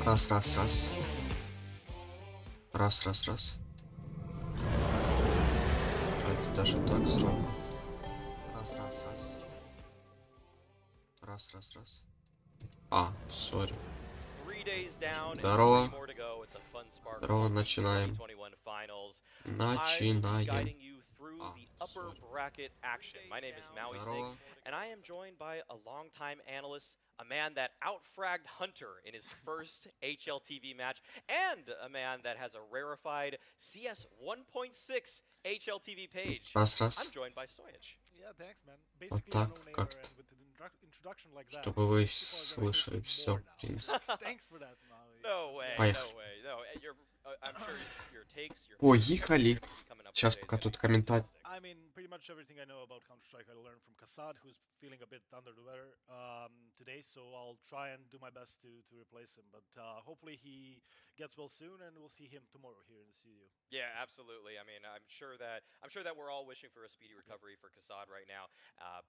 Раз. Давайте даже так сделаем. Раз. А, сори. Здорово. Здорово, начинаем. My name is Maui Sig, and I am joined by a longtime analyst, a man that out-fragged Hunter in his first HLTV match, and a man that has a rarefied CS 1.6 HLTV page. I'm joined by Stoyich. Yeah, thanks, man. Вот так как-то, чтобы вы слышали все, в принципе. No way. I'm sure your takes, your Поехали. Сейчас пока тут комментарий. I mean, pretty much everything I know about Counter-Strike I learned from Kasad, who's feeling a bit under the weather today, so I'll try and do my best to replace him. But hopefully he gets well soon, and we'll see him tomorrow here in the studio. Yeah, absolutely. I mean, I'm sure that we're all wishing for a speedy recovery for Kasad right now.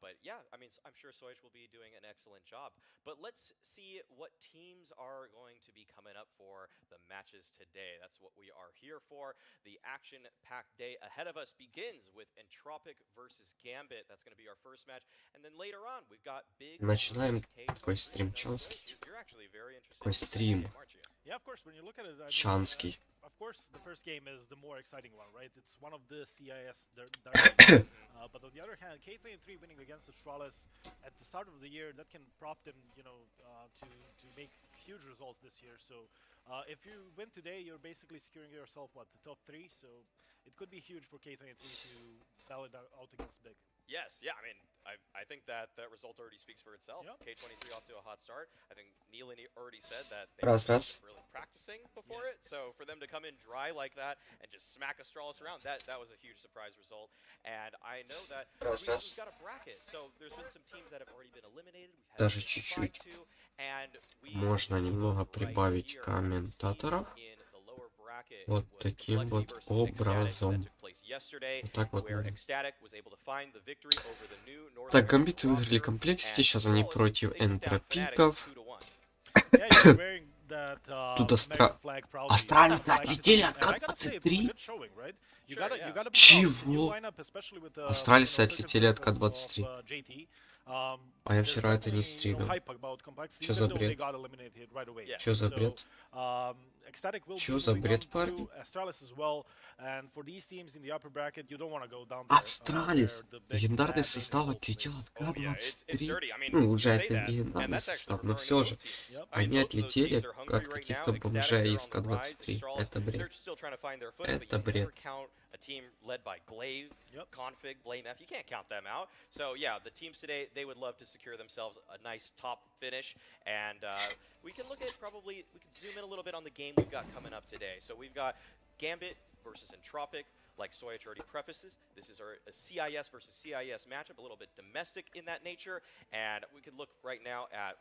But yeah, I mean, I'm sure Soich will be doing an excellent job. But let's see what teams are going to be coming up for the matches today. That's what we are here for. The action-packed day ahead of us begins with Entripiq versus Gambit. That's going to be our first match. And then later on, we've got big... Начинаем такой стрим чанский. Такой стрим чанский. Of course, the first game is the more exciting one, right? It's one of the CIS but on the other hand, K23 winning against Astralis at the start of the year, that can prompt them, you know, to make huge results this year. So if you win today, you're basically securing yourself, what, the top 3? So it could be huge for K23 to battle it out against Big. Yes, yeah, I mean, I think that result already speaks for itself. Yep. K23 off to a hot start. I think Neil already said that they were really practicing before it, so for them to come in dry like that and just smack Astralis around, that was a huge surprise result. And I know that we've got a bracket, so there's been some teams that have already been eliminated. Даже чуть-чуть. Можно немного прибавить комментаторов. Вот таким вот образом. Вот так вот. Так, Гамбиты выиграли комплексити, сейчас они против энтропиков. Тут Астралис отлетели от К-23? Чего? Астралисы отлетели от К-23. А я вчера это не стримил. Чё за бред? Чё за бред? Чё за бред, парни? Астралис! Легендарный состав отлетел от К-23. Ну, уже это не легендарный состав, но все же. Они отлетели от каких-то бомжей из К-23. Это бред. Это бред. A team led by Glaive, Config, Blame F. You can't count them out. So yeah, the teams today, they would love to secure themselves a nice top finish. And we can look at we can zoom in a little bit on the game we've got coming up today. So we've got Gambit versus Entropiq. Like Soyich already prefaces, this is a CIS versus CIS matchup, a little bit domestic in that nature. And we could look right now at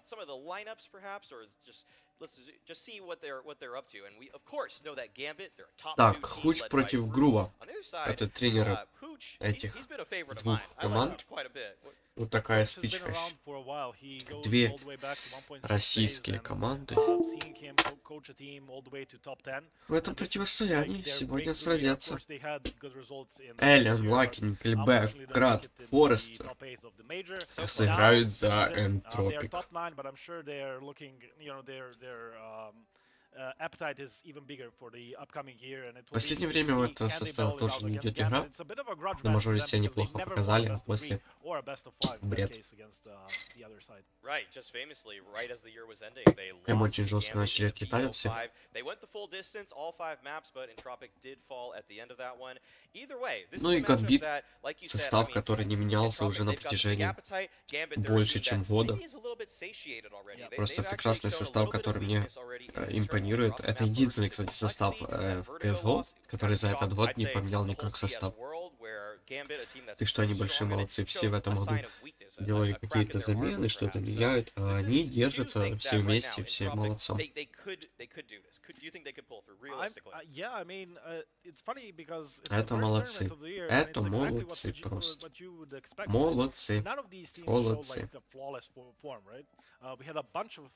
some of the lineups perhaps, or let's just see what they're up to. And we of course know that Gambit, they're a top Так, 2 team Хуч led by против Groove. Грува. On the other side, Это тренеры Hooch, этих he's been a favorite of двух mine. I like команд. Hooch quite a bit. Вот такая стычка. Две российские команды. В этом противостоянии сегодня сразятся Эллен, Лаки, Никельбек, Крад, Форестер сыграют за Entropiq. В последнее время в этом составе тоже не идет игра. На мажоре себя неплохо показали, а после бред. Прям очень жестко начали отлетать от всех. Ну и Гамбит, состав, который не менялся уже на протяжении больше, чем года. Просто прекрасный состав, который мне импонирует. Это единственный, кстати, состав в ксго, который за этот год не поменял никак состав. И что они большие молодцы, все в этом году делали какие-то замены, что-то меняют, а они держатся все вместе, все молодцом. Это молодцы. Это молодцы просто. Молодцы. Молодцы. We had a bunch of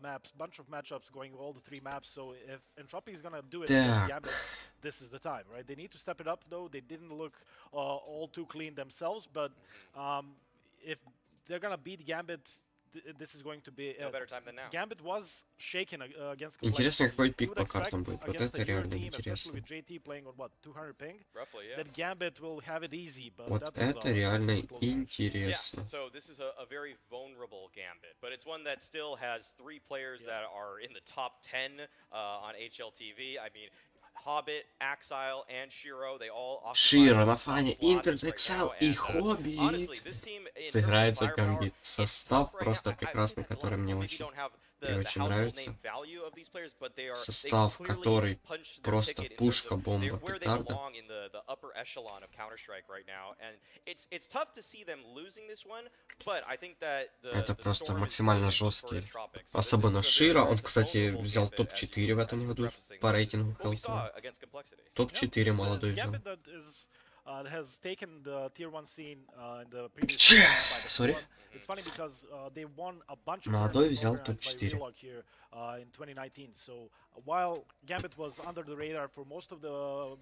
maps, bunch of matchups going all the 3 maps. So if Entropiq is gonna do it against Gambit, this is the time, right? They need to step it up, though. They didn't look all too clean themselves, but if they're gonna beat Gambit, this is going to be no better time than now. Gambit was shaken against. Интересно, какой пик по картам будет. Вот это реально интересно. Вот это реально интересно. So this is a very vulnerable Gambit, but it's one that still has 3 players that are in the top 10 on HLTV. I mean, Hobbit, Axile, and Shiro, they all Широ, nafany, interz, Axile и Hobbit сыграет за Gambit. Состав просто прекрасный, который мне очень нравится. Состав, который просто пушка, бомба, петарда. Это просто максимально жесткий. Особенно Широ. Он, кстати, взял топ-4 в этом году по рейтингу Хелтона. Топ-4 молодой взял. Сори. Молодой взял топ-4. In 2019. So while Gambit was under the radar for most of the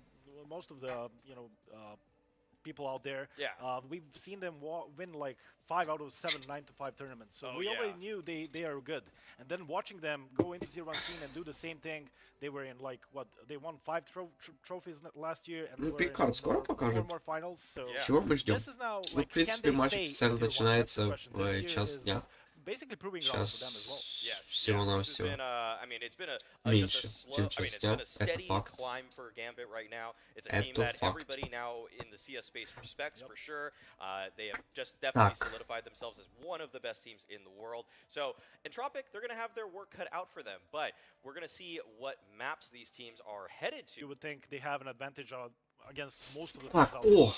people out there, we've seen them win like 5 out of 7 9-5 tournaments. So we already knew they are good. And then watching them go into tier 1 scene and do the same thing, they were in like they won 5 trophies last year and ну, пикап скоро покажет. finals. So чего мы ждем? Ну, в принципе, матч официально начинается в час дня. Сейчас всего-навсего меньше, чем час дня. Это факт. Это факт. So Entropiq, they're going to have their work cut out for them, but we're going to see what maps these teams are headed to. You would think they have an advantage Так, о!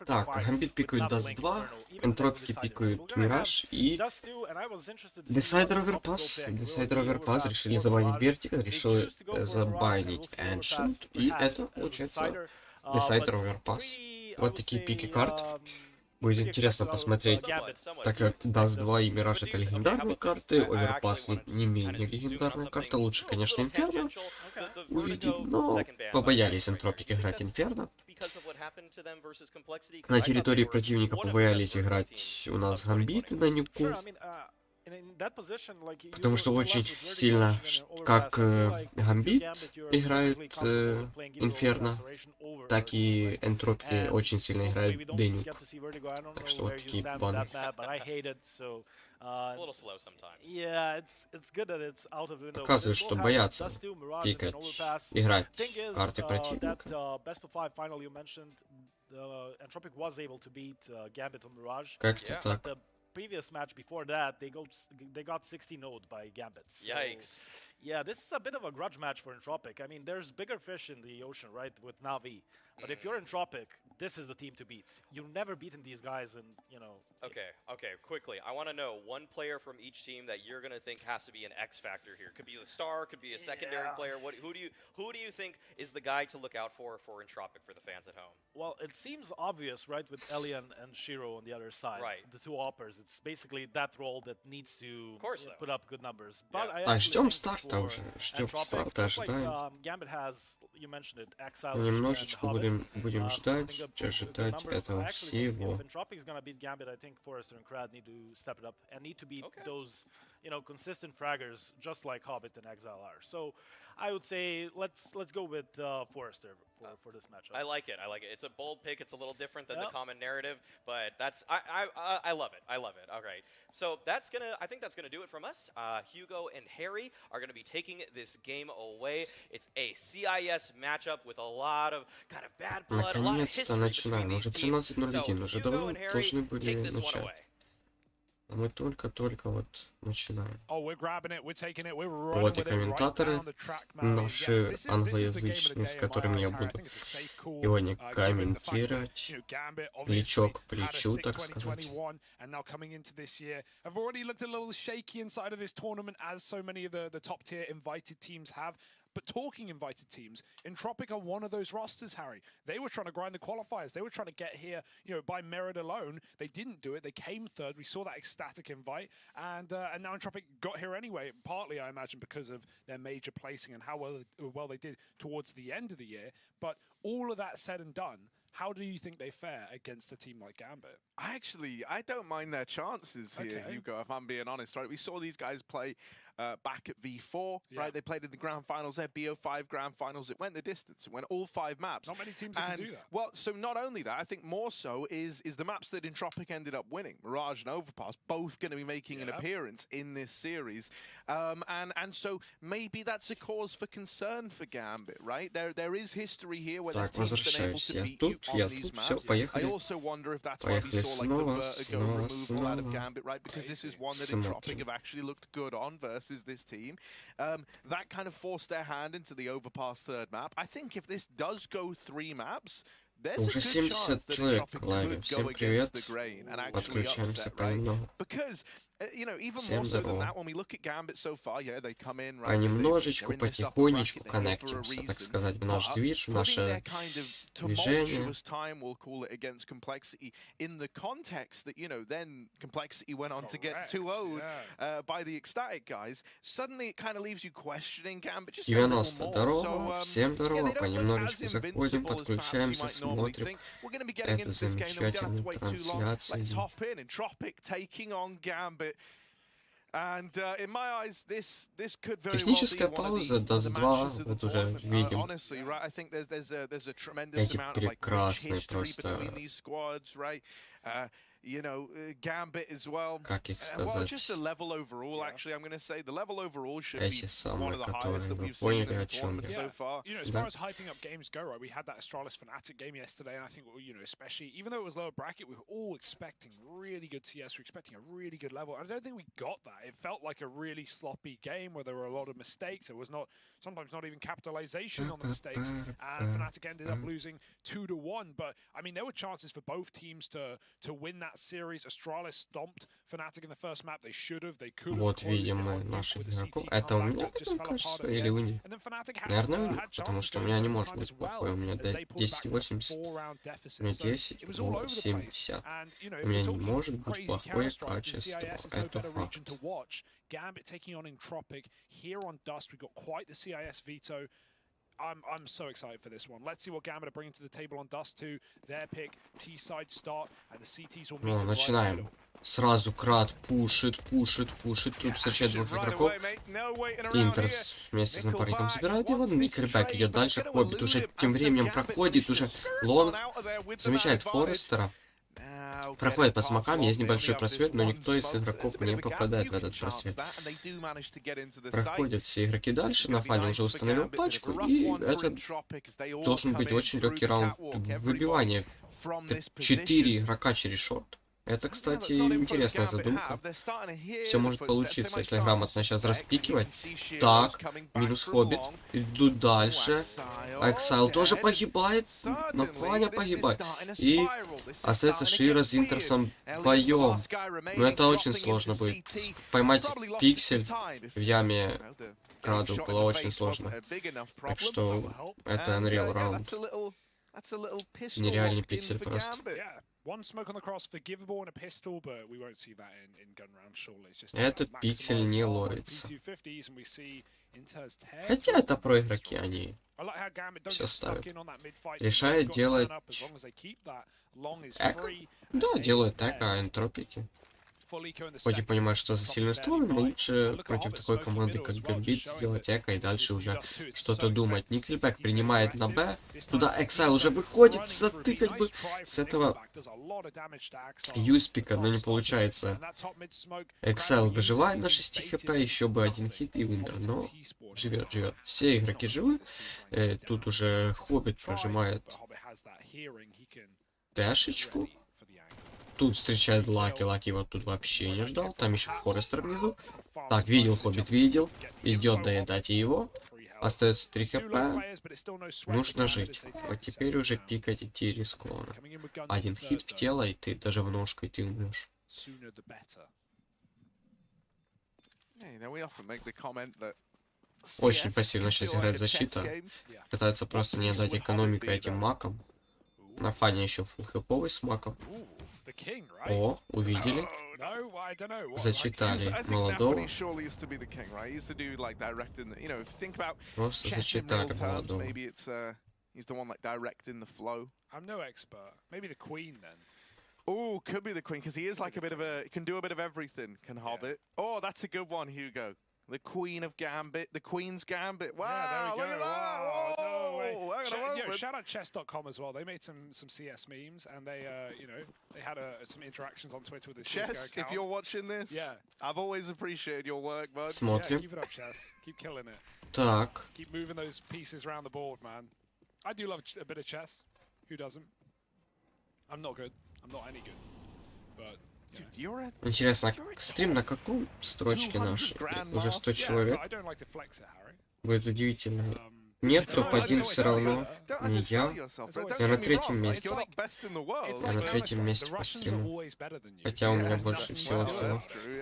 Так, Gambit пикают Dust 2, Entripiq пикают Mirage и Decider Overpass. Decider Overpass решили забанить Vertical, решили забанить Ancient, и это получается Decider Overpass. Вот такие пики карт. Будет интересно посмотреть, так как Dust 2 и Mirage это легендарные карты, Overpass не менее легендарная карта. Лучше, конечно, Inferno увидеть, но побоялись Entropiq играть Inferno. На территории противника побоялись играть у нас Gambit на niko, потому что очень сильно, как Gambit играют Inferno, так и Entropiq очень сильно играют niko. Так что вот такие баны. Показывает, что боятся пикать, играть карты противника. Как-то так. Previous match before that, they got 60-0'd by Gambit. So, Yikes. Yeah, this is a bit of a grudge match for Entropiq. I mean, there's bigger fish in the ocean, right, with Navi. But if you're Entropiq, this is the team to beat. You've never beaten these guys, and you know. Okay, quickly. I want to know one player from each team that you're gonna think has to be an X factor here. Could be the star, could be a secondary player. Who do you think is the guy to look out for Entropiq for the fans at home? Well, it seems obvious, right, with Elian and Shiro on the other side. Right. The two oppers. It's basically that role that needs to put up good numbers. But I ждем старта уже. Ждем старта, ожидаем. Gambit has, you mentioned it, Exile. Немножечко будем ждать этого всего. If Entropiq is gonna beat Gambit, I think Forrester and Krad need to step it up and need to beat those, you know, consistent fraggers just like Hobbit and Exile are. So I would say let's go with Forrester for this matchup. I like it. It's a bold pick. It's a little different than the common narrative, but that's I love it. All right. So I think that's gonna do it from us. Hugo and Harry are gonna be taking this game away. It's a CIS matchup with a lot of kind of bad blood, a lot of history between these teams. So Hugo and Harry, take this one away. Мы только вот начинаем. Вот Вот и комментаторы наши англоязычные, с которыми я буду сегодня комментировать. Плечо к плечу, так сказать. But talking invited teams, Entropiq are one of those rosters, Harry. They were trying to grind the qualifiers. They were trying to get here, you know, by merit alone. They didn't do it. They came third. We saw that ecstatic invite, and now Entropiq got here anyway. Partly, I imagine, because of their major placing and how well they did towards the end of the year. But all of that said and done, how do you think they fare against a team like Gambit? I don't mind their chances here, Hugo, if I'm being honest. Right, we saw these guys play back at V4, right? They played in the grand finals, their BO5 grand finals. It went the distance. It went all 5 maps. Not many teams can do that. Well, so not only that, I think more so is the maps that Entropiq ended up winning. Mirage and Overpass, both going to be making an appearance in this series. And so maybe that's a cause for concern for Gambit, right? There is history here where this team's been able to beat you on these maps. I also wonder if that's why we saw like the vertigo removal out of Gambit, right? Because this is one that Entropiq have actually looked good on versus this team. That kind of forced their hand into the Overpass third map. I think if this does go 3 maps, Уже 70 человек в лайве. Всем привет. Подключаемся понемногу. Всем здорово. Понемножечку, потихонечку коннектимся, так сказать, в наш движ, в наше движение. Здорово, всем здорово, понемножечку заходим, подключаемся, смотрим эту замечательную трансляцию. Техническая пауза, Dust 2, вот уже видим эти прекрасные просто you know, Gambit as well. Как их Well, just the сказать? level overall, actually, I'm going to say the level overall should be Эти one самые, of the highest которые that вы we've seen in поняли, the о чем tournament я. so far. You know, as far as hyping up games go, right, we had that Astralis Fnatic game yesterday, and I think, you know, especially, even though it was lower bracket, we were all expecting really good CS, we were expecting a really good level. I don't think we got that. It felt like a really sloppy game where there were a lot of mistakes. There was sometimes not even capitalization on the mistakes, and Fnatic ended up losing 2-1. But, I mean, there were chances for both teams to win that series. Astralis stomped Fnatic in the first map. They should have, they could have. Вот видим мы наших игроков. Это у меня так кажется или у них? Наверное, у них, потому что у меня не может быть плохой. У меня 1080, у меня 1080. У меня не может быть плохое качество. Это факт. Gambit taking on Entripiq here on Dust. We've got quite the CIS veto. I'm so excited for this one. Let's see what Gambit are bringing to the table on Dust 2. Their pick, T-side start, and the CTs will meet Ну, them начинаем. Сразу крад пушит. Тут встречает двух игроков. Интерз вместе с напарником забирает его. Entripiq идет дальше. Хоббит уже тем временем проходит. Уже лонг. Замечает Форестера. Проходит по смокам, есть небольшой просвет, но никто из игроков не попадает в этот просвет. Проходят все игроки дальше, nafany уже установил пачку, и это должен быть очень легкий раунд выбивания. 4 игрока через шорт. Это, кстати, интересная задумка. Все может получиться, если грамотно сейчас распикивать. Так, минус хоббит. Идут дальше. Exile тоже погибает. nafany погибает. И остается Шира с Интерсом вдвоем. Но это очень сложно будет. Поймать пиксель в яме краду было очень сложно. Так что это Unreal раунд. Нереальный пиксель просто. One smoke on the cross, forgivable and a pistol, but we won't see that in gun round surely. It's just Этот пиксель не ловится. Хотя это про игроки, они все ставят. Решает делать эко. Да, делает эко, а Entripiq. Хоть и понимаю, что за сильную сторону, но лучше против такой команды, как Gambit, сделать эко и дальше уже что-то думать. Entripiq принимает на Б, туда Exile уже выходит, затыкать бы с этого юспика, но не получается. Exile выживает на 6 хп, еще бы один хит и умер, но живет. Все игроки живы. Тут уже Hobbit прожимает дэшечку. Тут встречает Лаки вот тут вообще не ждал. Там еще Форестер внизу. Так, видел, Хоббит видел. Идет доедать его. Остается 3 хп. Нужно жить. Вот теперь уже пикать идти рискованно. Один хит в тело, и ты даже в ножку, и ты умрешь. Очень пассивно сейчас играет защита. Пытается просто не дать экономику этим макам. nafany еще фулл-хэповый с маком. О, увидели. Зачитали молодого. Просто зачитали молодого. Oh, could be the queen, because he is like a bit of a, can do a bit of everything, can Hobbit. Oh, that's a good one, Hugo. The Queen of Gambit, the Queen's Gambit. Wow, yeah, look at that! Oh, no shout out chess.com as well. They made some CS memes, and they, you know, they had some interactions on Twitter with the Chess, account. if you're watching this, yeah, I've always appreciated your work, bud. Смотрим. Yeah, keep it up, Chess. Keep killing it. Так. Keep moving those pieces around the board, man. I do love a bit of chess. Who doesn't? I'm not good. I'm not any good. But... Интересно, стрим на каком строчке наш? Уже 100 человек. Будет удивительно. Нет, топ-1 все равно. Не я. Я на 3-м месте. Я на 3-м месте по стриму. Хотя у меня больше всего.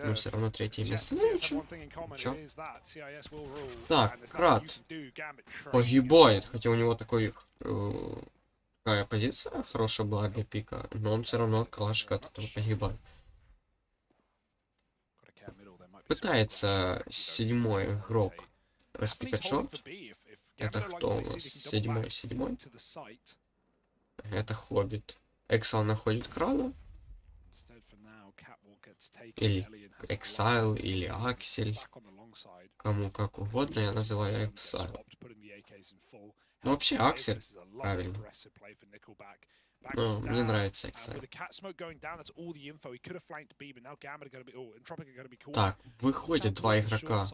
Но все равно 3-е место. Ну ничего. Чё? Так, крад. Погибает. Хотя у него такой... Какая позиция хорошая была для пика. Но он все равно калашка от этого погибает. Пытается 7-й игрок распикать шорт. Это кто у нас? 7-й? Это Хоббит. Exile находит крада. Или Exile, или Аксель. Кому как угодно, я называю Exile. Ну вообще Аксель, правильно. Ну, мне нравится And Excel. with the cat smoke going down, that's all the info. He could have flanked B, but now Gambit are going to be. Oh, entropiq are going to be caught. Так, выходят два игрока.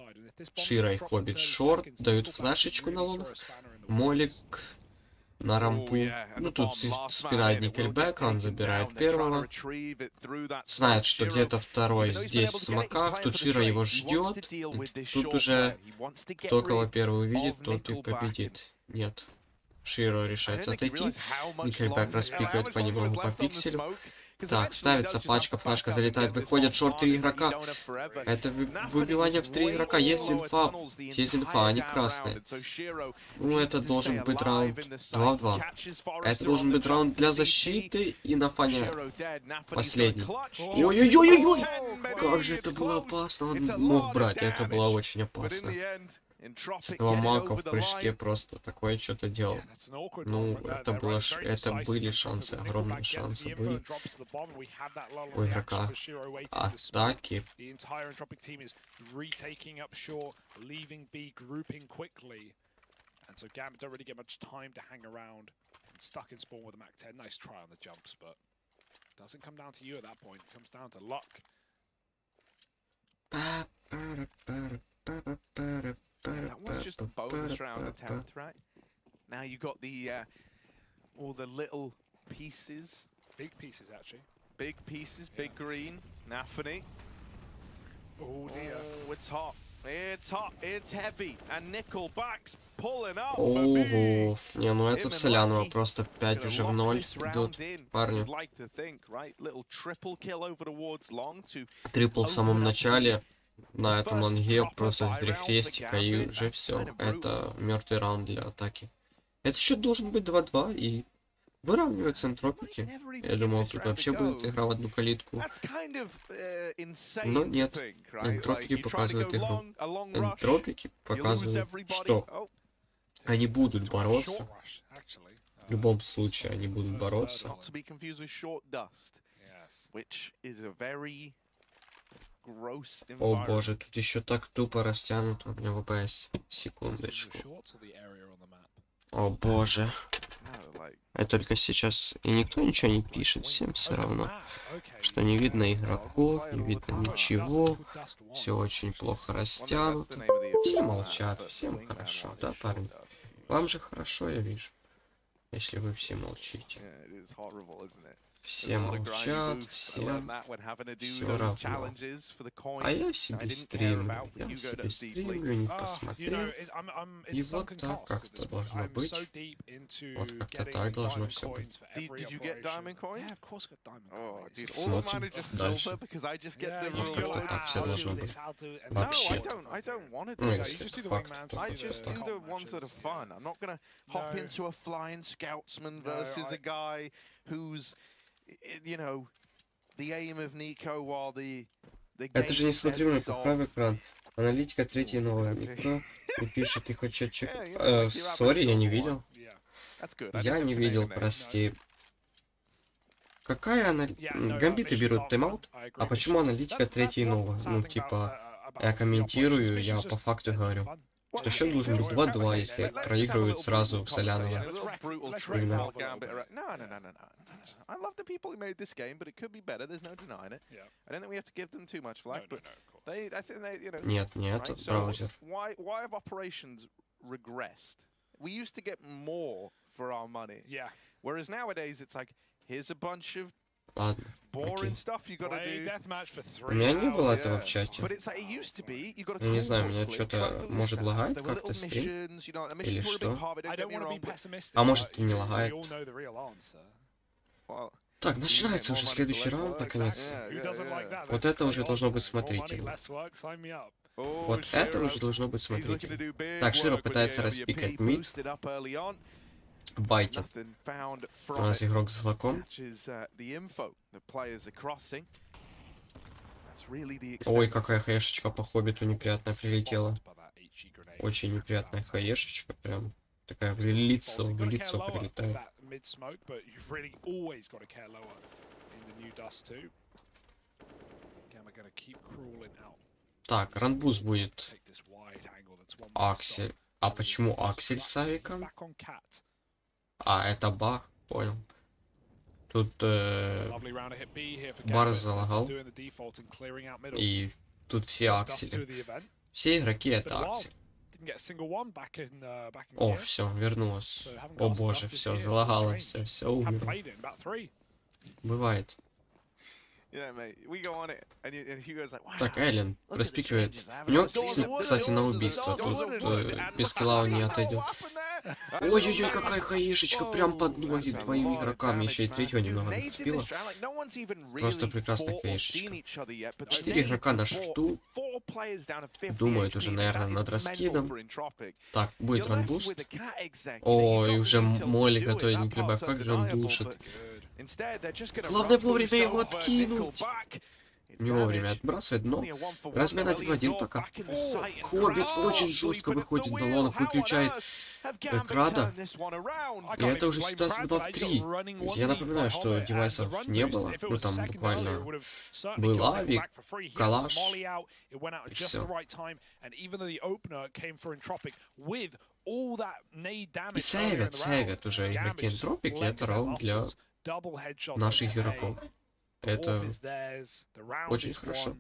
Шира и Хоббит шорт, дают флешечку на лонг. Молик на рампу. Ну, тут спина Никельбека, он забирает первого. Знает, что где-то второй здесь в смоках. Тут Шира его ждет. Тут уже кто кого первый увидит, тот и победит. Нет. Широ решается отойти. Никельбек распикает понемногу по пикселю. Так, ставится пачка, флешка залетает, выходит шорт 3 игрока. Это выбивание в 3 игрока. Есть инфа. Есть инфа, они красные. Ну, это должен быть раунд 2 в 2. Это должен быть раунд для защиты и нафаня. Последний. Ой-ой-ой-ой-ой! Как же это было опасно. Он мог брать, это было очень опасно. С 2 мака в прыжке просто такое что-то делал. Ну, это были шансы, огромные шансы были у игрока атаки. And so Gambit don't really get much time to hang around. Stuck in spawn with a Mac 10. Nice try on the jumps, but doesn't come down to you at that point. It comes down to luck. That was just a bonus round attempt, right? Now you got the all the little pieces. Big pieces, actually. Big pieces, big green, nafany. Oh dear. Oh, it's hot. It's hot. It's heavy. And Nickelback's pulling up. Ого, не, ну это в Солянова просто 5 уже в 0 идут парни. Трипл в самом начале. На этом лонге просто 3 крестика и уже все. Это мертвый раунд для атаки. Это счет должен быть 2-2 и выравниваются энтропики. Я думал, тут вообще будет игра в одну калитку. Но нет. Энтропики показывают игру. Энтропики показывают, что они будут бороться. В любом случае они будут бороться. О боже, тут еще так тупо растянуто. У меня ВПС. Секундочку. О боже. Я только сейчас... И никто ничего не пишет. Всем все равно. Что не видно игроков, не видно ничего. Все очень плохо растянуто. Все молчат, всем хорошо. Да, парни? Вам же хорошо, я вижу. Если вы все молчите. Все молчат, всем все равно. А я себе стримлю, не посмотрел. И вот так как-то должно быть. Вот как-то так должно все быть. Смотрим дальше. Вот как-то так все должно быть. Вообще. Ну, если это факт, то это же не смотрибельно, как правый экран. Аналитика 3 новая. Никто не пишет, и хочет чек. Сори, я не видел. Я не видел, прости. Какая аналитика? Гамбиты берут тайм-аут? А почему аналитика 3 новая? Ну, типа, я комментирую, я по факту говорю. Что счет должен быть 2-2, если проигрывают сразу в Солянова. I love the people who made this game, but it could be better. There's no denying it. I don't think we have to give them too much flack, but I think they, you know. Нет, браузер. Why have operations regressed? We used to get more for our money. Yeah. Whereas nowadays it's like, here's a bunch of Ладно. boring stuff you gotta do. У меня не было этого в чате. But it's like it used to be. You gotta Я не знаю, меня что-то может лагает как-то стрим? Или что? А может и не лагает. Так, начинается уже следующий раунд, наконец-то. Вот это уже должно быть смотрительно. Вот это уже должно быть смотрительно. Так, Широ пытается распикать мид. Байтит. У нас игрок с глоком. Ой, какая хаешечка по хоббиту неприятная прилетела. Очень неприятная хаешечка, прям. Такая в лицо прилетает. Так, ранбуз будет Аксель. А почему Аксель с авиком? А, это баг, понял. Тут бар залагал. И тут все аксели. Все игроки это аксель. О, все, вернулось. О боже, все, залагало, все умерло. Бывает. Так, Эллен распикивает. У него, кстати, на убийство. Тут без килла он не отойдет. Ой-ой-ой, какая хаешечка прям под ноги твоим игрокам. Еще и третьего немного нацепила. Просто прекрасная хаешечка. 4 игрока на шифту. Думают уже, наверное, над раскидом. Так, будет ранбуст. Ой, уже Молли готовит не прибавь. Как же он душит. Главное вовремя его откинуть. Не вовремя отбрасывает, но размен 1 в 1 пока. Хоббит очень жестко выходит на лонг, выключает крада. И это уже ситуация 2 в 3. Я напоминаю, что девайсов не было. Ну там буквально был авик, калаш. И все. И сейвят уже игроки Entripiq, и это раунд для наших игроков. Это очень хорошо.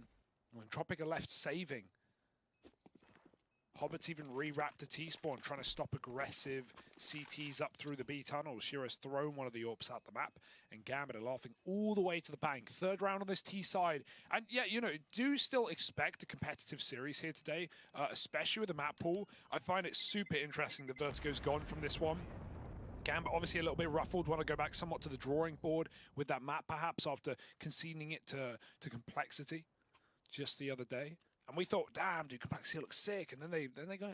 Hobbit even re-wrapped a T-spawn, trying to stop aggressive CTs up through the B tunnels. Shiro's thrown one of the AWPs at the map, and Gambit are laughing all the way to the bank. Third round on this T side. And yeah, you know, do still expect a competitive series here today, especially with the map pool. I find it super interesting that Vertigo's gone from this one. Gambit obviously a little bit ruffled, want to go back somewhat to the drawing board with that map perhaps after conceding it to complexity just the other day. And we thought, damn, dude, complexity looks sick. And then they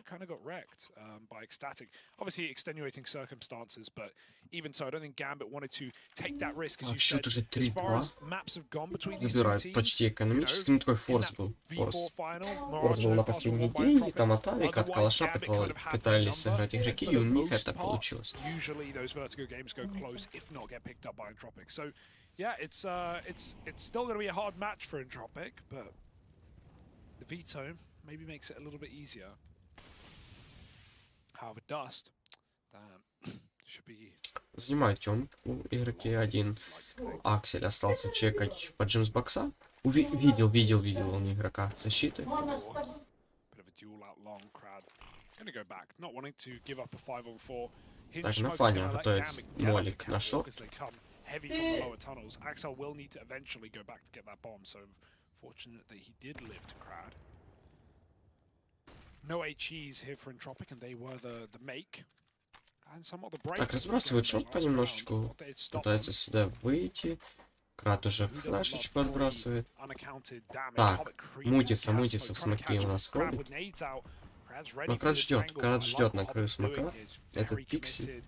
kind of got wrecked by ecstatic. Obviously extenuating circumstances, but even so, I don't think Gambit wanted to take that risk, as you said. As far as maps have gone between these two teams, почти экономически, ну такой форс был. Форс был на последней деньги, там от авика, от калаша пытались сыграть игроки, и у них это получилось. Usually those Vertigo games go close, if not get picked up by Entropiq. So, yeah, it's still going to be a hard match for Entropiq, but the veto maybe makes it a little bit easier. However, Dust, damn, should be... Занимает темку игроки. Один аксель остался чекать под джимсбокса. Видел он игрока защиты. Так, нафany готовит молик на шорт. Fortunately, he did live to Krad. No HEs here for Entropiq, and they were the make. And somewhat the break. Так, разбрасывает шорт понемножечку. Пытается сюда выйти. Крад уже флешечку отбрасывает. Так, мутится в смоке у нас Hobbit. Но Крад ждет на краю смока. Это Пикси.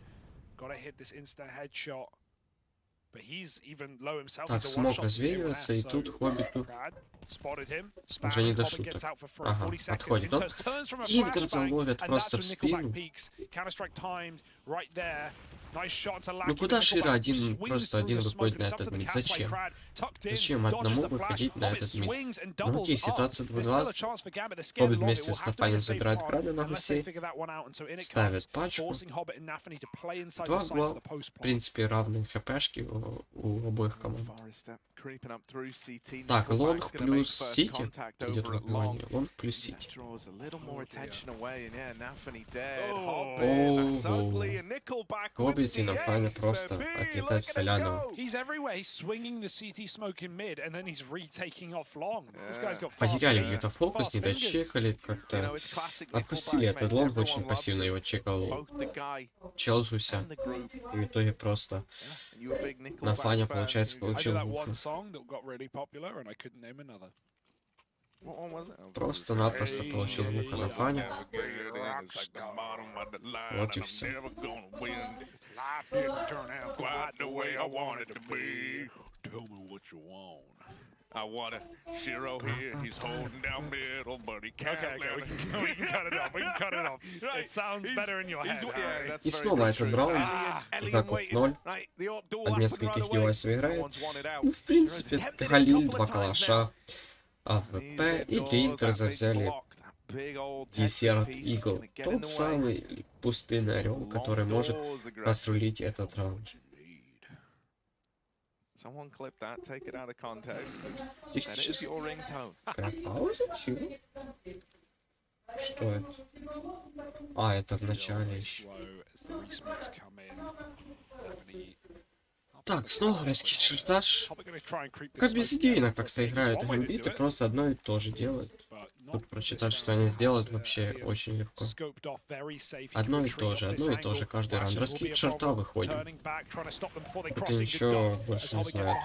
Так, смог развеивается, и тут Хоббиту уже не до шуток. Ага, отходит он. Интерза ловят просто в спину. Ну куда Шира просто один выходит на этот мид? Зачем? Зачем одному выходить на этот мид? Ну окей, ситуация 2-2. Хоббит вместе с нафанем забирает крада на гусей. Ставят пачку. 2-2. В принципе, равные хпшки у обоих команд. Так, лонг плюс сити. Идет внимание. Лонг плюс сити. Hobbit и нафany просто отлетают в соляного. Потеряли где-то фокус, не дочекали, как-то отпустили этот лонг, очень пассивно его чекал Челсуся. И в итоге просто нафany, получается, получил ухо. Просто-напросто получил ухо нафany. Вот и все. I want a Shiro here, he's holding down middle, but he can't. Okay, we can cut it off. We can cut it off. It sounds better in your head. И снова этот раунд. Закуп 0. От нескольких девайсов играет. Ну, в принципе, Халиль, 2 калаша, АВП, и для интерза взяли Десерт Игл. Тот самый пустынный орел, который может разрулить этот раунд. Someone clip that, take it out of context. That is Технически. your ringtone. Пауза? Чего? Что это? А, это в начале еще. Так, снова райский чертаж. Как безидейно как-то играют гамбиты, просто одно и то же делают. Тут прочитать, что они сделают, вообще очень легко. Одно и то же каждый раунд. Райский черта выходим. Это ничего больше не знаю.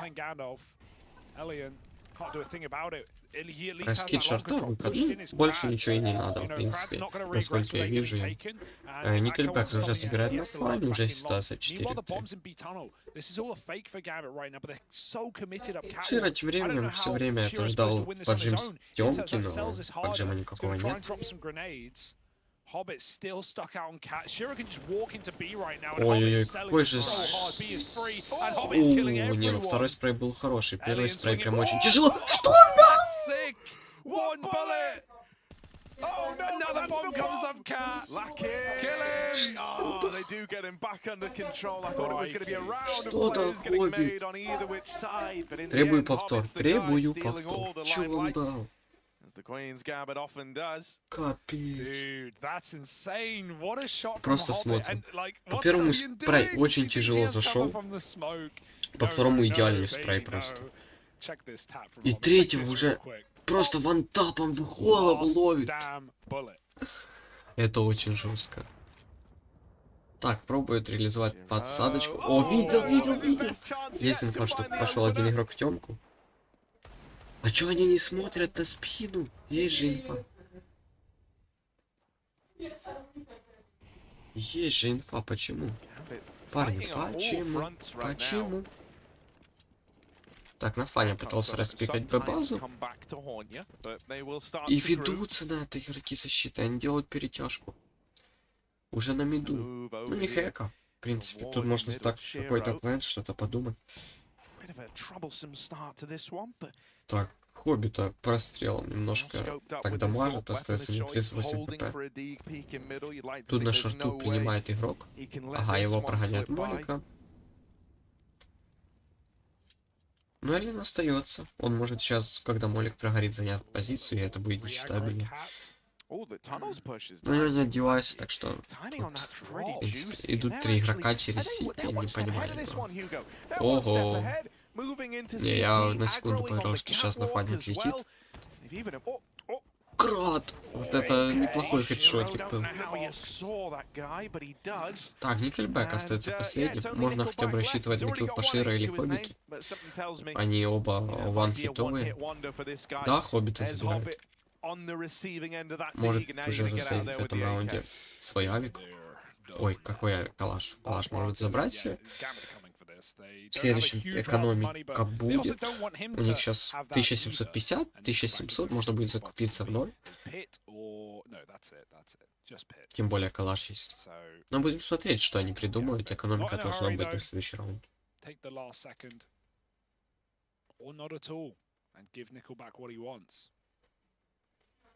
Райский черта выходит. Больше ничего и не надо, в принципе. Насколько я вижу. Никельбэк уже собирает нафany, уже ситуация 4-3. Шира тем временем все время это ждал поджим Тёмки, но поджима никакого нет. Ой-ой-ой, какой же... Не, ну второй спрей был хороший, первый спрей прям очень тяжело. Что Oh no, another bomb comes up, Cat. Lucky. Kill him. Oh, they do get him back under control. I thought it was going to be a round of players getting made on either which side, but in the end, Требую повтор, требую stealing all повтор. the Чего он limelight, дал? as the Queen's Gambit often does. Капец. Dude, that's insane. What a shot from Просто Hobbit. смотрим. And, like, По what's первому Alien спрей doing? очень He thinks тяжело he has cover зашел. from the smoke. По No, второму no, идеальный baby, спрей no. просто. Check this tap from И Hobbit. Check третьего this уже real quick. просто вантапом в голову Last ловит. damn bullet. Это очень жестко. Так, пробует реализовать подсадочку. О, видел. Есть инфа, что пошел один игрок в темку. А чё они не смотрят на спину? Есть же инфа. Есть же инфа, почему? Парни, почему? Почему? Так, nafany пытался распикать Б-базу. И ведутся на это игроки защиты, они делают перетяжку. Уже на миду. Ну не хэка. В принципе, тут можно так какой-то план, что-то подумать. Так, хоббита прострелом немножко так дамажит, остается не 38 pp. Тут на шарту принимает игрок. Ага, его прогоняет Молика. Ну, Эллен остается. Он может сейчас, когда Молик прогорит, занять позицию, и это будет нечитабельно. Ну, нет девайса, так что тут, в принципе, идут 3 игрока через сити, не понимали. Ого. Не, я на секунду поиграл, что сейчас nafany отлетит. Крад! Вот это неплохой хедшотик был. Так, Никельбэк остается последним. Можно хотя бы рассчитывать на килл Пашира или Хоббики. Они оба ванхитовые. Да, Хоббита забирают. Может уже засейвить в этом раунде свой авик. Ой, какой авик? Калаш. Калаш может забрать себе. В следующем экономика будет. У них сейчас 1750, 1700, можно будет закупиться в ноль. Тем более калаш есть. Но будем смотреть, что они придумают. Экономика должна быть на следующий раунд.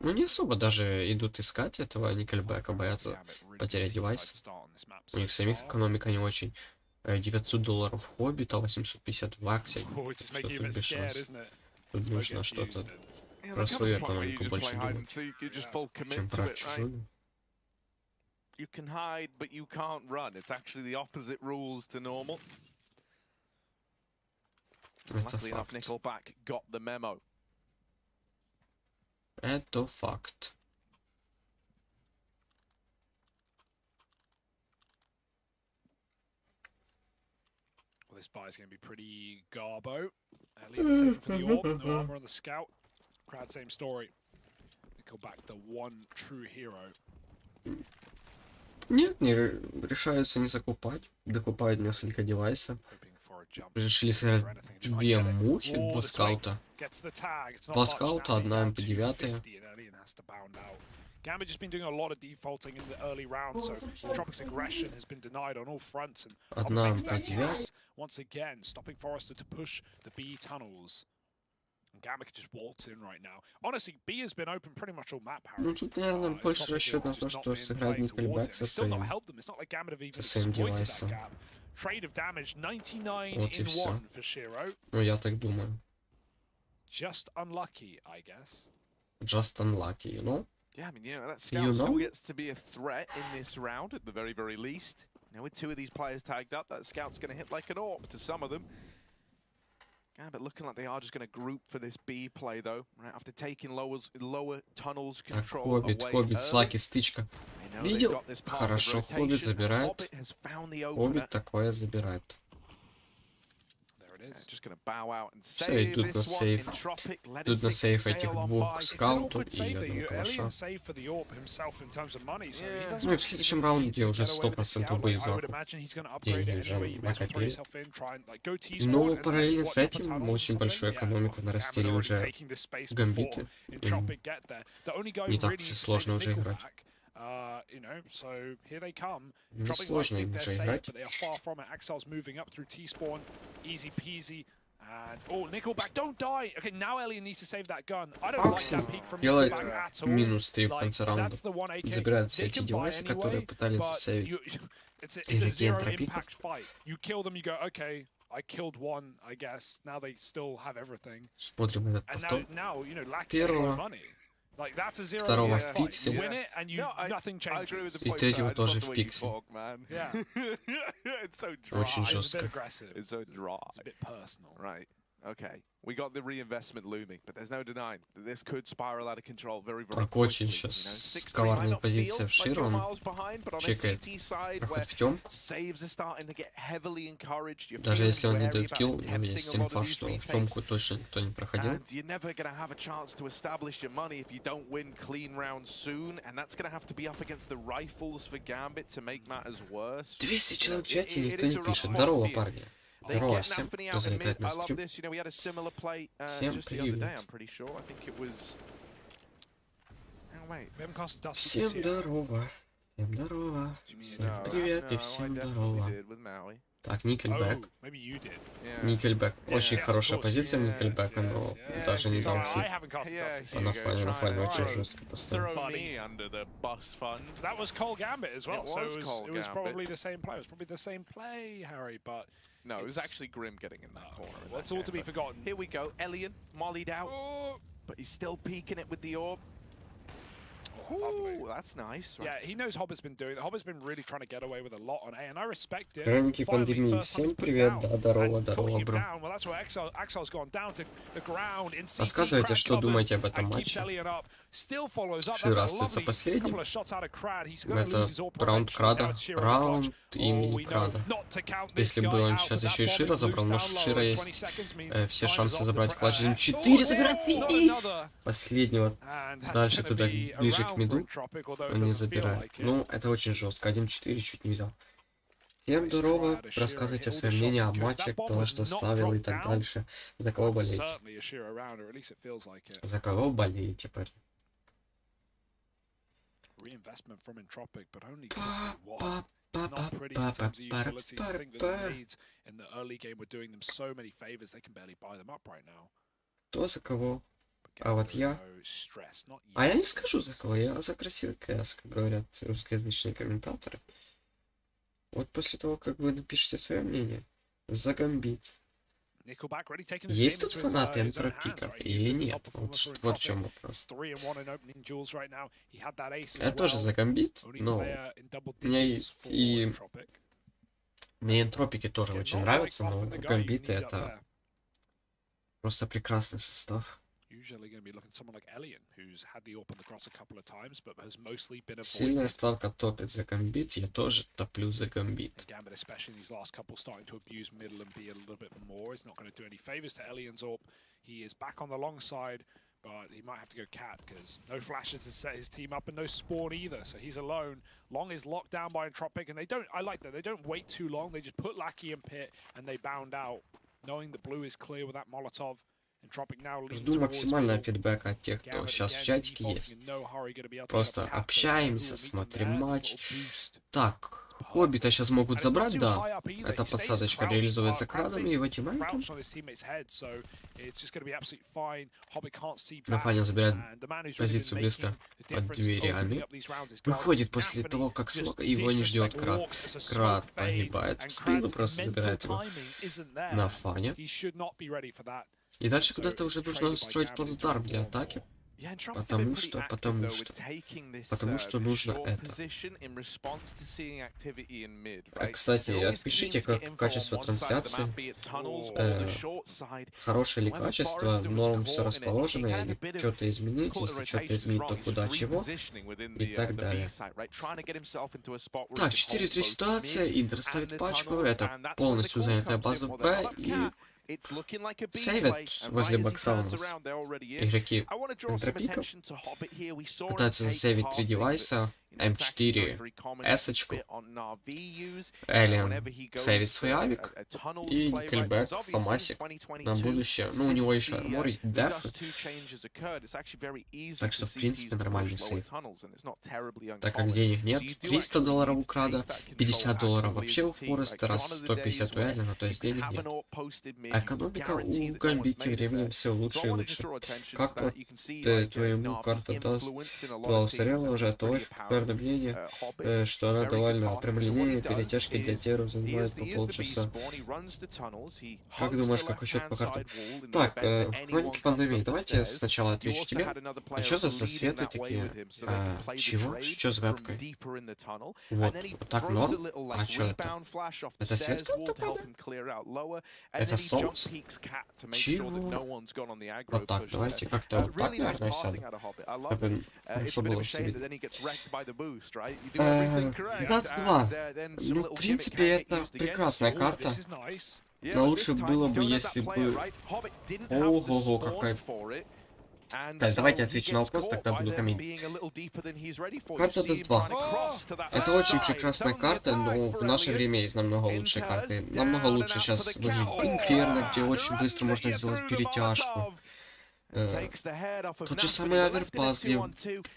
Ну не особо даже идут искать этого Никельбэка, боятся потерять девайс. У них самих экономика не очень. $900 хоббита, 850 в аксе. Что тут без шансов. Тут нужно что-то про свою экономику больше думать, чем про чужую. You can hide, but you can't run. It's actually the opposite rules to normal. Luckily enough, Nickelback got the memo. Это факт. Well, this buy is going to be pretty garbo. Elliot saving for the orb, no armor on the scout. Krad, same story. Nickelback, the one true hero. Нет, не решаются не закупать. Докупают несколько девайсов. Решили сыграть 2 мухи, 2 скаута. 2 скаута, 1 МП9. Gambit just been doing a lot of defaulting in the early round, so Entropic's aggression has been denied on all fronts, and Одна makes that МП9. case once again, stopping Forrester to push the B tunnels. Gambit could just waltz in right now. Honestly, B has been open pretty much all map, Harry. Ну тут, наверное, больше расчет на то, что сыграет Никельбэк со своим девайсом. Trade of damage, 99 Вот и in все. 1 for Shiro. Ну я так думаю. Just unlucky, I guess. Just unlucky, you know? Yeah, I mean, that scout still gets to be a threat in this round at the very, very least. With 2 of these players tagged up, that scout's going to hit like an AWP to some of them. Yeah, but looking like they are just going to group for this B play, though. Right, after taking lower tunnels control away Хоббит, слаки, стычка. Видел? Хорошо, Хоббит забирает. Хоббит такое забирает. Все идут на сейф. Идут на сейф этих двух скаутов, и я думаю, калаша. Ну и в следующем раунде уже 100% будет закуп. Деньги уже накопили. Но параллельно с этим очень большую экономику нарастили уже гамбиты. Не так уж и сложно уже играть. Не сложно им уже играть. And oh, Nickelback, don't die! Okay, now Alien needs to save that gun. I don't like that peek from делает Nickelback at all. минус 3 в конце раунда. That's the one AK. Забирает все эти девайсы, которые пытались засейвить. It's a zero impact fight. You kill them, you go, okay, I killed one, I guess. Now they still have everything. Смотрим этот And повтор. now, you know, lack of money. Like that's a zero Второго в fight. пиксе. You win it and you nothing changes. И третьего тоже в пиксе. Yeah. Очень It's a жестко. bit aggressive. It's so dry. It's a bit personal. Right. Okay. We got the reinvestment looming, but there's no denying that this could spiral out of control very, very Так, quickly. очень сейчас коварная позиция в Широ. Он чекает проход в тем. Даже если он не дает килл, у него есть инфа, что в темку точно никто не проходил. 200 человек в чате, никто не пишет. Здорово, парни. Здорово всем, кто залетает на стрим. Всем привет. Всем здорово. Всем здорово. Всем привет и всем здорово. Так, Никельбэк. Никельбэк. Очень хорошая позиция Никельбэка, но даже не дал хит. А нафany очень жестко поставил. That was Cole Gambit as well, so it was probably the same play. It was probably the same play, Harry, but... No, it was actually Grim getting in that corner. Well, it's all to be forgotten. Here we go. Elian mollied out, but he's still peeking it with the orb. Ooh, that's nice. Yeah, he knows Hobbit's been doing. Hobbit's been really trying to get away with a lot on A, and I respect it. Хроники пандемии. Всем привет, да, здорово, здорово, бро. Рассказывайте, что думаете об этом матче. Широ остается последним. Это раунд Крада. Раунд имени Крада. Если бы он сейчас еще и Широ забрал, но Широ есть все шансы забрать клатч. 4 забирать и последнего. Дальше туда, ближе к миду, он не забирает. Ну, это очень жестко. 1-4 чуть не взял. Всем здорово. Рассказывайте свое мнение о матче, кто что ставил и так дальше. За кого болеете? За кого болеете, парень? Reinvestment from Entropiq, but only because they won. It's not pretty in terms of utility. I think that the nades in the early game were doing them so many favors they can barely buy them up right now. Кто за кого? А вот я. А я не скажу за кого, я за красивый КС, как говорят русскоязычные комментаторы. Вот после того, как вы напишите свое мнение. За Гамбит. Есть тут фанаты Энтропика или нет? Вот в чем вопрос. Я тоже за Гамбит, но мне и мне Энтропики тоже очень нравятся, но Гамбиты это просто прекрасный состав. Сильная ставка топит за Гамбит, я тоже топлю за Гамбит. But he might have to go cat because no flashes to set his team up and no spawn either, so he's alone. Long is locked down by Entropiq, and they don't. I like that they don't wait too long. They just put Lackey and Pit and they bound out, knowing that blue is clear with that Molotov. Жду максимального фидбэка от тех, кто сейчас в чатике есть. Просто общаемся, смотрим матч. Так, хоббита сейчас могут забрать, да. Эта подсадочка реализуется крадами и в эти моменты. Нафаня забирает позицию близко под дверями. Выходит после того, как его не ждет крад. Крад погибает в спину, просто забирает его Нафаня. И дальше куда-то уже нужно строить плацдарм для атаки. Потому что нужно это. Кстати, отпишите, как качество трансляции. Хорошее ли качество, норм все расположено, или что-то изменить, если что-то изменить, то куда, чего, и так далее. Так, 4-3 ситуация, интерз ставит пачку, это полностью занятая база Б, и сейвят возле бокса у нас игроки Entripiq. Пытаются засейвить 3 девайса, М4, S-очку, Alien сейвит свой авик, и Никельбэк, Фомасик на будущее. Ну, у него еще армор и деф, так что, в принципе, нормальный сейв. Так как денег нет, $300 у крада, $50 вообще у Форестера, 150 у Алина, то есть денег нет. А экономика у Гамбит тем временем все лучше и лучше. Как по твоему карта даст? Да, устарела уже, это очень популярное мнение, что она довольно прямолинейная, перетяжки для теров занимает по полчаса. Как думаешь, какой счет по картам? Так, хроники пандемии, давайте сначала отвечу тебе. А что за засветы такие? Чего? Что с вебкой? Вот, так норм? А что это? Это свет как-то падает? Это солнце? Чего? Вот так, давайте как-то вот так, наверное, сяду. Чтобы было все видно. 22. Ну, в принципе, это прекрасная карта. Но лучше было бы, если бы... Ого-го, какая... Так, давайте отвечу на вопрос, тогда буду комментировать. Карта DS2. Это очень прекрасная карта, но в наше время есть намного лучшие карты. Намного лучше сейчас выглядит Инферно, где очень быстро можно сделать перетяжку. Тот же самый Аверпас, где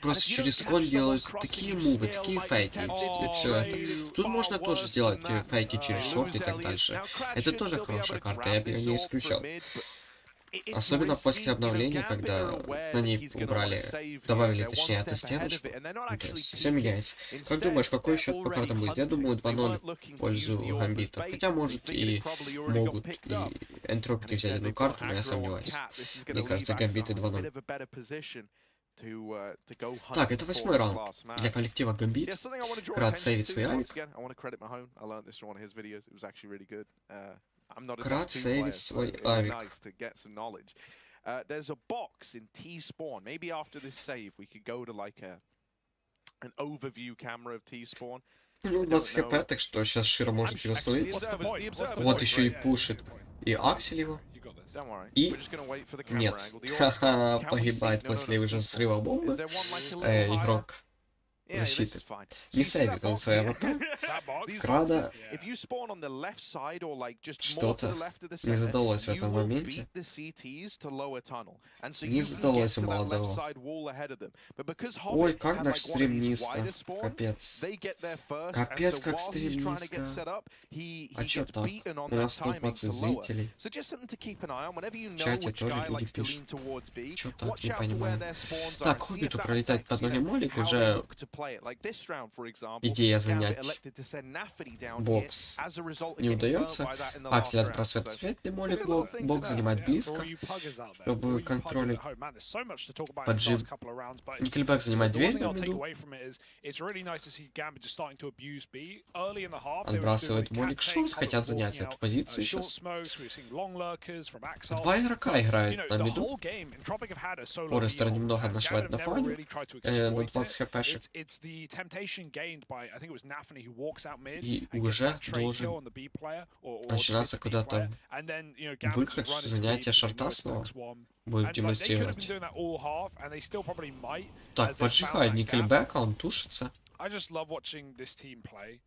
просто через кон делаются такие мувы, такие фейки, и все это. Тут можно тоже сделать фейки через шорт и так дальше. Это тоже хорошая карта, я бы ее не исключал. Особенно после обновления, когда на ней убрали, добавили, точнее, эту стеночку. Ну, то есть все меняется. Как думаешь, какой счет по картам будет? Я думаю, 2-0 в пользу Гамбита. Хотя, может, и могут и Entripiq взять одну карту, но я сомневаюсь. Мне кажется, Гамбиты 2-0. Так, это 8-й раунд для коллектива Гамбит. Крад сейвит свой авик. Крад сейвит свой авик. There's a box in T-spawn. Maybe after this save we could go to like an overview camera of T-spawn. Ну, 20 хп, так что сейчас Шира может его словить. Вот еще и пушит. И Аксель его. И... Нет. Ха-ха, погибает после уже взрыва бомбы. Игрок защиты. Не сейвит он свои аватар. Крада что-то не задалось в этом моменте. Не задалось у молодого. Ой, как наш стрим низко. Капец. Капец, как стрим низко. А чё так? У нас тут 20 зрителей. В чате тоже люди пишут. Чё так, не понимаю. Так, Хоббиту пролетать под ноги молик уже... Идея занять бокс не удается. Аксель отбрасывает ответный молик, бокс занимает близко, чтобы контролить поджим. Никельбэк занимает дверь на миду. Отбрасывает молик шут, хотят занять эту позицию сейчас. Два игрока играют на миду. Форестер немного нашивает на фане, но 20 хпшек. И уже должен начинаться куда-то выход, занятие шорта снова. Будет демонстрировать. Так, поджигает Никельбэка, он тушится. I just love watching this team play.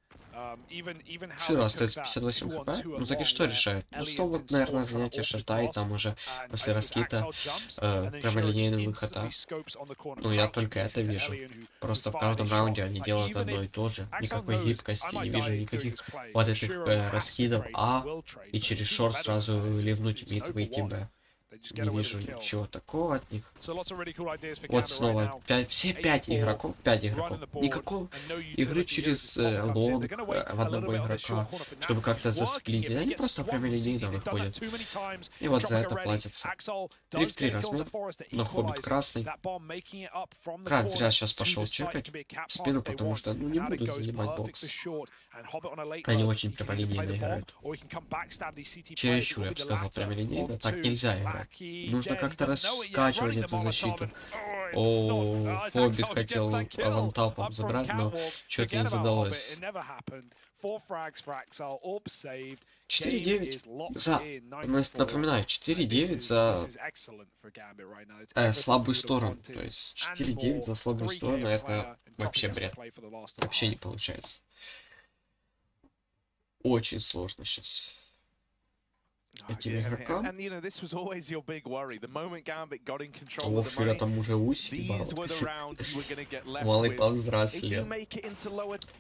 Even how Широ they остается took that 58 хп. 2-on-2 Ну, Заки что along, решает? Ну, Elliot стол вот, and наверное, Stoll trying занятие to шарта, и awful там уже and после I think раскита Axel jumps, and then Shiro just прямолинейный выход, instantly а. scopes on the corner, Ну, я crouch только beats это into вижу. Elliot, who Просто в fired каждом his раунде shot. они Like, делают even одно if и то же. Axel Никакой knows гибкости, I не might вижу die doing никаких this play, вот but этих Shiro has to раскидов trade, А will trade, и but через it's even шорт better сразу than that. It's ливнуть мид, 0 for выйти 1. Б. They just Не get away with вижу the kill. ничего такого от них. So lots of really cool ideas for Вот Gambit right снова now. все 5 игроков, 5 Running игроков. the board Никакого and no игры utility here as через this pop comes in. лонг They're gonna wait в a одного little bit on this short игрока, corner for чтобы Nafany. как-то He's working it, засплитить. but he Они gets просто swamped from прямолинейно CT. They've done that выходят. too many times. И вот за Entropiq это are ready. платятся. Axel 3 does в 3 get a kill on размен, the Forest to но хоббит equalize красный. that bomb, making it up from the Крад зря corner сейчас to пошел the site. It чекать could be a cap в plant спину, if they потому want. что, ну, And не now it будут goes занимать perfect for бокс. short. And Hobbit on a late Они low. очень He can either play прямолинейно the bomb, играют. or he can come backstab these CT players. It Чересчур, will я be бы the сказал, latter прямолинейно. of Так two. нельзя играть. Lucky Нужно dead. He как-то doesn't know it yet. раскачивать Running the эту Molotov защиту. and, oh, it's О, not- it's Хоббит Axel who хотел gets that kill авантапом up from забрать, но catwalk. что-то Forget не about Hobbit, задалось. it never happened. 4 frags for Axel, orb saved. 4-9 за... Напоминаю, 4-9 за слабую сторону. То есть 4-9 за слабую сторону, это вообще бред. Вообще не получается. Очень сложно сейчас этим игрокам. О, Шира там уже усики барот. Малый повзрослел.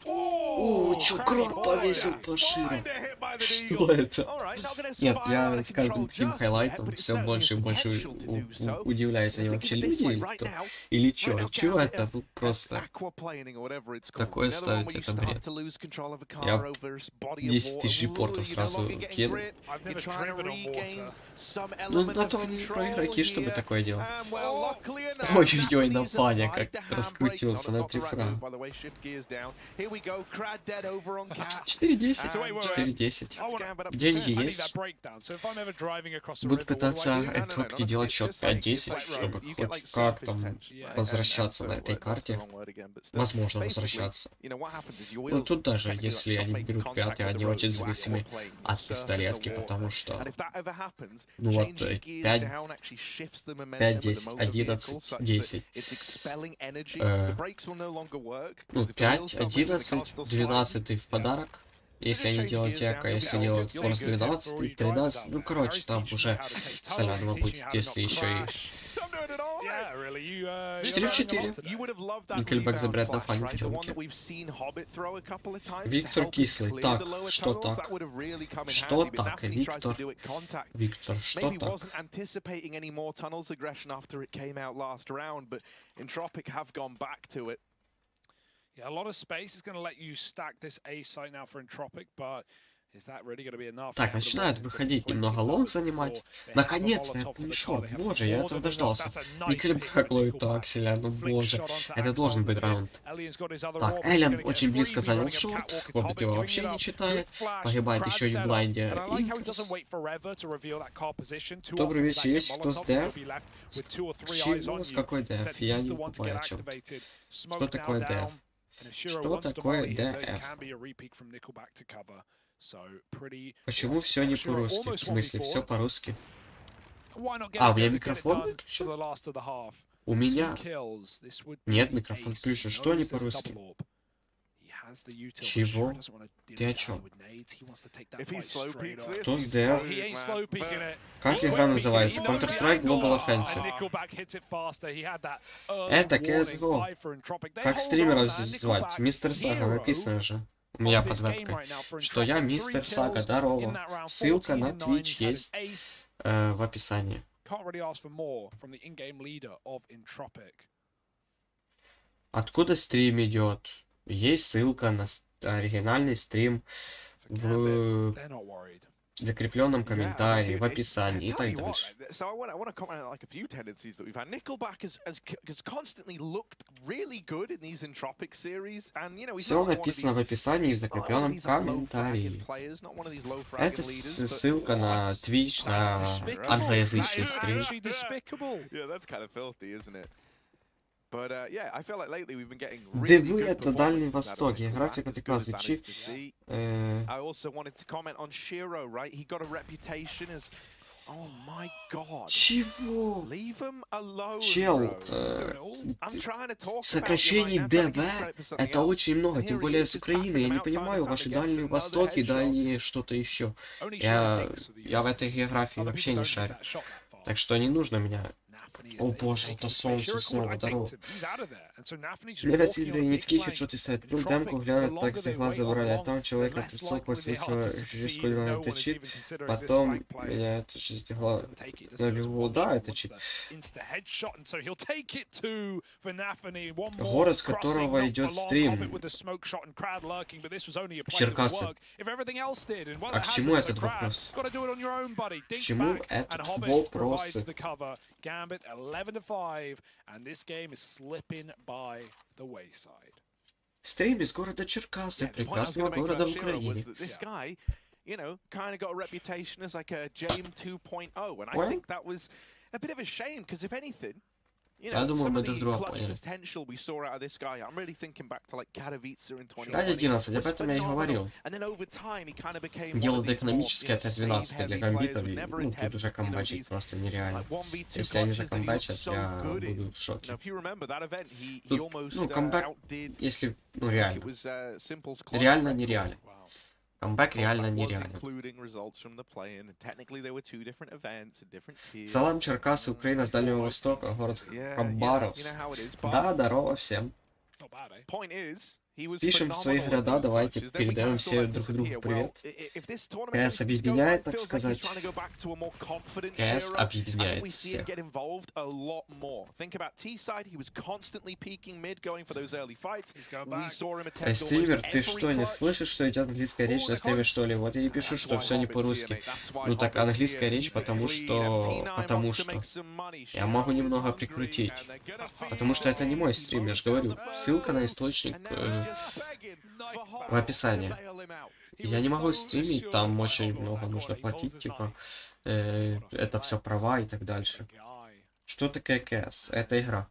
О, чё крот повесил по Ширу? Что это? Нет, я с каждым таким хайлайтом все больше и больше удивляюсь, они вообще люди или кто? Или чё? Чё это? Ну просто такое ставить, это бред. Я 10 тысяч репортов сразу кину. Ну на то они про игроки, чтобы такое делать. Ой-ой-ой, нафаня как раскрутился на 3 фрага. 4-10, 4-10. Деньги есть. Буду пытаться Entripiq делать счет 5-10, чтобы хоть как там возвращаться на этой карте. Возможно возвращаться. Ну тут даже, если они берут 5, они очень зависимы от пистолетки, потому что... Ну вот 5, 10, 11, 10. Ну 5, 11, 12 в подарок. Если они делают эко, если делают скорость 12, 13, ну короче, там уже соляного будет, если еще и... 4 в 4. Никельбэк забирает нафany в темке. Виктор кислый. Так, что так? Что так, Виктор? Виктор, что так? Yeah, a lot of space is going to let you stack this A site now for Entropiq, but is that really going to be enough? Так, начинает выходить немного лонг занимать. Наконец-то я пришел. Боже, я этого дождался. Никельбэк ловит акселя, ну боже. Это должен быть раунд. Так, Эллен очень близко занял шорт. Хоббит его вообще не читает. Погибает еще и в блайнде. Добрый вечер, есть кто с ДФ? Чего? С какой ДФ? Я не понимаю, о чем. Что такое ДФ? Что такое ДФ? Почему все не по-русски? В смысле, все по-русски? А, у меня микрофон выключен? У меня... Нет, микрофон включен. Что не по-русски? Чего? Ты о чем? Кто с ДФ? Как игра называется? Counter-Strike Global Offensive. Это CSGO. Как стримера звать? Мистер Сага, написано же. У меня подсказка, что я мистер Сага, здорово. Ссылка на Twitch есть в описании. Откуда стрим идет? Есть ссылка на оригинальный стрим в закрепленном комментарии, в описании и так дальше. Все написано в описании и в закрепленном комментарии. Это ссылка на Twitch, на англоязычный стрим. ДВ это Дальний Восток, географика приказывает. Oh my god. Чего? Leave him alone, Чел, bro. I'm trying to talk сокращений about you right now, trying to ДВ give you credit for something это else. очень много, And тем here he более is, с just Украины. tapping Я him не out time and понимаю time ваши again. дальние Another востоки, headshot. дальние что-то еще. Only Shiro Я thinks of the в US. этой географии Other вообще people не don't take шарю. that shot that far. Так что не нужно меня. Nafany is О able to боже, take это his place. солнце Shiro снова, caught здорово. addicted. He's out of there. And so Nafany just Мне walking on a не big такие flank. хедшоты ставят. Плюс Entropiq, демку the глянуть, longer так they захват wait забрали. А along, там the человек на less прицел likely после they are to этого succeed. сколько No это one is чит. even considering this Потом flank play. меня это же сделало Doesn't take it, doesn't на go to бегу. one Да, shot, это wants чит. the insta headshot, and so he'll take it two for Nafany. One more Город, с crossing, которого not идет for long. стрим. Hobbit with the smoke shot and Krad lurking, but this was only a play that would Черкасы. work if everything else did. And well, А it к чему hasn't. So этот Krad, вопрос? got to do it on your own, buddy. К Dink чему back, and этот Hobbit provides вопрос? the cover. Gambit 11-5, and this game is slipping by the wayside. Стрим из города Черкасы, Yeah, the point I was прекрасного gonna make города в about Shiro was Украине. that this guy, you know, kind of got a reputation as like a Jame 2.0, and I Well- think that was a bit of a shame because if anything, you Я know, думаю, some мы of the друг друга clutch поняли. potential we saw out of this guy, I'm really thinking back to like Katowice in 2020. 5-11, об was этом я и phenomenal. говорил. And then over time he kind of became one Дело of these more, экономически you know, это 12 для save-heavy гамбитов, players и who never ну, тут attempt, уже you know, комбачить these, просто нереально. like 1v2 Если они clutches that he was закомбачат, so я good in. буду в Now, шоке. if you remember that event, he Тут, almost ну, камбэк, outdid. если, ну, I think it реально. was Simple's clutch Реально record. нереально. Wow. Камбэк Of course, реально that was нереально. including results from the play-in, and technically there were two different events and different tiers. Салам, Черкасы, Украина с Дальнего Востока, город Yeah, Хабаровск. how it is, but Да, здорово всем. Not bad, eh? point is, he was Пишем в свои phenomenal in города, those давайте clutches. Then we передаем kind of все saw like друг this другу here. Well, привет. if this tournament КС continues to go объединяет, right, так feels like he's сказать. trying to go back to a more confident КС Shiro. I think объединяет we see him всех. get involved a lot more. Think about T-side, he was constantly peeking mid, going for those early fights. He's going We back. saw him attempt Стример, almost ты every что, не clutch. слышишь, что идет английская речь на стриме, что ли? Вот я и пишу, что все не по-русски. Ну так, английская речь, потому что... Я могу немного прикрутить. Потому что это не мой стрим, я же говорю. Ссылка на источник в описании. Я не могу стримить, там очень много нужно платить, типа... это все права и так дальше. Что такое КС? Это игра.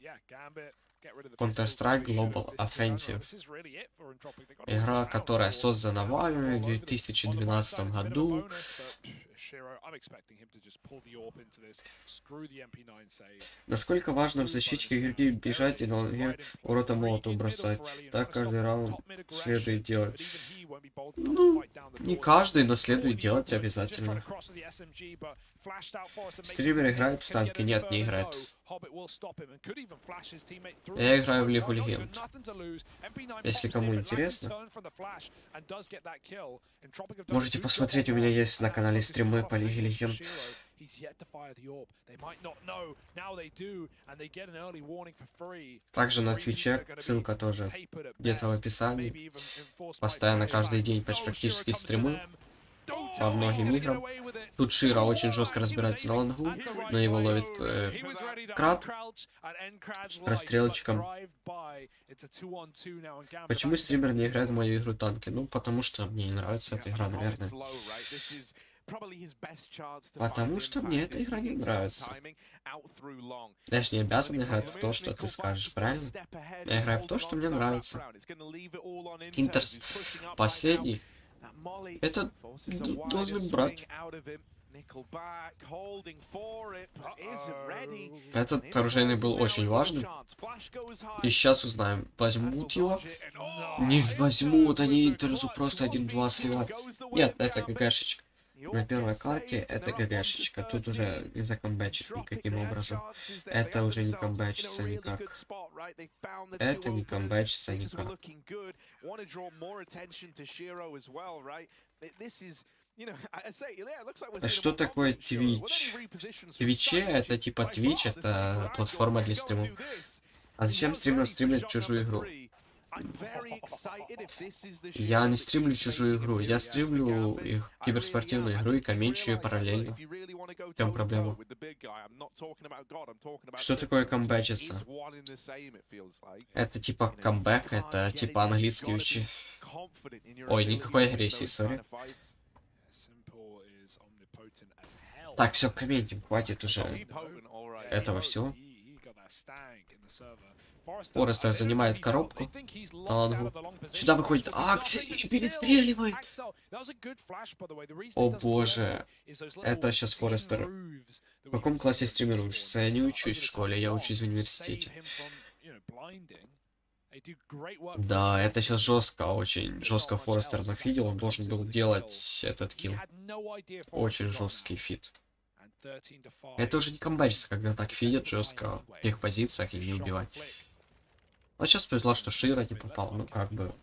Counter-Strike Global Offensive. Игра, которая создана Valve в 2012 году. Насколько важно в защите игроки бежать и на ноге у рота молотов бросать. Так каждый раунд следует делать. Ну, не каждый, но следует делать обязательно. Стример играет в танки? Нет, не играет. Я играю в Лигу Легенд. Если кому интересно, можете посмотреть, у меня есть на канале стримы по Лиге Легенд. Также на Твиче, ссылка тоже где-то в описании. Постоянно каждый день практически стримы по многим играм. Тут Широ очень жестко разбирается на лонгу, но его ловит крад расстрелочком. Почему стример не играет в мою игру танки? Ну, потому что мне не нравится эта игра, наверное. Потому что мне эта игра не нравится. Я ж не обязан играть в то, что ты скажешь, правильно? Я играю в то, что мне нравится. Интерз последний. Это должен брать. Этот оружейный был очень важным. И сейчас узнаем, возьмут его? Не возьмут, они интерзу просто 1-2 сливают. Нет, это ГГшечка. На первой карте это ГГшечка. Тут уже не закомбэчит никаким образом. Это уже не комбэчится никак. Это не комбэчится никак. Что такое Twitch? Твиче это типа Twitch, это платформа для стримов. А зачем стример стримит чужую игру? Я не стримлю чужую игру, я стримлю их киберспортивную игру и комментирую ее параллельно. В чем проблема? Что такое камбэчиться? Это типа камбэк, это типа английский учи. Ой, никакой агрессии, сори. Так, все, комментим, хватит уже этого всего. Форестер занимает коробку. На лангу. Сюда выходит Акси и перестреливает. О боже. Это сейчас Форестер. В каком классе стример учится? Я не учусь в школе, я учусь в университете. Да, это сейчас жестко, очень жестко Форестер нафидел. Он должен был делать этот килл. Очень жесткий фид. Это уже не комбачится, когда так фидят жестко в тех позициях и не убивать. Но сейчас повезло, что Шира не попал, ну как бы.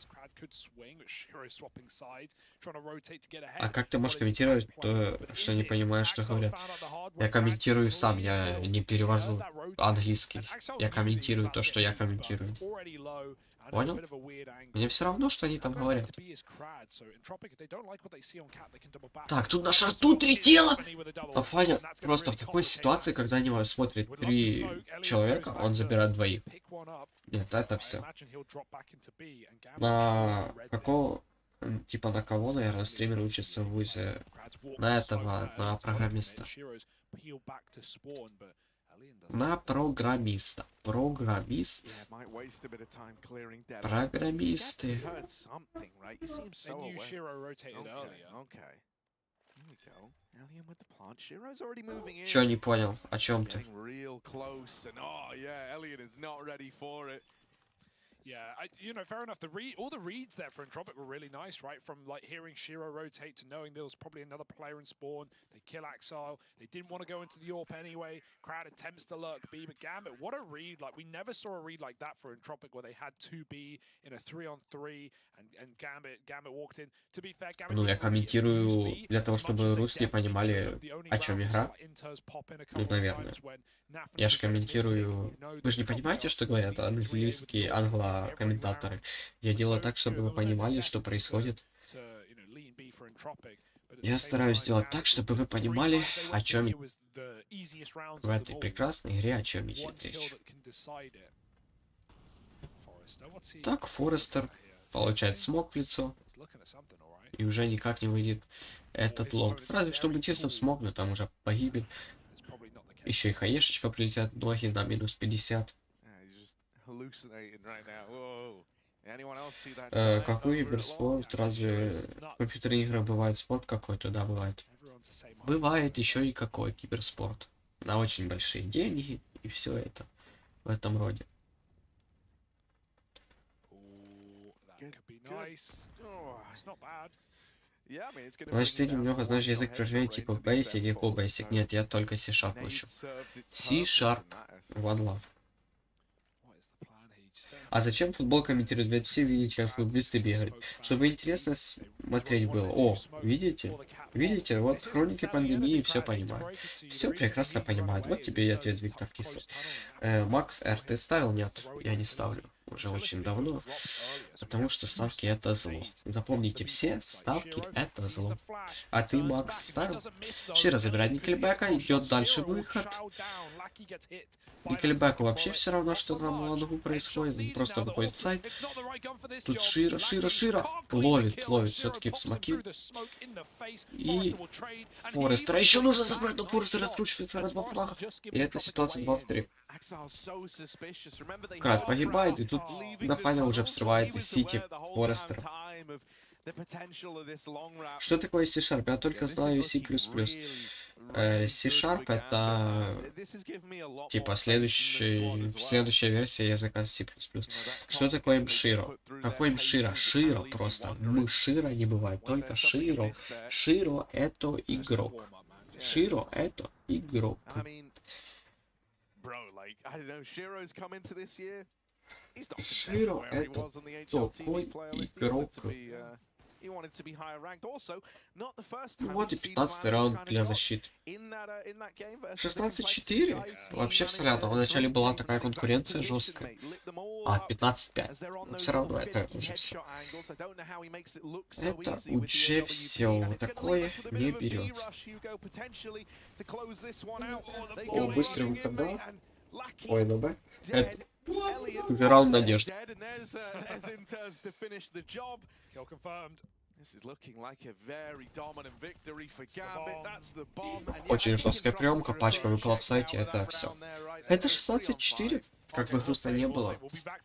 А как ты можешь комментировать то, что не понимаешь, что говорят? Я комментирую сам, я не перевожу английский. Я комментирую то, что я комментирую. Понял? Мне все равно, что они там говорят. Так, тут на шарту 3 тела! Нафаня просто в такой ситуации, когда на него смотрит 3 человека, он забирает 2. Нет, это все. На какого... Типа на кого, наверное, стример учится в ВУЗе? На этого, на программиста. На программиста. Программист. Программисты. Чё не понял? О чем ты? Yeah, you know, fair enough. All the reads there for Entropiq were really nice, right? From like hearing Shiro rotate to knowing there was probably another player in spawn. They kill Axile. They didn't want to go into the AWP anyway. Krad attempts to lurk B, but Gambit, what a read! Like we never saw a read like that for Entropiq where they had 2B in a 3-on-3, and Gambit walked in. To be fair, Gambit. Ну, я комментирую для того, чтобы русские понимали, о чем игра. Ну, наверное. Я же комментирую... Вы же не понимаете, что говорят английские, англо-комментаторы? Я делаю так, чтобы вы понимали, что происходит. Я стараюсь сделать так, чтобы вы понимали, о чем в этой прекрасной игре, о чем идет речь. Так, Форестер получает смог в лицо. И уже никак не выйдет этот лонг. Разве что мутиться в смог, но там уже погибель. Еще и хаешечка прилетят ноги на минус 50. Какой киберспорт? Разве в компьютерных играх бывает спорт какой-то? Да, бывает. Бывает еще и какой киберспорт. На очень большие деньги и все это в этом роде. Значит, ты немного знаешь язык программирования типа Basic и Full Basic. Нет, я только C-Sharp учу. C-Sharp. One Love. А зачем футбол комментировать? Ведь все видите, как футболисты бегают. Чтобы интересно смотреть было. О, видите? Видите? Вот хроники пандемии все понимают. Все прекрасно понимают. Вот тебе и ответ, Виктор Кислый. Макс Р, ты ставил? Нет, я не ставлю. Уже очень давно. Потому что ставки это зло. Запомните, все ставки это зло. А ты, Макс, ставил? Шира забирает Никельбека, идет дальше выход. Никельбеку вообще все равно, что там в лангу происходит. Он просто выходит в сайт. Тут Шира. Ловит все-таки в смоки. И Форестера еще нужно забрать, но Форестер раскручивается на 2 флага. И эта ситуация 2 в 3. Крад погибает, и тут Нафаня уже взрывается Сити Форестера. Что такое C-Sharp? Я только знаю C++. C-Sharp это типа следующая версия языка C++. Что такое Мширо? Какой Мширо? Широ просто. Мширо не бывает, только Широ. Широ это игрок. Широ это игрок. Широ это такой игрок. Вот и 15-й раунд для защиты. 16-4? Вообще в солянном. Вначале была такая конкуренция жесткая. А, 15-5. Но все равно это уже все. Это уже все. Такое не берется. О, быстрый выход, да? Ой, ну да. Это уже раунд надежды. Очень жесткая приемка, пачка выпала в сайте, это все. Это 16-4. как бы грустно не было,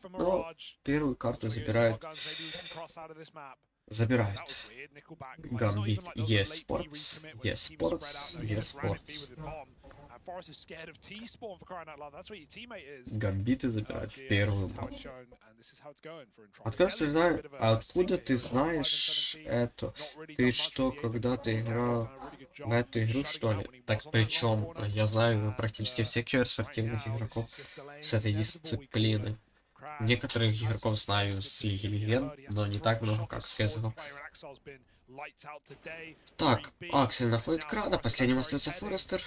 но первую карту забирают Gambit esports. Гамбиты забирают первую матч. Откуда ты знаешь это? Ты что, когда-то играл в эту игру, что ли? Так причем я знаю практически всех киберспортивных игроков с этой дисциплины. Некоторых игроков знаю с Лиги Легенд, но не так много, как с ксго. Так, Аксель находит крада, последним остается Форестер.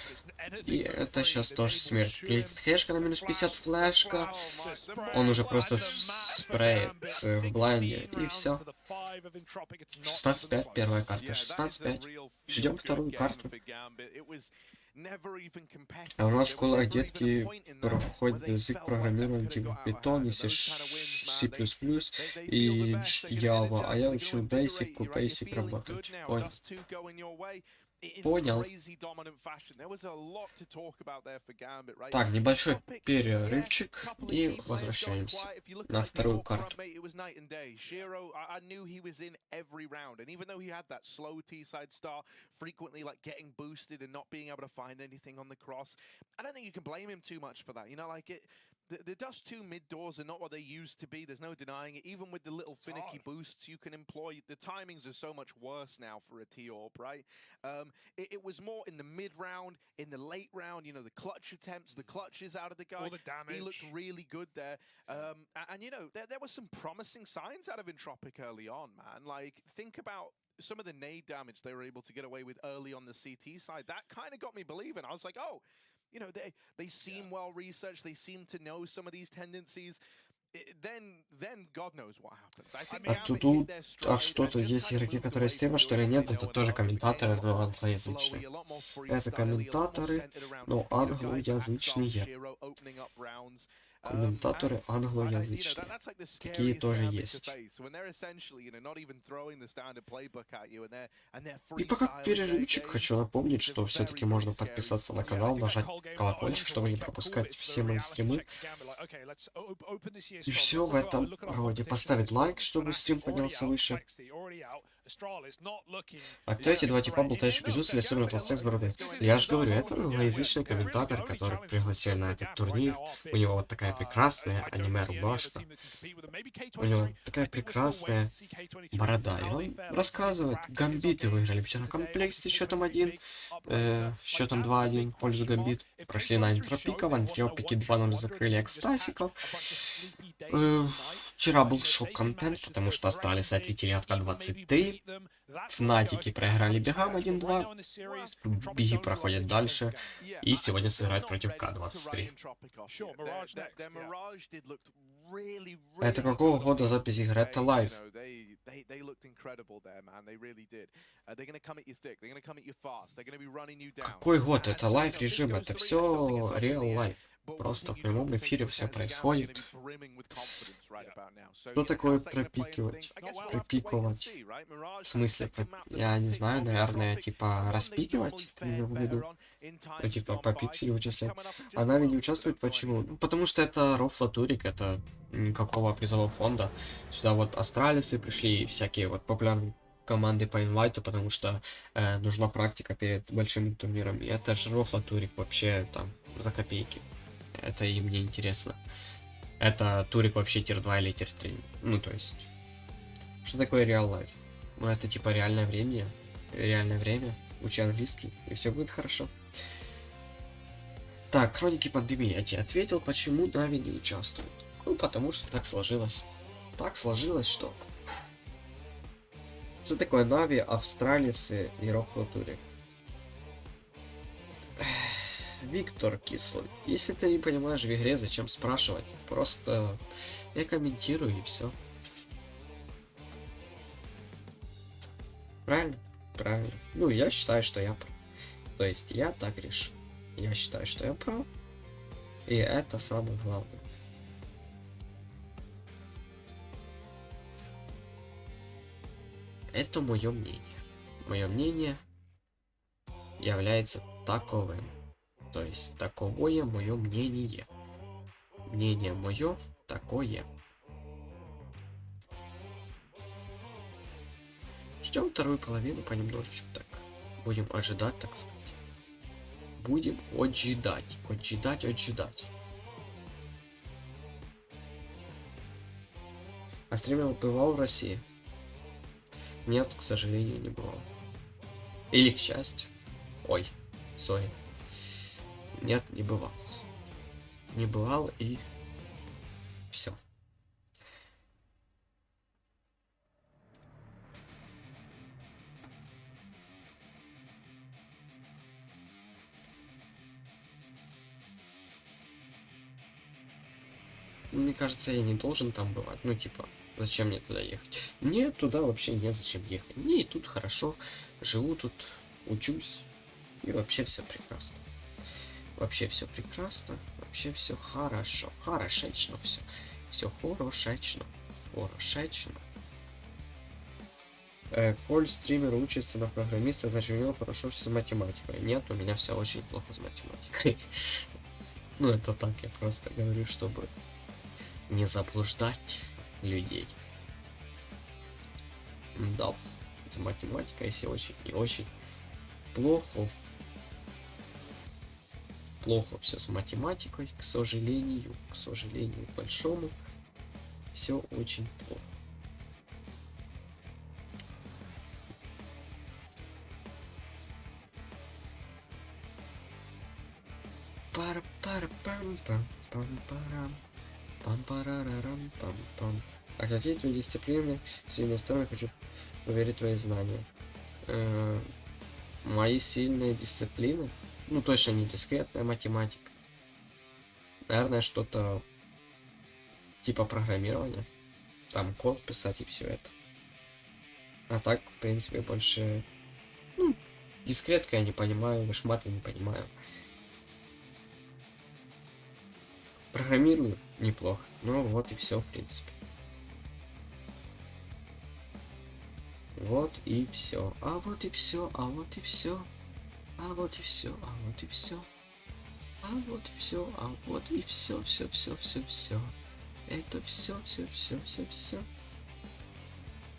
И это сейчас тоже смерть. Прилетит хэшка на минус 50, флешка. Он уже просто спреет в блайнде, и все. 16-5, первая карта. 16-5. Ждем вторую карту. А у нас в школах детки проходят язык программирования типа Python, C++ и Java, а я учу Basic работать. Понял. Так, небольшой перерывчик и возвращаемся на вторую карту. The Dust 2 mid doors are not what they used to be, there's no denying it. Even with the little finicky boosts you can employ, the timings are so much worse now for a T-Orb, right? It was more in the mid round, in the late round, you know, the clutch attempts, the clutches out of the guy. All the damage. He looked really good there. And you know, there were some promising signs out of Entropiq early on, man. Like, think about some of the nade damage they were able to get away with early on the CT side. That kind of got me believing. I was like, oh, you know, they seem well researched. They seem to know some of these tendencies. Then God knows what happens. I think тут что-то есть игроки, которые стримят, что ли нет, это тоже комментаторы, но англоязычные. Это комментаторы, но англоязычные. Комментаторы англоязычные. Такие тоже есть. И пока перерывчик, хочу напомнить, что все-таки можно подписаться на канал, нажать колокольчик, чтобы не пропускать все мои стримы. И все в этом роде. Поставить лайк, чтобы стрим поднялся выше. А кто эти два типа болтающие пиздюцы, если особенно толстяк с бородой? Я же говорю, это англоязычный комментатор, который пригласил на этот турнир. У него вот такая прекрасная аниме-рубашка. У него такая прекрасная борода. И он рассказывает, гамбиты выиграли вчера комплекте счетом 1, счетом 2-1 в пользу гамбит. Прошли на энтропика, в энтропике 2-0 закрыли экстасиков. Вчера был шок-контент, потому что astralis ответили от К-23. Фнатики проиграли бегам 1-2. Беги проходят дальше. И сегодня сыграют против К-23. Это какого года запись игры? Это лайв. Какой год? Это лайв режим. Это все реал лайв. Просто в прямом эфире все происходит. Что такое пропикивать? Пропиковать? В смысле? Я не знаю, наверное, типа распикивать? Ты имел в виду? Ну, типа по пикселю вычислять. А Нави не участвует почему? Ну, потому что это рофлатурик, это никакого призового фонда. Сюда вот астралисы пришли и всякие вот популярные команды по инвайту, потому что нужна практика перед большими турнирами. Это же рофлатурик вообще там за копейки. Это им не интересно. Это турик вообще тир 2 или тир 3. Ну, то есть... Что такое real life? Ну, это типа реальное время. Реальное время. Учи английский, и все будет хорошо. Так, хроники пандемии. Я тебе ответил, почему Нави не участвует. Ну, потому что так сложилось. Так сложилось, что... Что такое Нави, Австралисы и рофлатурик? Виктор Кислый. Если ты не понимаешь в игре, зачем спрашивать? Просто я комментирую и все. Правильно? Правильно. Ну, я считаю, что я прав. То есть я так решил. Я считаю, что я прав. И это самое главное. Это мое мнение. Мое мнение является таковым. То есть таковое мое мнение. Мнение мое такое. Ждем вторую половину понемножечку так. Будем ожидать, так сказать. Будем ожидать. Ожидать. А стример бывал в России? Нет, к сожалению, не бывал. Или к счастью. Ой, сори. Нет, не бывал. Не бывал и все. Мне кажется, я не должен там бывать. Ну, типа, зачем мне туда ехать? Мне туда вообще незачем ехать. Мне и тут хорошо. Живу тут, учусь. И вообще все прекрасно. Вообще все прекрасно. Вообще все хорошо. Хорошечно все. Все хорошечно. Хорошечно. Коль стример учится на программиста, значит у него хорошо все с математикой. Нет, у меня все очень плохо с математикой. Ну, это так, я просто говорю, чтобы не заблуждать людей. Да, с математикой все очень и очень плохо. Плохо все с математикой, к сожалению большому. Все очень плохо. А какие твои дисциплины сильные стороны? Хочу проверить твои знания. Мои сильные дисциплины? Ну, точно не дискретная математика. Наверное, что-то типа программирования. Там код писать и все это. А так, в принципе, больше... Ну, дискретка я не понимаю, вышматы не понимаю. Программирую неплохо. Ну, вот и все, в принципе. Вот и все. А вот и все. А вот и все. А вот и все. А вот и все. А вот и все. А вот и все. Все. Это все.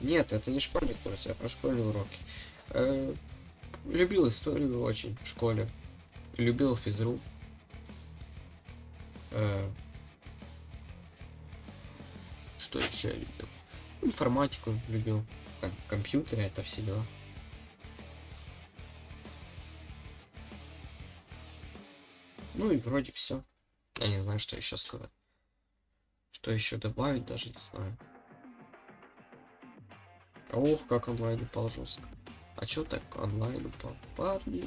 Нет, это не школьный курс, а про школьные уроки. Любил историю очень в школе. Любил физру. Что еще я любил? Информатику любил. Компьютеры, это все дела. Ну и вроде все. Я не знаю, что еще сказать. Что еще добавить, даже не знаю. Ох, как онлайн упал жестко. А чё так онлайн упал? Парни.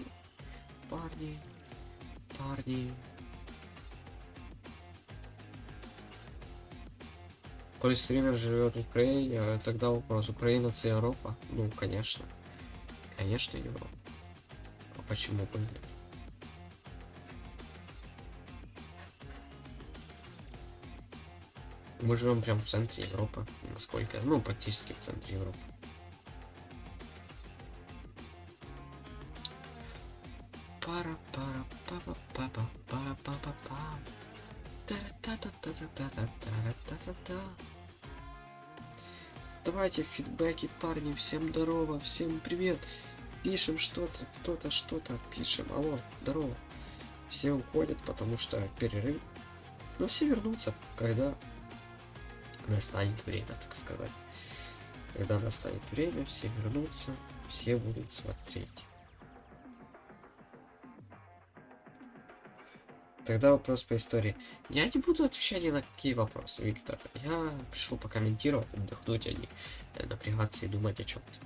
Коль стример живет в Украине, тогда вопрос: Украина это Европа? Ну, конечно. Конечно, Европа. А почему бы нет? Мы живем прям в центре Европы, насколько, ну, практически в центре Европы. Давайте фидбэки, парни, всем здорово, всем привет. Пишем что-то, кто-то что-то, пишем. Алло, здорово. Все уходят, потому что перерыв. Но все вернутся, когда настанет время, так сказать. Когда настанет время, все вернутся, все будут смотреть. Тогда вопрос по истории. Я не буду отвечать ни на какие вопросы, Виктор. Я пришел покомментировать, отдохнуть, а не напрягаться и думать о чем-то.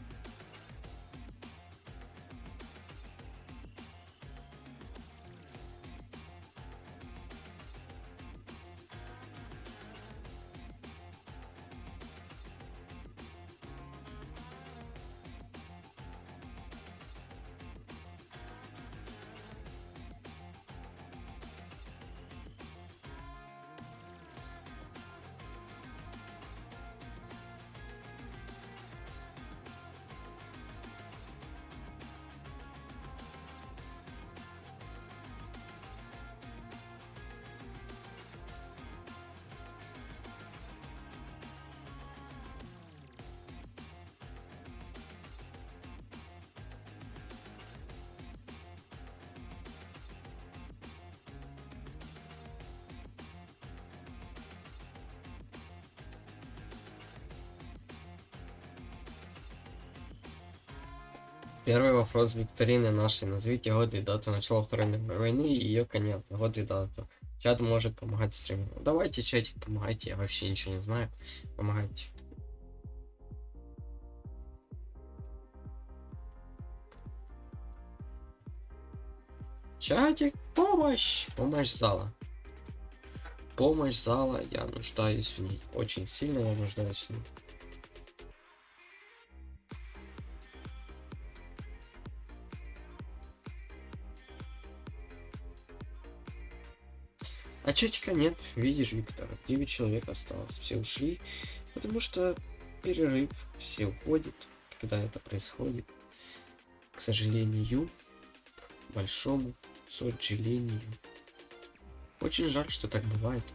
Первый вопрос викторины нашей. Назовите год и дату начала Второй мировой войны и ее конец. Год и дату. Чат может помогать стримеру. Давайте, чатик, помогайте. Я вообще ничего не знаю. Помогайте. Чатик, помощь! Помощь зала. Помощь зала. Я нуждаюсь в ней. Очень сильно я нуждаюсь в ней. А чатика нет, видишь, Виктор, 9 человек осталось, все ушли, потому что перерыв, все уходят, когда это происходит. К сожалению, к большому сожалению. Очень жаль, что так бывает.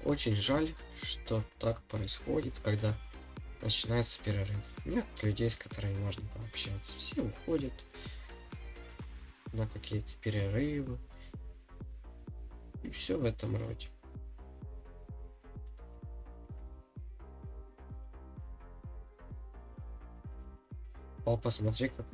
Очень жаль, что так происходит, когда начинается перерыв. Нет людей, с которыми можно пообщаться, все уходят на какие-то перерывы и все в этом роде. Папа, смотри, как...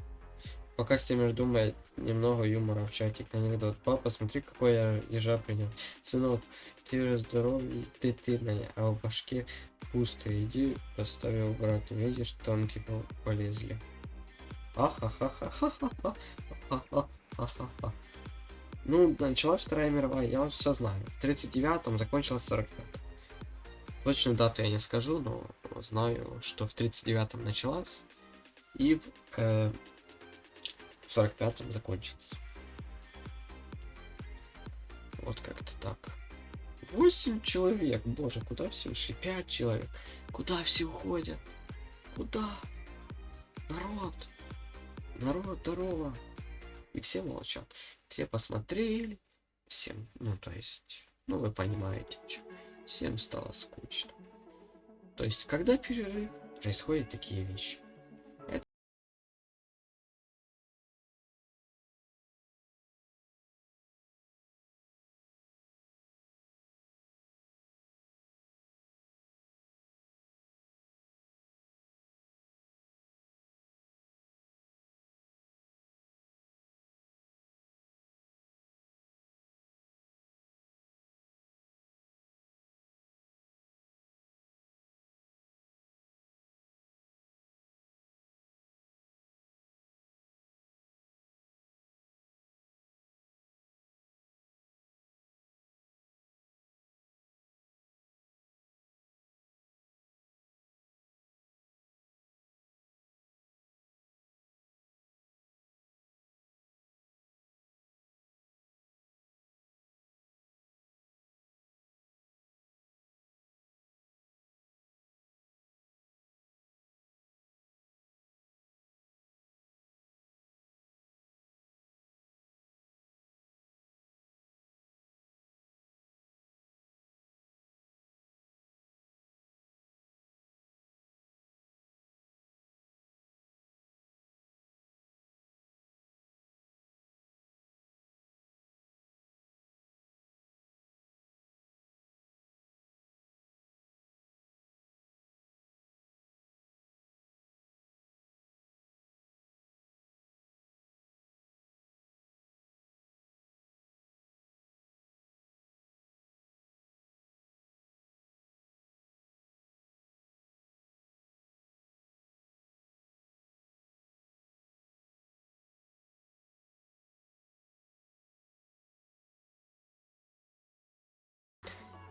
Пока стример думает, немного юмора в чатик, анекдот. Папа, смотри, какой я ежа принял. Сынок, ты здоровый, ты тырная, а в башке пусто. Иди, поставил брат, видишь, тонкие полезли. Ахахахахахаха. Ну, началась Вторая мировая, я все знаю. В 39-м закончилась 45-м. Точную дату я не скажу, но знаю, что в 39-м началась и в 45-м закончилась. Вот как-то так. 8 человек, боже, куда все ушли? 5 человек. Куда все уходят? Куда? Народ! Народ, здорово! И все молчат. Все посмотрели. Всем, ну то есть, ну вы понимаете, что. Всем стало скучно. То есть, когда перерыв, происходят такие вещи.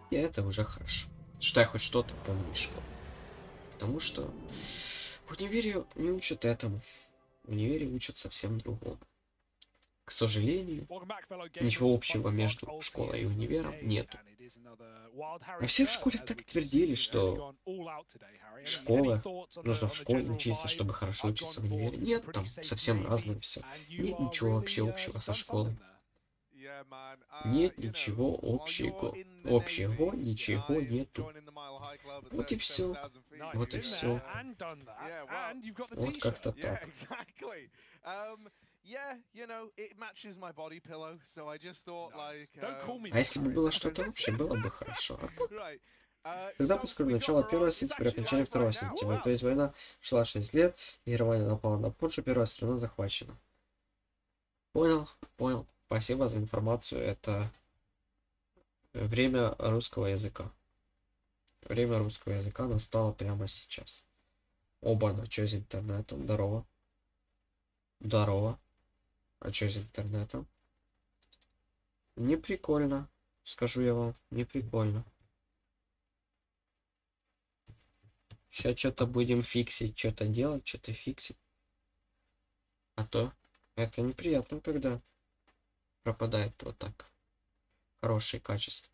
И это уже хорошо. Что я хоть что-то помню из школы. Потому что в универе не учат этому. В универе учат совсем другому. К сожалению, ничего общего между школой и универом нету. А все в школе так твердили, что школа, нужно в школе учиться, чтобы хорошо учиться в универе. Нет, там совсем разное все. Нет ничего вообще общего со школой. Нет ничего общего. Общего ничего нету. Вот и все. Вот и все. Вот как-то так. А если бы было что-то общее, было бы хорошо. Когда после начала первой сети при окончании второй сети, то есть война шла 6 лет, и Германия напала на Польшу, первая страна захвачена. Понял, понял. Спасибо за информацию. Это время русского языка. Время русского языка настало прямо сейчас. Оба-на, что с интернетом? Здорово. Здорово. А что с интернетом? Не прикольно. Скажу я вам, не прикольно. Сейчас что-то будем фиксить, что-то делать, что-то фиксить. А то это неприятно, когда пропадает вот так. Хорошее качество.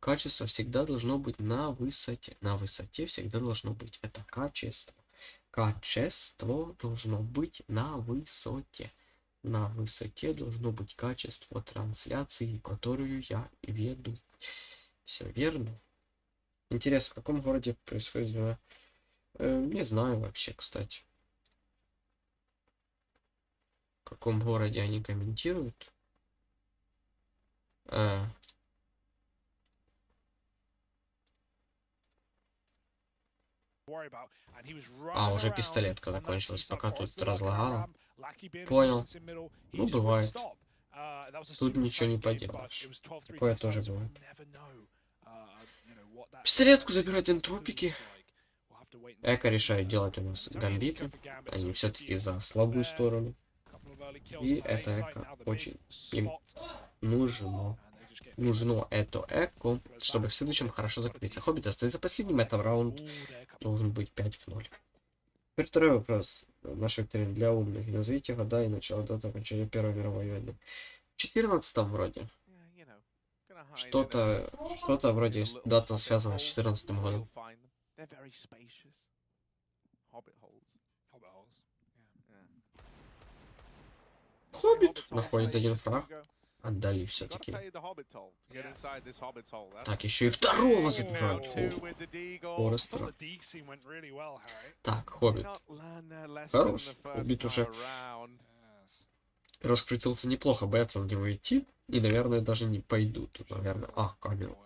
Качество всегда должно быть на высоте. На высоте всегда должно быть. Это качество. Качество должно быть на высоте. На высоте должно быть качество трансляции, которую я веду. Все верно. Интересно, в каком городе происходит? Не знаю вообще, кстати. В каком городе они комментируют? Уже пистолетка закончилась, пока тут разлагала. Понял. Ну, бывает. Тут ничего не поделаешь. Такое тоже бывает. Пистолетку забирают энтропики. Эко решают делать у нас гамбиты. Они все-таки за слабую сторону. И это эко очень им нужно. Нужно это эко, чтобы в следующем хорошо закрепиться. Хоббит остается последним. Это раунд должен быть 5-0. Теперь второй вопрос. Наш викторин для умных. Назовите года и начало даты окончания Первой мировой войны. В 14-м вроде. Что-то вроде дата связана с 14-м годом. Хоббит находит один фраг. Отдали все-таки. Так, еще и второго забирают. Форестера. Так, Хоббит. Хорош. Хоббит уже раскрутился неплохо. Боятся на него идти. И, наверное, даже не пойдут. Наверное. Камеру.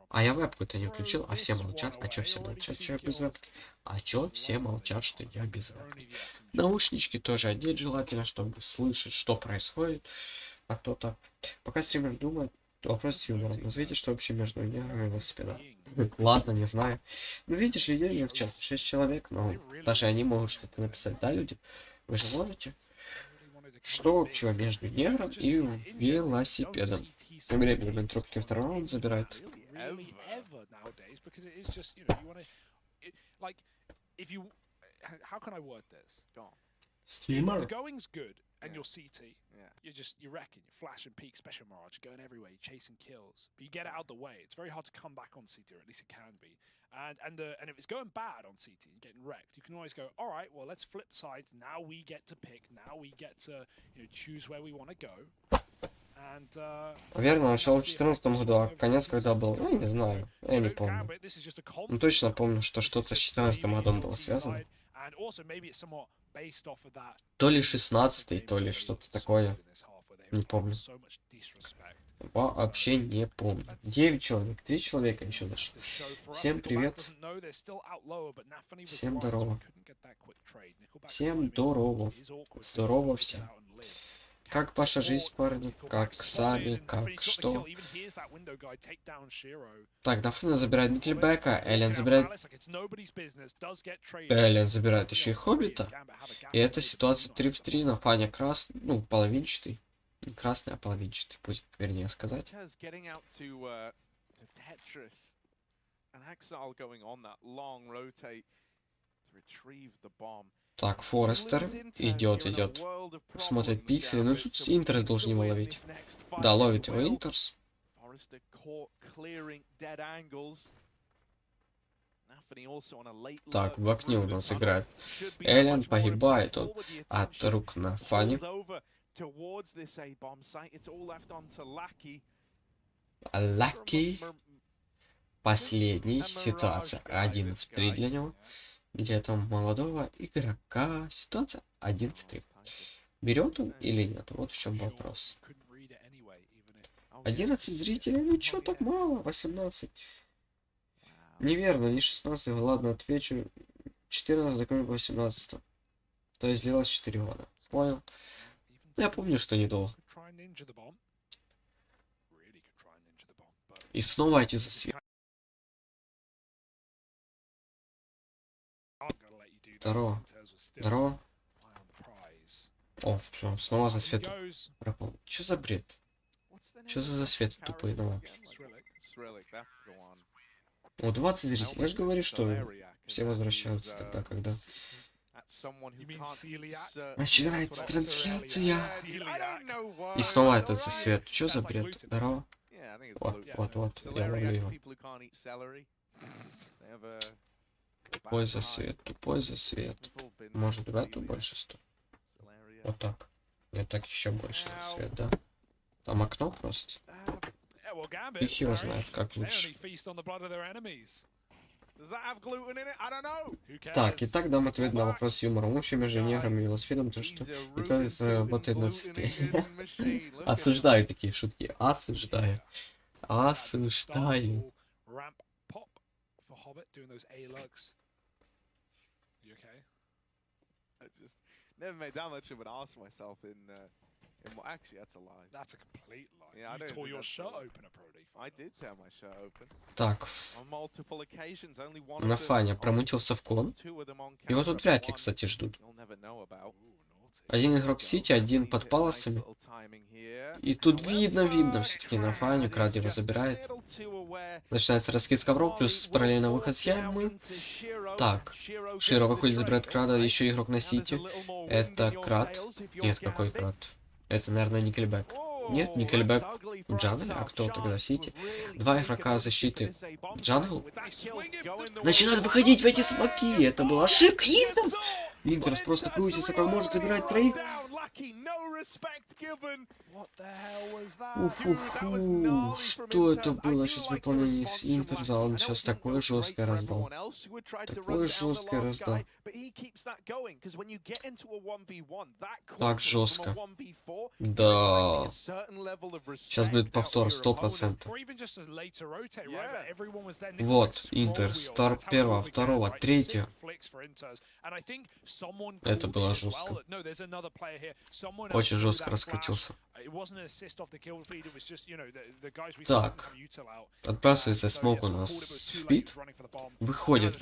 А я вебку-то не включил, а все молчат. А чё все молчат, что я без вебки? А чё все молчат, что я без вебки? Наушнички тоже одеть желательно, чтобы слышать, что происходит. А то-то. Пока стример думает, вопрос с юмором. Назовите, что вообще между игрой и велосипедом. Ладно, не знаю. Ну, видишь, людей нет в чате. 6 человек, но даже они могут что-то написать, да, люди? Вы же можете? Что общего между негром и велосипедом? Тем временем энтропики второй раунд забирают. Стример. And you're CT, you're wrecking, you're flashing peak, special mirage, you're going everywhere, you're chasing kills, but you get it out of the way. It's very hard to come back on CT, or at least it can be. And if it's going bad on CT and getting wrecked, you can always go, all right, well, let's flip sides. Now we get to pick. Now we get to choose where we want to go. Наверное, начало в 2014 году, а конец когда был, я не знаю, я не помню. Но точно помню, что что-то с 2014 годом было связано. То ли 16-й, то ли что-то такое. Не помню. Вообще не помню. 9 человек, 3 человека еще дошли. Всем привет. Всем здорово. Всем здорово. Здорово всем. Как ваша жизнь, парни? Как сами? Как что? Так, Nafany забирает Никельбека, Эллен забирает еще и Хоббита. И это ситуация 3 в 3, Nafany красный, ну, половинчатый. Не красный, а половинчатый, будет вернее сказать. Так, Форестер идет. Смотрит пиксели, но тут интерз должен его ловить. Да, ловит его интерз. Так, в окне у нас играет Эллен, погибает он от рук Nafany. Лаки. Последний. Ситуация 1 в 3 для него. Для этого молодого игрока ситуация 1 в 3. Берет он или нет? Вот в чем вопрос. 11 зрителей, ну чё так мало? 18. Неверно, не 16, ладно, отвечу. 14, закон 18. То есть длилось 4 года. Понял. Я помню, что недолго. И снова эти засветы. Здорово. Здорово. О, все, снова засвет. Что за бред? Что за засвет тупые на мапе? О, 20 зрителей. Я же говорю, что все возвращаются тогда, когда начинается трансляция. И снова этот засвет. Что за бред? Здорово. Вот, я ловлю его. Тупой засвет. Может, в эту больше сто? Вот так. Нет, так еще больше засвет, да? Там окно просто. Их его знают, как лучше. Так, итак, дам ответ на вопрос с юмором. Общее между неграми и велосипедом, то что никто не работает на цепи. Осуждаю такие шутки. Осуждаю. Осуждаю. Never made that much of an ass myself in well, actually, that's a lie. That's a complete lie. Yeah, you tore your shirt open, I did tear my shirt open. Так. On multiple occasions, only one Нафаня промутился в клон. Его тут вряд ли, кстати, ждут. Один игрок Сити, один под паласами. И тут видно все-таки Нафаню, крад его забирает. Начинается раскид с ковров, плюс параллельно выход с ямы. Так, Широ выходит, забирает крада, еще игрок на Сити. Это крад. Нет, какой крад? Это, наверное, Никельбэк. Нет, Никельбэк в джангле, а кто тогда Сити? Два игрока защиты в джангл. Начинают выходить в эти смоки. Это была ошибка. Интерз просто крутится, как может, забирать троих. Уфу, что это было сейчас выполнение с Интерза? Он сейчас такое жесткое раздал. Такое жесткое раздал. Так жестко. Да. Сейчас будет повтор 100%. Вот, Интерз. Первого, второго, третьего. Это было жестко. Очень жестко раскрутился. Так. Отбрасывается смог у нас в пит. Выходит.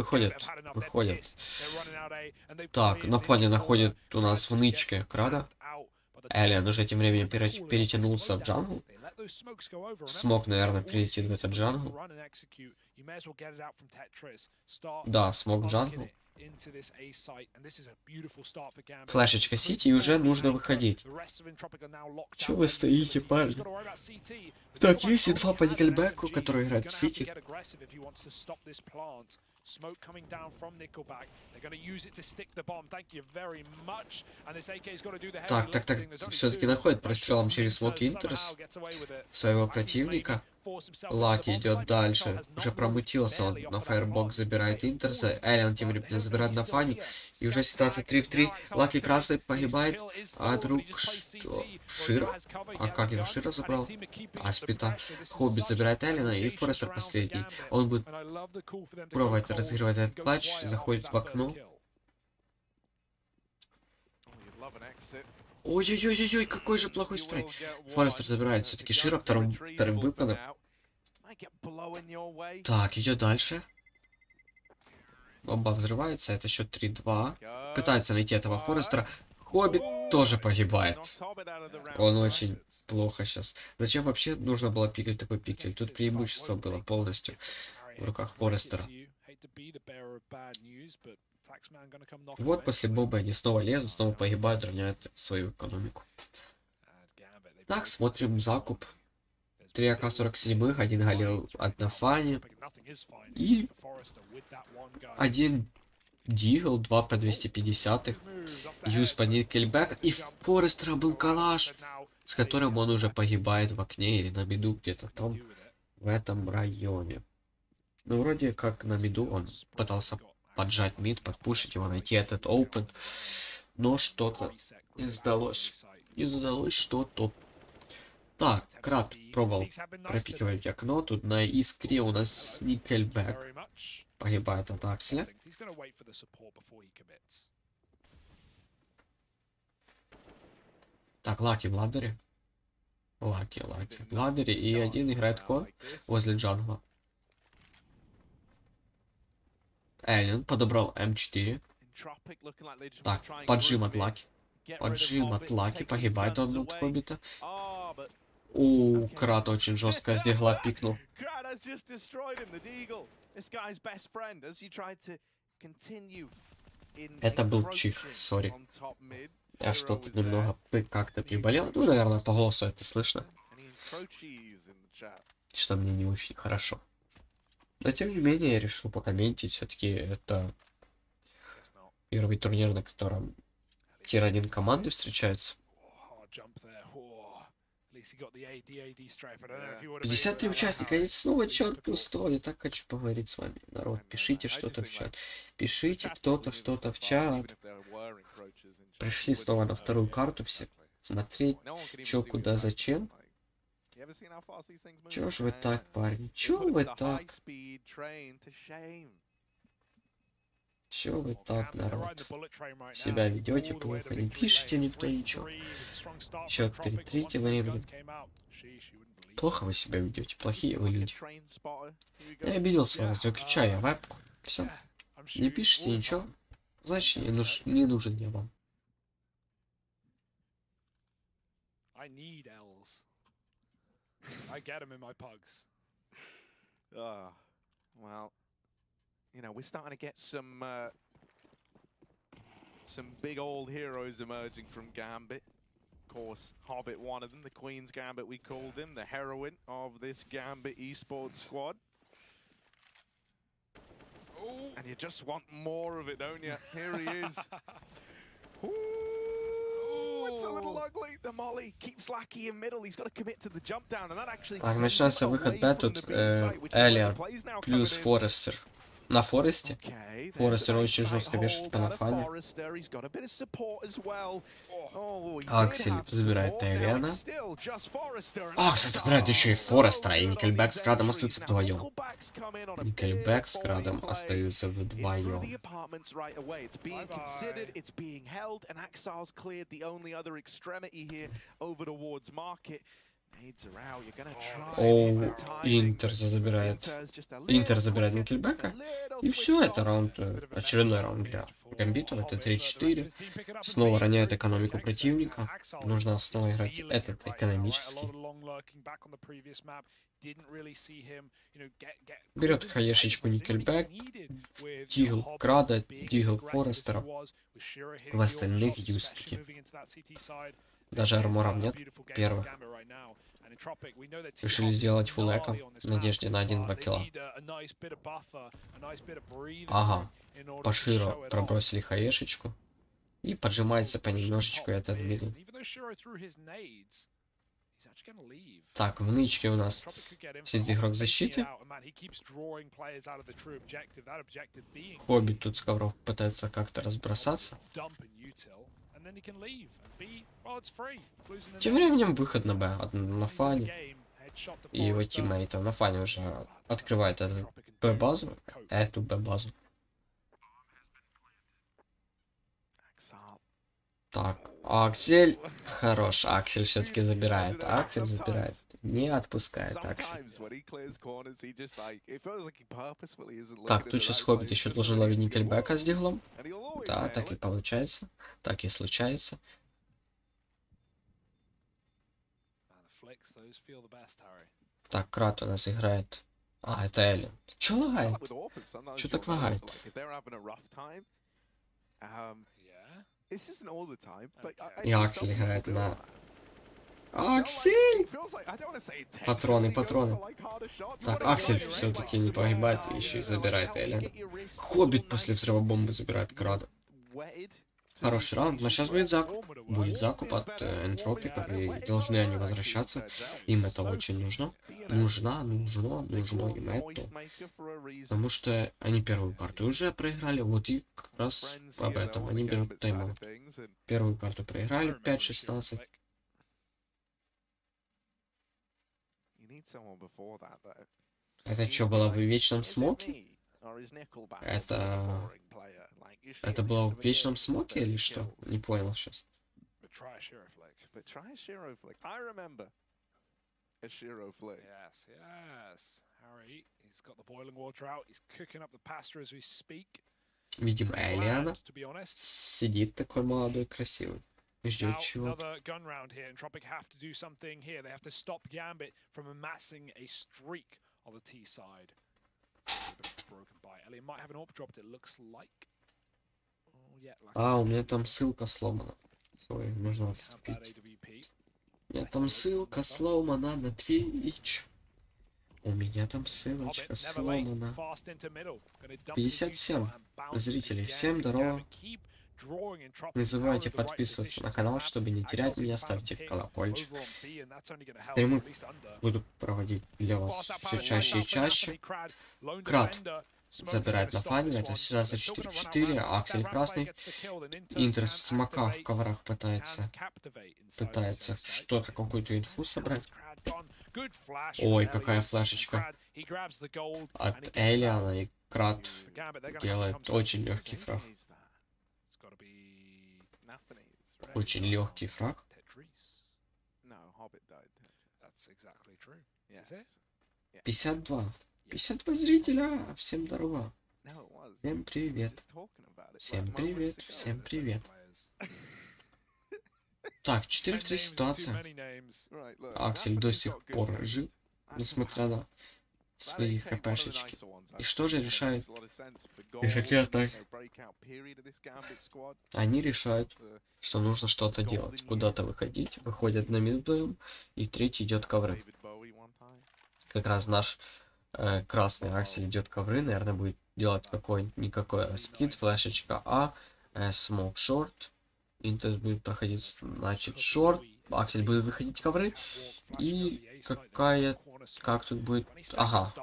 Так, на фоне находит у нас в нычке крада. Элиан уже тем временем перетянулся в джангл. Смог, наверное, прилетит в этот джангл. Да, смог в джангл. Флешечка Сити, и уже нужно выходить. Чего вы стоите, парни? Так, есть инфа по Никельбеку, который играет в Сити. Так. Все-таки находит прострелом через смок Интерз своего противника. Лаки идет дальше. Уже промутился он. На фаербокс забирает Интерза. Элиан тем временем забирает Нафани. И уже ситуация 3 в 3. Лаки красный погибает. А друг что? Широ? А как его Широ забрал? А спита. Хоббит забирает Элиана. И Форестер последний. Он будет пробовать разыгрывать этот клатч. Заходит в окно. Ой-ой-ой-ой, какой же плохой спрей. Форестер забирает все-таки Широ вторым выпадом. Так, идет дальше. Бомба взрывается, это счет 3-2. Пытается найти этого Форестера. Хоббит тоже погибает. Он очень плохо сейчас. Зачем вообще нужно было пикать такой пикель? Тут преимущество было полностью в руках Форестера. Вот после бомбы они снова лезут, снова погибают, равняют свою экономику. Так, смотрим закуп. 3 АК-47, 1 галил от Нафани. И 1 Дигл, 2 по 250. Юз по Никельбэк. И Форестера был калаш, с которым он уже погибает в окне или на миду где-то там, в этом районе. Ну, вроде как на миду он пытался поджать мид, подпушить его, найти этот open. Но что-то не сдалось. Не сдалось что-то. Так, Крад пробовал пропикивать окно. Тут на искре у нас Никельбэк погибает от Акселя. Так, Лаки в ладере. Лаки в ладере. И один играет кон возле джангла. Эллен подобрал М4. Так, поджим от Лаки. Поджим от Лаки. Погибает он от хоббита. Крад очень жестко с дигла пикнул. Это был чих, сори. Я что-то немного как-то приболел. Ну, наверное, по голосу это слышно. Что мне не очень хорошо. Но тем не менее, я решил покомментить. Все-таки это первый турнир, на котором тир-1 команды встречаются. 53 участника, и снова чат пустой. Я так хочу поговорить с вами, народ. Пишите что-то в чат. Пишите кто-то что-то в чат. Пришли снова на вторую карту все. Смотреть, чё, куда, зачем. Чё ж вы так, парни? Чё вы так? Чё вы так, народ? Себя ведете плохо, не пишите никто ничего. Счет 3-3 время. Плохо вы себя ведете, плохие вы люди. Я обиделся вас, выключаю я вебку. Все. Не пишите ничего, значит не нужен я вам. Well, you know, we're starting to get some big old heroes emerging from Gambit. Of course, Hobbit, one of them, the Queen's Gambit, we called him, the heroine of this Gambit esports squad. Ooh. And you just want more of it, don't you? Here he is. It's a little ugly. The molly keeps Lackey in middle. He's got to commit to the jump down, and that actually. Так, начинается выход Б, тут Элия плюс Форестер. На Форесте. Форестер очень жестко вешает по нафане. Аксель забирает Элиана. Аксель забирает еще и Форестера, и Никельбэк с Крадом остаются вдвоем. Никельбэк с Крадом остаются вдвоем. Оу, Интерз забирает. Интерз забирает Никельбэка. И все, это раунд, очередной раунд для Гамбита. Это 3-4. Снова роняет экономику противника. Нужно снова играть этот экономический. Берет хаешечку Никельбэк. Дигл Крада, Дигл Форестера. В остальных юстики. Даже арморов нет. Первых. Решили сделать фулл эко в надежде на 1-2 килла. Ага. Поширо пробросили хаешечку. И поджимается понемножечку этот мидл. Так, в нычке у нас сидит игрок защиты. Хоббит тут с ковров пытается как-то разбросаться. Тем временем выход на Б от Нафани и его тиммейтов. Нафани уже открывает эту Б-базу. Так, Аксель. Хорош, Аксель все-таки забирает. Аксель забирает. Не отпускает Аксель. Так, тут сейчас Хоббит еще должен ловить Никельбэка с диглом. Да, так и получается. Так и случается. Так, Крад у нас играет. А, это Эллен. Че лагает? Че так лагает? И Аксель играет на... Аксель! Патроны. Так, Аксель все-таки не погибает, еще и забирает Эллена. Хоббит после взрыва бомбы забирает Крада. Хороший раунд, но сейчас будет закуп. Будет закуп от энтропиков, и должны они возвращаться. Им это очень нужно. Нужно им это. Потому что они первую карту уже проиграли, вот и как раз об этом. Они берут тайм-аут. Первую карту проиграли, 5-16. Это что, было в вечном смоке? Это было в вечном смоке или что? Не понял сейчас. Yes, yes. Harry, he's got the boiling water out. He's cooking up the pasta as we speak. Видимо, Элиана To be honest. сидит такой молодой, красивый. И ждет Now, чего. another gun round here. Entropiq have to do something here. They have to stop Gambit from amassing a streak on the T side. Broken by Ellie. Might have an AWP dropped, it looks like. Oh, yeah, like А, у меня там ссылка сломана. Ой, нужно отступить. У меня там ссылка сломана на Twitch. У меня там ссылочка сломана. 57 зрителей. Всем здорово. Не забывайте подписываться на канал, чтобы не терять меня. Ставьте колокольчик. Стримы буду проводить для вас все чаще и чаще. Крад забирает нафany. Это ситуация 4-4. Аксель красный. Интерз в смоках, в коврах пытается что-то, какую-то инфу собрать. Ой, какая флешечка от Элиана, и Крад делает очень легкий фраг. Очень легкий фраг. 52. 52 зрителя. Всем здорово. Всем привет. Всем привет. Всем привет. Так, 4-3 ситуация. Аксель до сих пор жив, несмотря на свои хпшечки. И что же решают игроки атаки? Они решают, что нужно что-то делать. Куда-то выходить. Выходят на мид вдвоем. И третий идет ковры. Как раз наш красный Аксель идет ковры. Наверное, будет делать какой-никакой раскид. Флешечка А. Смок шорт. Интерз будет проходить, значит, шорт. Аксель будет выходить ковры. И как тут будет... Ага.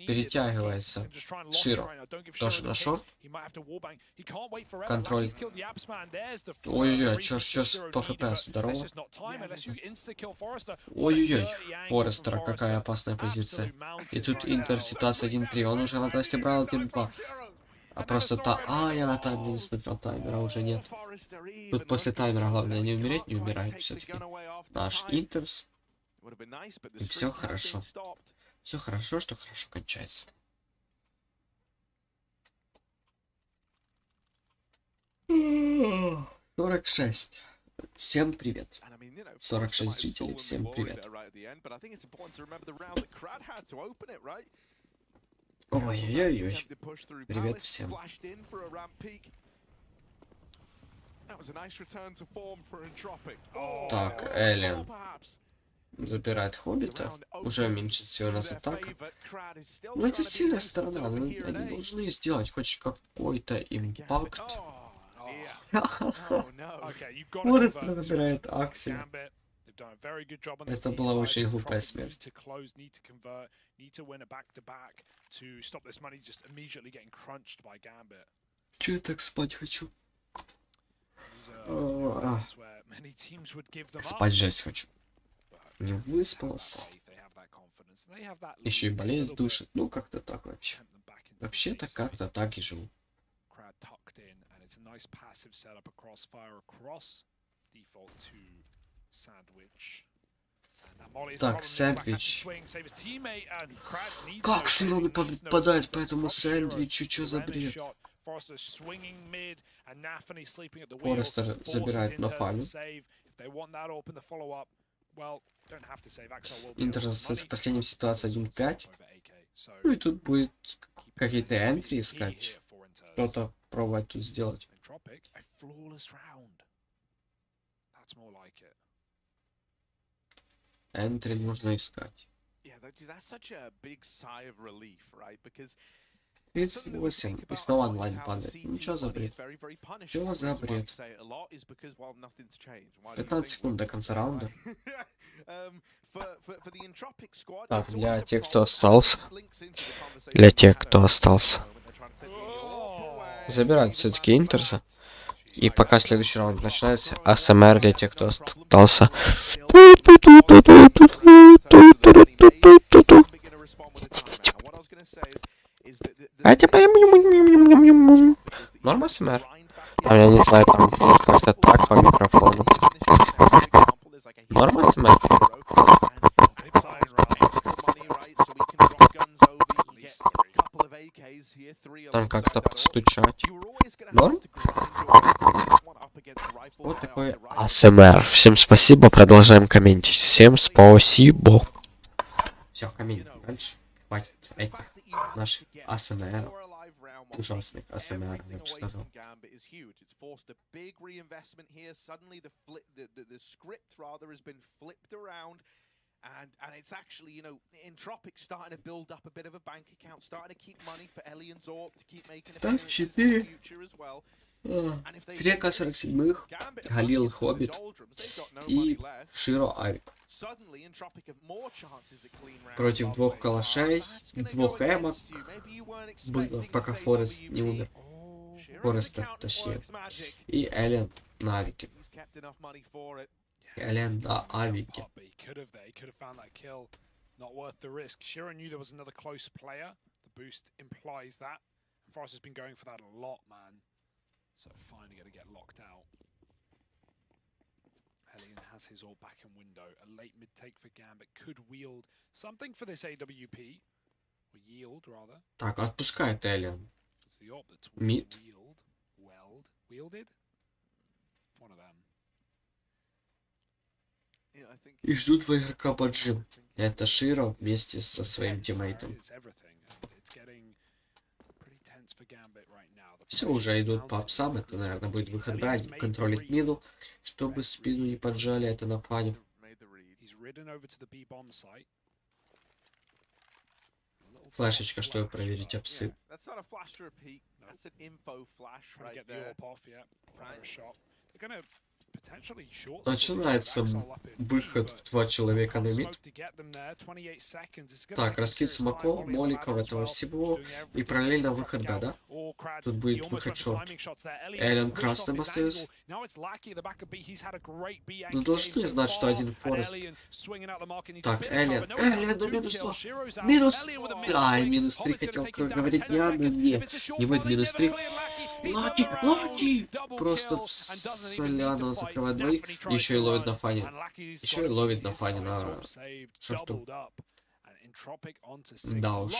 Перетягивается Широ. Тоже на шорт. Контроль. Ой-ой-ой, сейчас по ФПС. Здорово. Ой-ой-ой. Форестера, какая опасная позиция. И тут Интер, ситуация 1-3. Он уже на тесте брал 1-2. А просто я на таймере не смотрел, таймера уже нет. Тут после таймера главное не умереть, не умирает все-таки. Наш Интерз. И все хорошо. Все хорошо, что хорошо кончается. 46. Всем привет. 46 зрителей, всем привет. Ой-ой-ой. Привет всем. Так, Эллен забирает хоббита. Уже уменьшится у нас атака. Ну это сильная сторона. Но они должны сделать хоть какой-то импакт. Форестер забирает Аксель. Это была очень глупая смерть. Чё я так спать хочу? Спать жесть хочу. Не выспался. Еще и болезнь душит. Ну как-то так вообще. Вообще-то как-то так и живу. Так, сэндвич. Как сильно не попадать по этому сэндвичу? Чё за бред? Форестер забирает нафany. Интерз в последней ситуации 1-5. Ну и тут будет какие-то энтри искать. Что-то пробовать тут сделать. Энтри нужно искать. 38. И снова онлайн падает. Ничего за бред. Чего за бред? 15 секунд до конца раунда. Так, для тех, кто остался. Забирают все-таки Интерза. И пока следующий раунд начинается, АСМР для тех, кто остался. АСМР? А я не знаю, там как-то так по микрофону. Норм АСМР? Там как-то постучать. Норм? Вот такой АСМР. Всем спасибо, продолжаем комментить. Всем спасибо. Все, коммент. Дальше. Хватит этих наших АСМР. Ужасных АСМР, я бы сказал. And it's actually, you know, Entripiq starting to build up a bit of a bank account, starting to keep money for Ellie and Zorb to keep making appearances in the future as well. Трека 47-х, Галил Хоббит и Широ Авик. Против двух калашей, двух эмок, пока Форест не умер. Фореста, точнее. И Эллен на Авике. Эллен на Авике. Not worth the risk. Shiro knew there was another close player. The boost implies that. Frost has been going for that a lot, man. So finally going to get locked out. Hellion has his all back in window. A late mid take for Gambit could wield something for this AWP. Or yield, rather. Так, отпускает Эллен. Мид. Wielded? One of them. И ждут два игрока под джим. Это Широ вместе со своим тиммейтом. Все уже идут по апсам. Это, наверное, будет выход Б. Они контролят миду, чтобы спину не поджали. Это нафани. Флешечка, чтобы проверить апсы. Начинается выход 2 человека на мид. Так, раскид смоков, моликов, этого всего. И параллельно выход Б, да? Тут будет выход шорт. Эллен красным остается. Ну, должны знать, что один Форест. Так, Эллен. Эллен, ну минус 2. Минус... Ай, минус 3 хотел говорить. Не будет минус 3. Лаки, Лаки! Просто в соляну закрывает двоих. И еще и ловит на фане. Еще и ловит на фане на шорту. Да уж.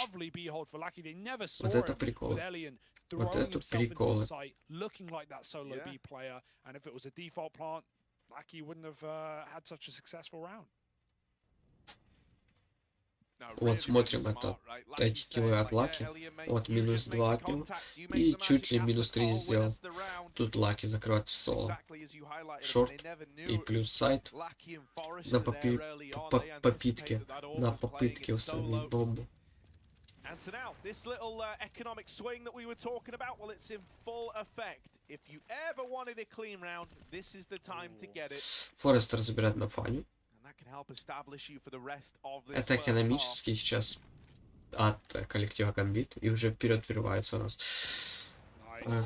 Вот это прикол. Вот это прикол. Вот смотрим, это эти киллы от Лаки. Вот минус 2 от него. И чуть ли минус 3 сделал. Тут Лаки закрывает в соло. Шорт и плюс сайт. На попытке. На попытке установить бомбу. Форестер забирает на фане. Это экономический сейчас от коллектива Gambit. И уже вперед вырывается у нас.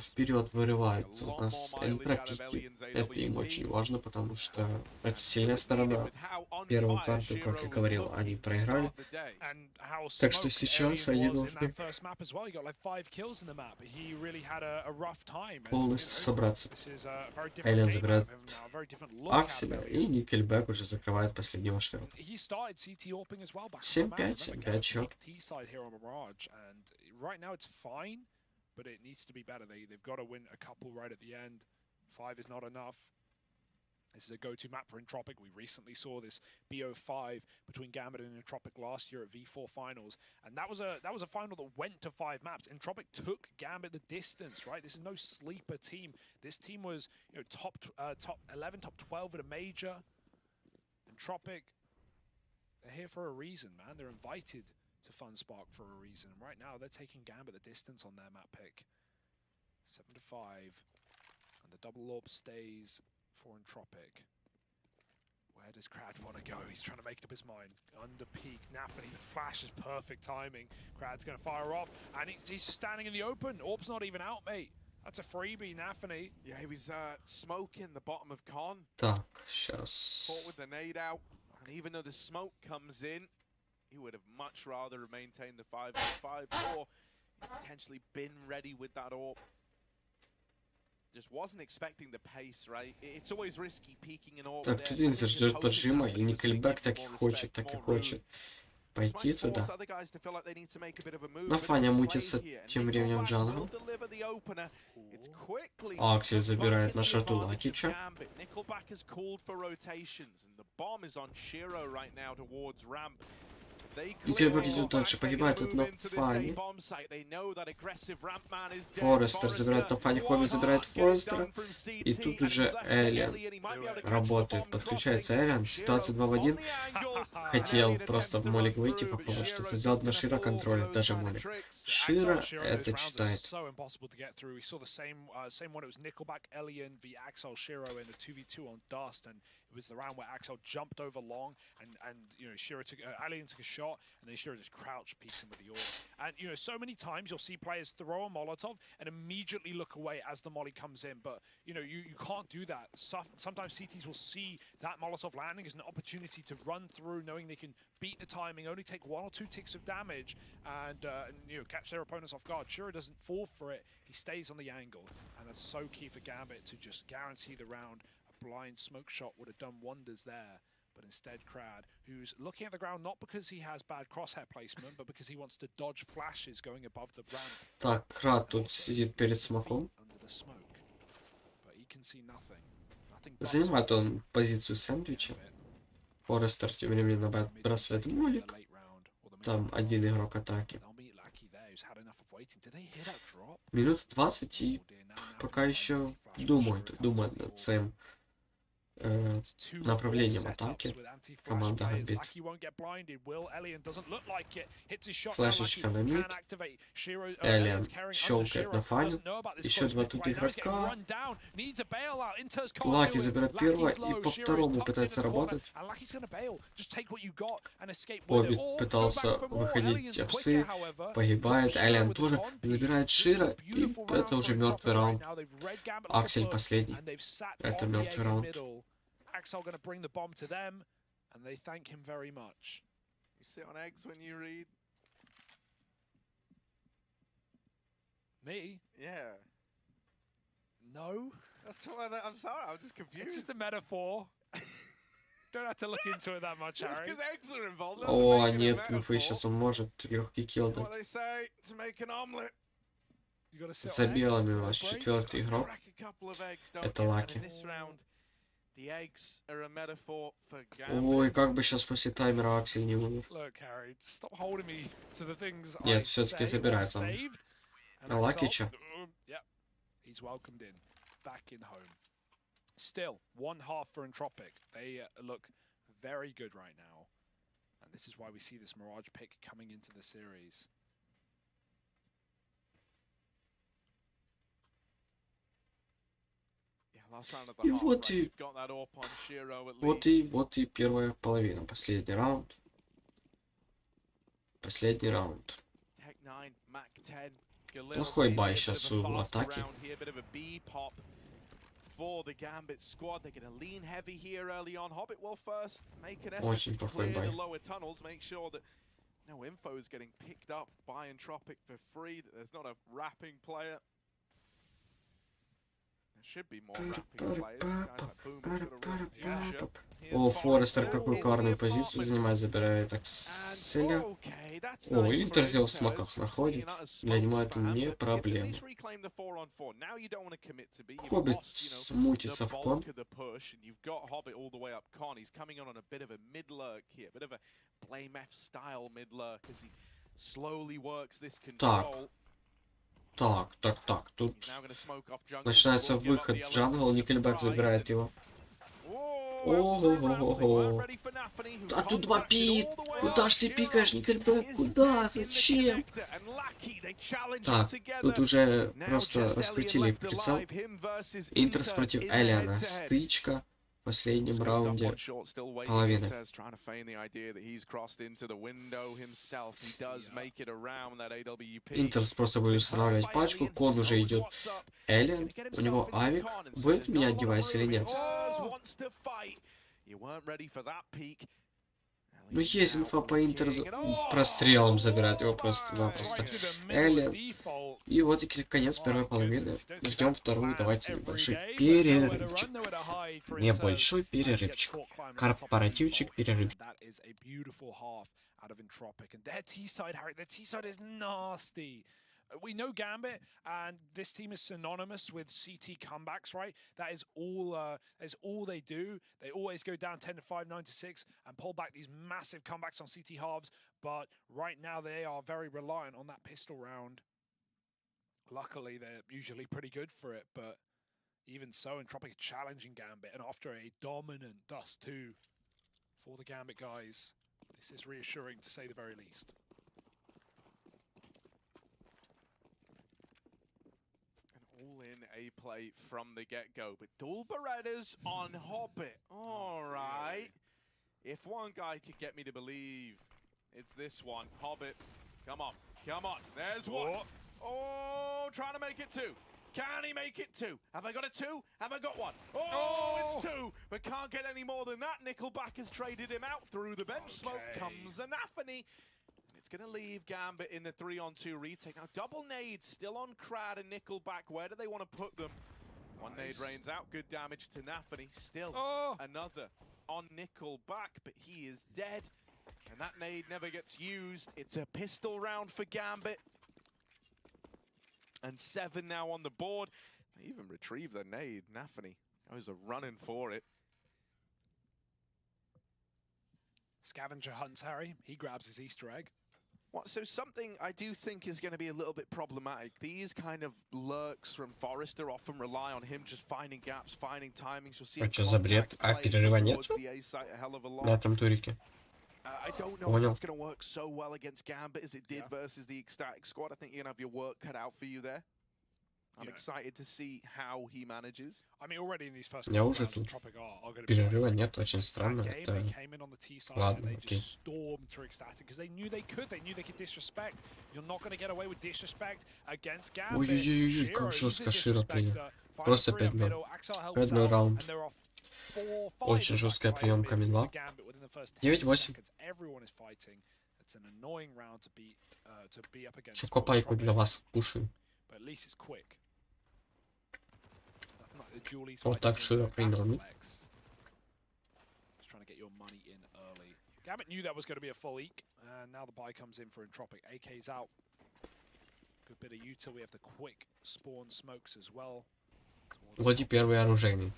Вперед вырывается у нас Entripiq. Это им очень важно, потому что это сильная сторона. Первую карту, как я говорил, они проиграли. Так что сейчас они должны полностью собраться. Эллен забирает Акселя, и Никельбэк уже закрывает последнего шлема. 7-5, 7-5 счет. But it needs to be better. They've got to win a couple right at the end. 5 is not enough. This is a go-to map for Entropiq. We recently saw this BO5 between Gambit and Entropiq last year at V4 finals, and that was a final that went to 5 maps. Entropiq took Gambit the distance, right? This is no sleeper team. This team was, you know, top 11, top 12 at a major. Entropiq, they're here for a reason, man. They're invited to FunSpark for a reason. Right now, they're taking Gambit the distance on their map pick. 7-5, and the double orb stays for Entropiq. Where does Krad want to go? He's trying to make up his mind. Under peak, nafany, the flash is perfect timing. Krad's going to fire off, and he's just standing in the open. Orb's not even out, mate. That's a freebie, nafany. Yeah, he was smoking the bottom of Con. Так, сейчас. Caught with the nade out, and even though the smoke comes in, he would have much rather maintained the 5-5 or potentially been ready with that orb. Так, тут Интерз ждет поджима, и Никельбэк так и хочет пойти туда. Нафаня мутится тем временем джангл. Аксель забирает на шату Лакича. Никельбэк идет дальше, погибает от Нафани. Форестер забирает Нафани, Хоббит забирает Форестера. И тут уже Элиан работает. Подключается Элиан. Ситуация 2 в 1. Хотел просто в молик выйти, попробовать что-то сделать, но Шира контролит даже молик. Шира это читает. It was the round where Axel jumped over long, and you know, Shiro took Alien took a shot, and then Shiro just crouch peeks him with the orb. And you know, so many times you'll see players throw a Molotov and immediately look away as the molly comes in, but you know, you can't do that. Sometimes CTs will see that Molotov landing as an opportunity to run through, knowing they can beat the timing, only take 1 or 2 ticks of damage, and you know, catch their opponents off guard. Shiro doesn't fall for it; he stays on the angle, and that's so key for Gambit to just guarantee the round. Blind smoke shot would have done wonders there, but instead Krad, who's looking at the ground not because he has bad crosshair placement, but because he wants to dodge flashes going above the ramp. Так, Крад тут сидит перед смоком. Занимает он позицию сэндвича. Форестер тем временем бросает молик. Там один игрок атаки. Минут 20 и пока еще думает над своим направлением атаки команда Gambit. Флешечка на мид. Элиан щелкает на фаню. Еще 2 тут игрока. Лаки забирает первого и по второму пытается работать. Hobbit пытался выходить овсы. Погибает. Элиан тоже забирает Шира. И это уже мертвый раунд. Аксель последний. Это мертвый раунд. Axel going to bring the bomb to them, and they thank him very much. You sit on eggs when you read? Me? Yeah. No. That's why I'm sorry, I'm just confused. It's just a metaphor. Don't have to look into it that much, Harry. Just because eggs are involved. О, нет инфы, сейчас он может легкий килл дать. What they say to make an omelet. За белыми у нас 4-й игрок. Это Лаки. Ой, как бы сейчас после таймера Аксель не умер. Нет, все-таки забирает он. Лакича. Still, 1/2 for Entropiq. They look very good right now. And this is why we see this Mirage pick coming into the series. И вот и первая половина, последний раунд. Последний раунд. Плохой бай сейчас у атаки. Очень плохой бай. No info is getting picked up by Entropiq for free. There's not a wrapping player. There should be more wrapping players. Guys like Boom got a real future. О, Форестер какую карную позицию занимает, забирает Акселя. О, Интерз его в смоках находит. Для него это не проблема. Хоббит мутится в кон. Так. Тут начинается выход в джангл, Никельбэк забирает его. Ого-го-го-го. А тут 2 пит! Куда ж ты пикаешь, Никельбэк? Куда? Зачем? Так, тут уже просто раскрутили прицел. Интерз против Элиана. Стычка. В последнем раунде половины. Интерз просто будет устанавливать пачку. Кон уже идет. Элиан. У него авик. Будет менять девайс или нет? Ну есть инфа по Интерзу. Прострелом забирает его просто-напросто. Элиан И вот и конец первой половины. Ждем вторую. Давайте небольшой перерывчик. Небольшой перерывчик. Корпоративчик, перерыв. Out of entropiq, and their T-side, Harry, their T-side is nasty. We know Gambit, and this team is synonymous with CT comebacks, right? That is all they do. They always go down 10-5, 9-6, and pull back these massive comebacks on CT halves. But right now, they are very reliant on that pistol round. Luckily, they're usually pretty good for it, but even so, entropiq are challenging Gambit, and after a dominant Dust 2 for the Gambit guys, this is reassuring to say the very least. An all-in A play from the get-go, but dual Berettas on Hobbit. All right. If one guy could get me to believe, it's this one. Hobbit, come on, come on. There's one. Oh, trying to make it two. Can he make it two? Have I got a two? Have I got one? Oh, it's two, but can't get any more than that. Nickelback has traded him out. Through the bench smoke comes a nafany. And it's going to leave Gambit in the 3-on-2 retake. Now, double nades still on Krad and Nickelback. Where do they want to put them? One nade rains out. Good damage to nafany. Still another on Nickelback, but he is dead. And that nade never gets used. It's a pistol round for Gambit. And 7 now on the board. They even retrieve the nade. nafany goes a running for it. Scavenger hunts Harry. He grabs his Easter egg. What? So something I do think is going to be a little bit problematic. These kind of lurks from Forrester often rely on him just finding gaps, finding timings. You'll see. А что за бред? А перерыва нету на этом турике? I don't know if that's going to work so well against Gambit as it did versus the Ecstatic squad. I think you're going to have your work cut out for you there. I'm excited to see how he manages. I mean, already in these first Я уже тут. Перерыва нет, очень странно. Это... Ладно, окей. Ой-ой-ой, как жестко Широ принял. Просто 5-0. 5-0 раунд. Очень жесткая приемка мидла. 9-8. Шокопайку для вас кушаю. Вот так Широ принял мид. Gambit knew that was going to be a full eek, and now the buy comes in for entropiq. AK's out. Good bit of util. We have the quick spawn smokes as well. Вот и первый оружейный.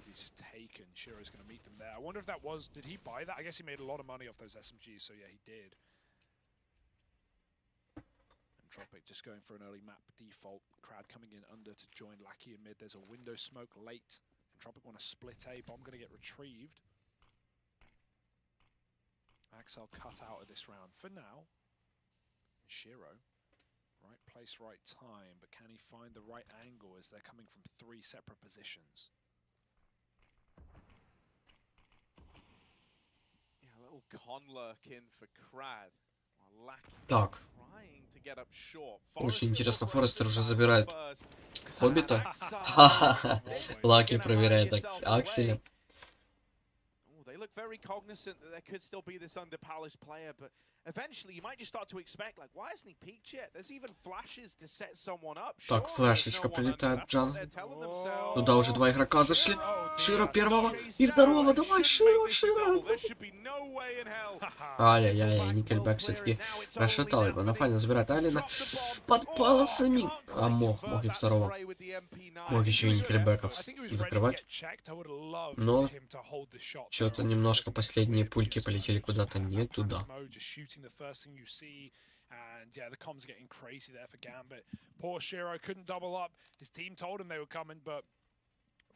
He's just taken. Shiro's going to meet them there. I wonder if that was... Did he buy that? I guess he made a lot of money off those SMGs, so yeah, he did. entropiq just going for an early map default. Krad coming in under to join Lackey in mid. There's a window smoke late. entropiq want to split A. Bomb going to get retrieved. Axel cut out of this round for now. Shiro. Right place, right time, but can he find the right angle as they're coming from 3 separate positions? Yeah, a little con lurk in for Krad. Так. Очень интересно, Форестер уже забирает Хоббита. Ха-ха-ха. Лаки проверяет Акселя. Eventually, you might just start to expect, like, why hasn't he peeked yet? There's even flashes to set someone up. Так, флешечка прилетает, Джан. Туда уже 2 игрока зашли. Широ первого и второго. Давай, Широ, Широ. Ай-яй-яй, Никельбэк все-таки расшатал его. Нафаня забирает Алина под полосами. А мог и второго. Мог еще и Никельбэков закрывать. Но что-то немножко последние пульки полетели куда-то не туда. The first thing you see, and yeah, the comms are getting crazy there for Gambit. Poor Shiro couldn't double up. His team told him they were coming, but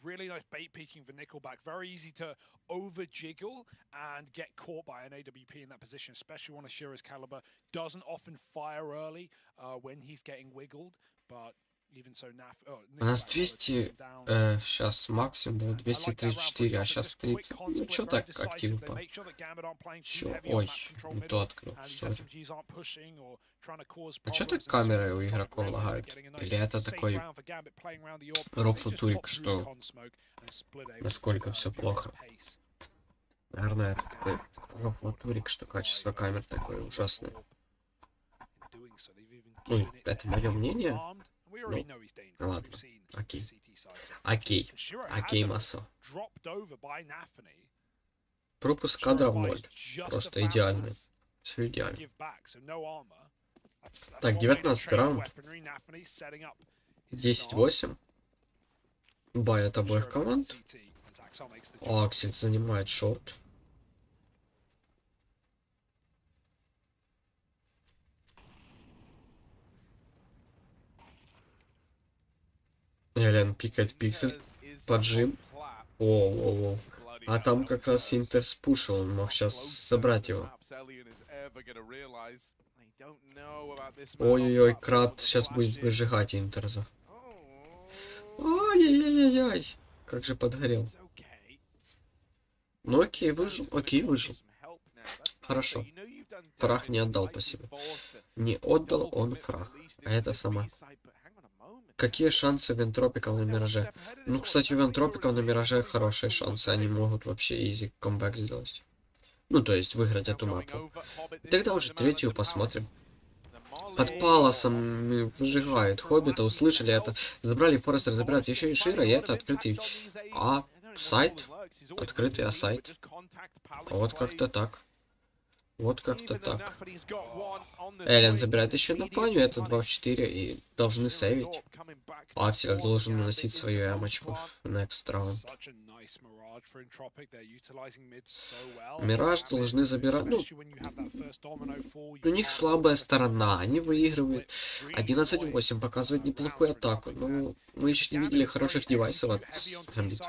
really nice bait peeking for Nickelback. Very easy to over jiggle and get caught by an AWP in that position, especially one of Shiro's caliber. Doesn't often fire early when he's getting wiggled, but even so, у нас 200, сейчас максимум был 234, а сейчас 30. Ну, чё так активно? Чё? Ой, не то открыл. А чё так камеры у игроков лагают? Или это такой рофлотурик, что насколько все плохо? Наверное, это такой рофлотурик, что качество камер такое ужасное. Ну, это мое мнение. Ну, ладно, окей. Окей. Окей, Масо. Пропуск кадра в 0. Просто идеально. Все идеально. Так, 19 раунд. 10-8. Бай от обоих команд. Аксель занимает шорт. Элен пикает пиксель. Поджим. О. А там как раз интерз пушил, он мог сейчас собрать его. Ой-ой-ой, крад сейчас будет выжигать интерза. Ай-яй-яй-яй. Как же подгорел. Ну окей, выжил. Окей, выжил. Хорошо. Фраг не отдал по себе. Не отдал он фраг. А это сама. Какие шансы в энтропиков на мираже? Ну, кстати, в энтропиков на мираже хорошие шансы. Они могут вообще изи камбэк сделать. Ну, то есть выиграть эту мапу. Тогда уже третью посмотрим. Под палосом выжигают хоббита, услышали это. Забрали Форестер, забирают еще и Шира, и это открытый сайт. Открытый сайт. Вот как-то так. Вот как-то так. Элен забирает еще нафаню, это 2 в 4 и должны сейвить. Аксель должен наносить свою эмочку. Next round. Мираж должны забирать. Ну, у них слабая сторона, они выигрывают. 11-8 показывает неплохую атаку. Но мы еще не видели хороших девайсов от Gambit.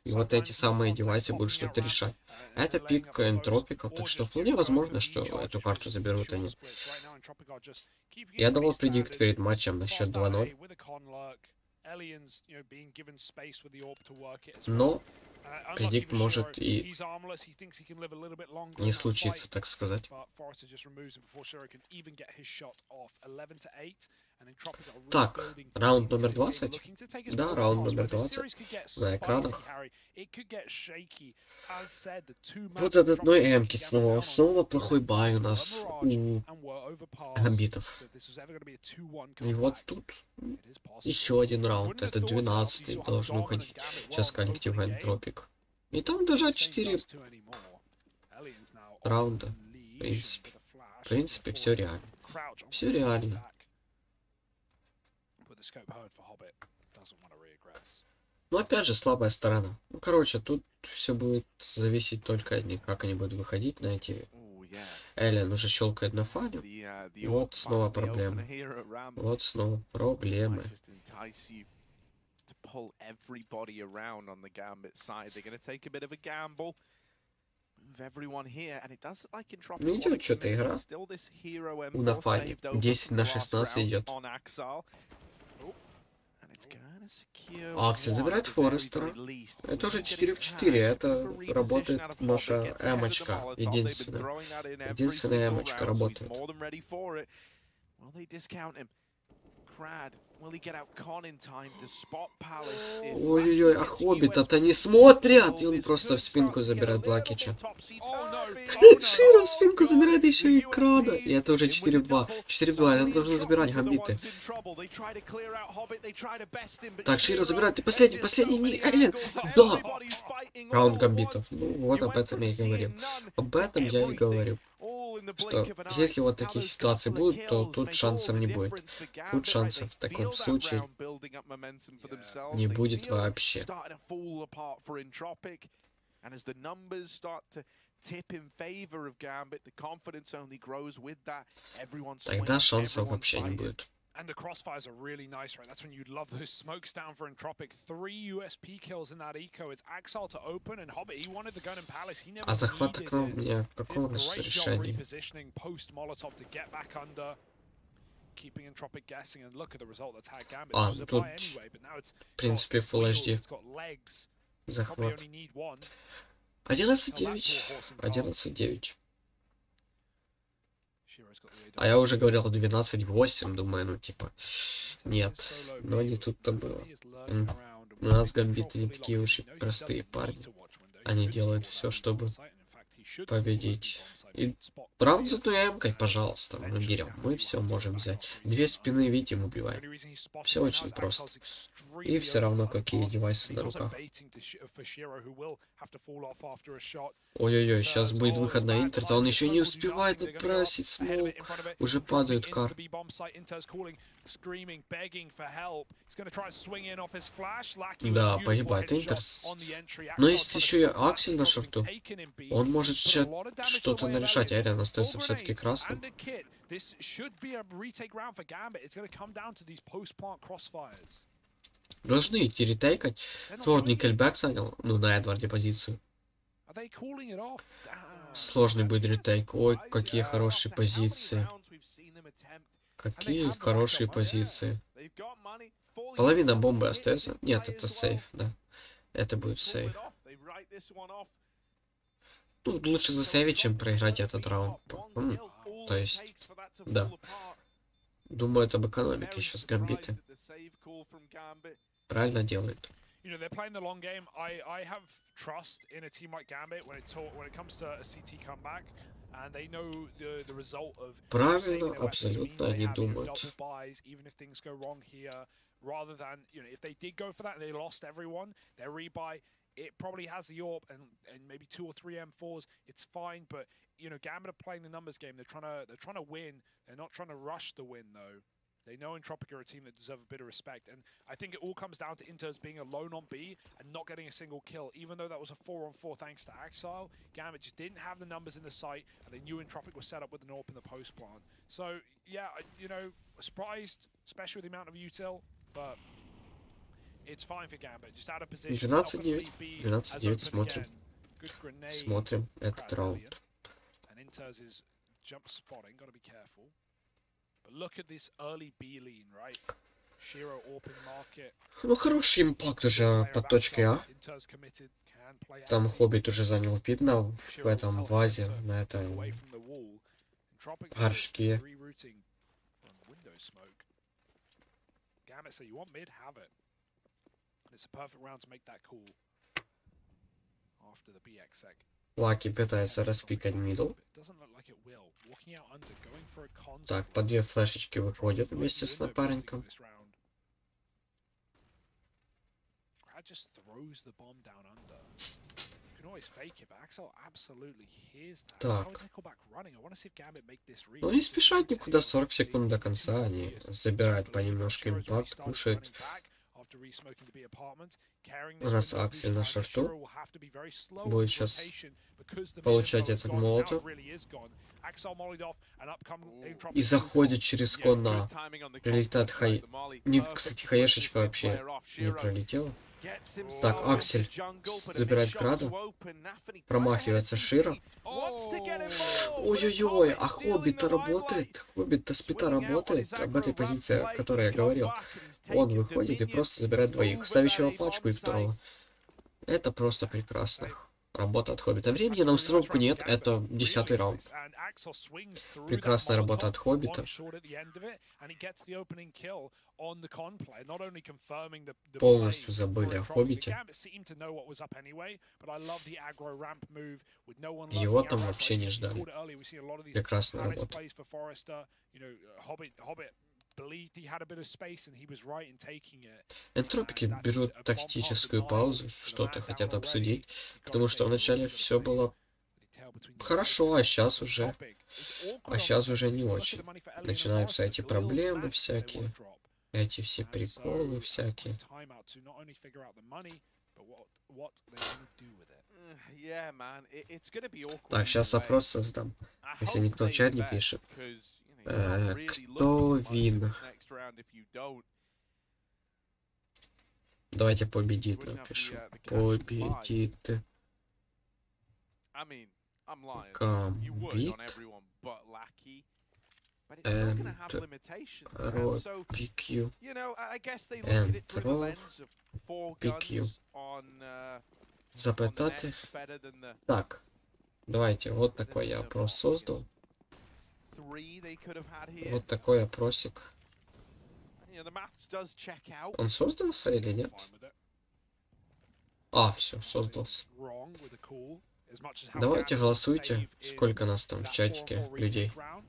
И вот эти самые девайсы будут что-то решать. Это пик энтропиков, так что вполне возможно, что эту карту заберут они. Я давал предикт перед матчем на счет 2-0. Но предикт может и не случиться, так сказать. Так, раунд номер 20. Да, раунд номер 20. На экранах. Вот этот одной эмки снова. Снова плохой бай у нас у гамбитов. И вот тут еще один раунд. Это 12-й должен уходить. Сейчас коллектив Entripiq. И там дожать 4 раунда. В принципе, все реально. Все реально. Но опять же, слабая сторона. Ну, короче, тут все будет зависеть только от них, как они будут выходить на эти... Элен уже щелкает на фаню. Вот снова проблемы. Вот снова проблемы. Не идет что-то игра. У нафани. 10 на 16 идет. Аксель забирает Форестера. Это уже 4 в 4. Это работает наша эмочка. Единственная. Единственная эмочка работает. Ой-ой-ой, а хоббита-то не смотрят! И он просто в спинку забирает Блакича. Шира в спинку забирает еще и крада. И это уже 4 в 2. 4 в 2, это должен забирать гамбиты. Так, Шира забирает. И последний не Элен. Да! Раунд гамбитов. Ну, вот об этом я и говорил. Об этом я и говорю. Что если вот такие ситуации будут, то тут шансов не будет. Тут шансов в таком случае не будет вообще. Тогда шансов вообще не будет. And the crossfires are really nice, right? That's when you'd love those smokes down for Entripiq. 3 USP kills in that eco. It's Axel to open, and Hobbit, he wanted the gun in Palace. He never А захват окна у меня какое у нас решение? А, тут, в принципе, Full HD. Захват. 11-9. 11-9. А я уже говорил 12-8, думаю, ну типа, нет, но не тут-то было. У нас гамбиты не такие уж и простые парни. Они делают все, чтобы победить. И раунд за той эмкой, пожалуйста, мы берем. Мы все можем взять. Две спины, видите, мы убиваем. Все очень просто. И все равно какие девайсы на руках. Ой-ой-ой, сейчас будет выход на интерз, а он еще не успевает отбросить смоук. Уже падают кар. Да, погибает интерз. Но есть еще и Аксель на шорту. Он может сейчас что-то нарешать, а Эриан остается все-таки красным. Должны идти ретейкать. Вот Никельбэк занял, ну, на Эдварде позицию. Сложный будет ретейк. Ой, какие хорошие позиции. Какие хорошие позиции. Половина бомбы остается. Нет, это сейф, да. Это будет сейф. Ну, лучше засейвить, чем проиграть этот раунд. То есть, да. Думаю, это об экономике сейчас гамбиты. Правильно делает. You know, they're playing the long game. I have trust in a team like Gambit when it comes to a CT comeback, and they know the result of правильно, абсолютно они думают. Even if things go wrong here, rather than, you know, if they did go for that and they lost everyone, their rebuy, it probably has the AWP and maybe 2 or 3 M4s. It's fine, but you know, Gambit are playing the numbers game. They're trying to win. They're not trying to rush the win though. They know Entropiq are a team that deserve a bit of respect, and I think it all comes down to interz being alone on B and not getting a single kill. Even though that was a 4-on-4 thanks to Axile, Gambit just didn't have the numbers in the site, and they knew Entropiq was set up with an AWP in the post plant. So yeah, you know, surprised, especially with the amount of util, but it's fine for Gambit. Just out of position. 12-9 смотрим. Смотрим этот раунд. And interz is jump spotting. Got to be careful. Look at this early B lean, right? Shiro open market. Ну, хороший импакт уже под точкой А. Там Хоббит уже занял видно в этом вазе, на этом горшке. Лаки пытается распикать мидл. Так, по 2 флешечки выходят вместе с напарником. Так. Ну не спешат никуда, 40 секунд до конца. Они забирают понемножку импакт, кушают. У нас Аксель на шорту. Будет сейчас получать этот молотов. И заходит через кон на... Прилетает хай... Кстати, хаешечка вообще не пролетела. Так, Аксель забирает крада. Промахивается Широ. Ой-ой-ой, а Хоббит-то работает. Хоббит-то с пита работает. Об этой позиции, о которой я говорил. Он выходит и просто забирает двоих. Ставящего пачку и второго. Это просто прекрасно. Работа от Хоббита. Времени на установку нет. Это 10-й раунд. Прекрасная работа от Хоббита. Полностью забыли о Хоббите. Его там вообще не ждали. Прекрасная работа. Энтропики берут тактическую паузу, что-то хотят обсудить, потому что вначале все было хорошо, а сейчас уже не очень. Начинаются эти проблемы всякие, эти все приколы всякие. Так, сейчас опрос создам, если никто в чат не пишет. Кто вин? Давайте победит напишу. Победит. Гамбит. Entropiq. Entropiq. Запитати. Так. Давайте, вот такой я опрос создал. Вот такой опросик. Он создался или нет? А, все, создался. as much as how Давайте Gambit голосуйте, save in сколько нас там в that чатике 4-4 людей. retake round.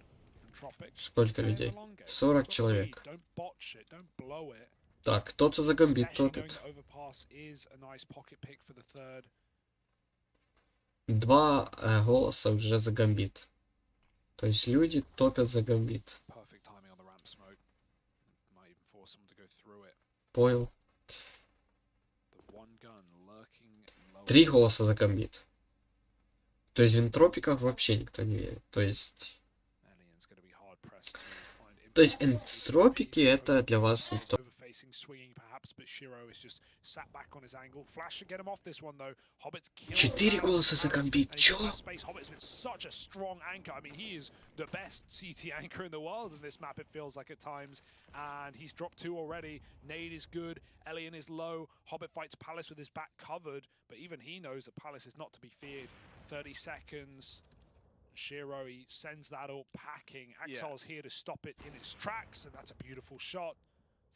Entropiq Сколько playing the людей? long game. 40 Don't be человек. greedy, don't botch it, don't blow it. Так, кто-то за Гамбит Especially knowing топит. that overpass is a nice pocket pick for the third. 2 голоса уже за Гамбит. То есть люди топят за Гамбит. Perfect timing on the ramp smoke. Might even force someone to go through it. Понял. The one gun lurking low. 3 голоса за Гамбит. То есть в энтропиках вообще никто не верит. То есть Alien's gonna be hard pressed to find То есть impact. энтропики это для вас никто. Overfacing, swinging perhaps, but Shiro is just sat back on his angle. Flash should get him off this one though. Hobbit's killed. 4 голоса за Гамбит. Чё? Space. Hobbit's been such a strong anchor. I mean, he is the best CT anchor in the world in this map, it feels like at times. And he's dropped 2 already. Nade is good. Elian is low. Hobbit fights Palace with his back covered, but even he knows that Palace is not to be feared. 30 seconds. Shiro, he sends that all packing. Axel's here to stop it in its tracks, and that's a beautiful shot.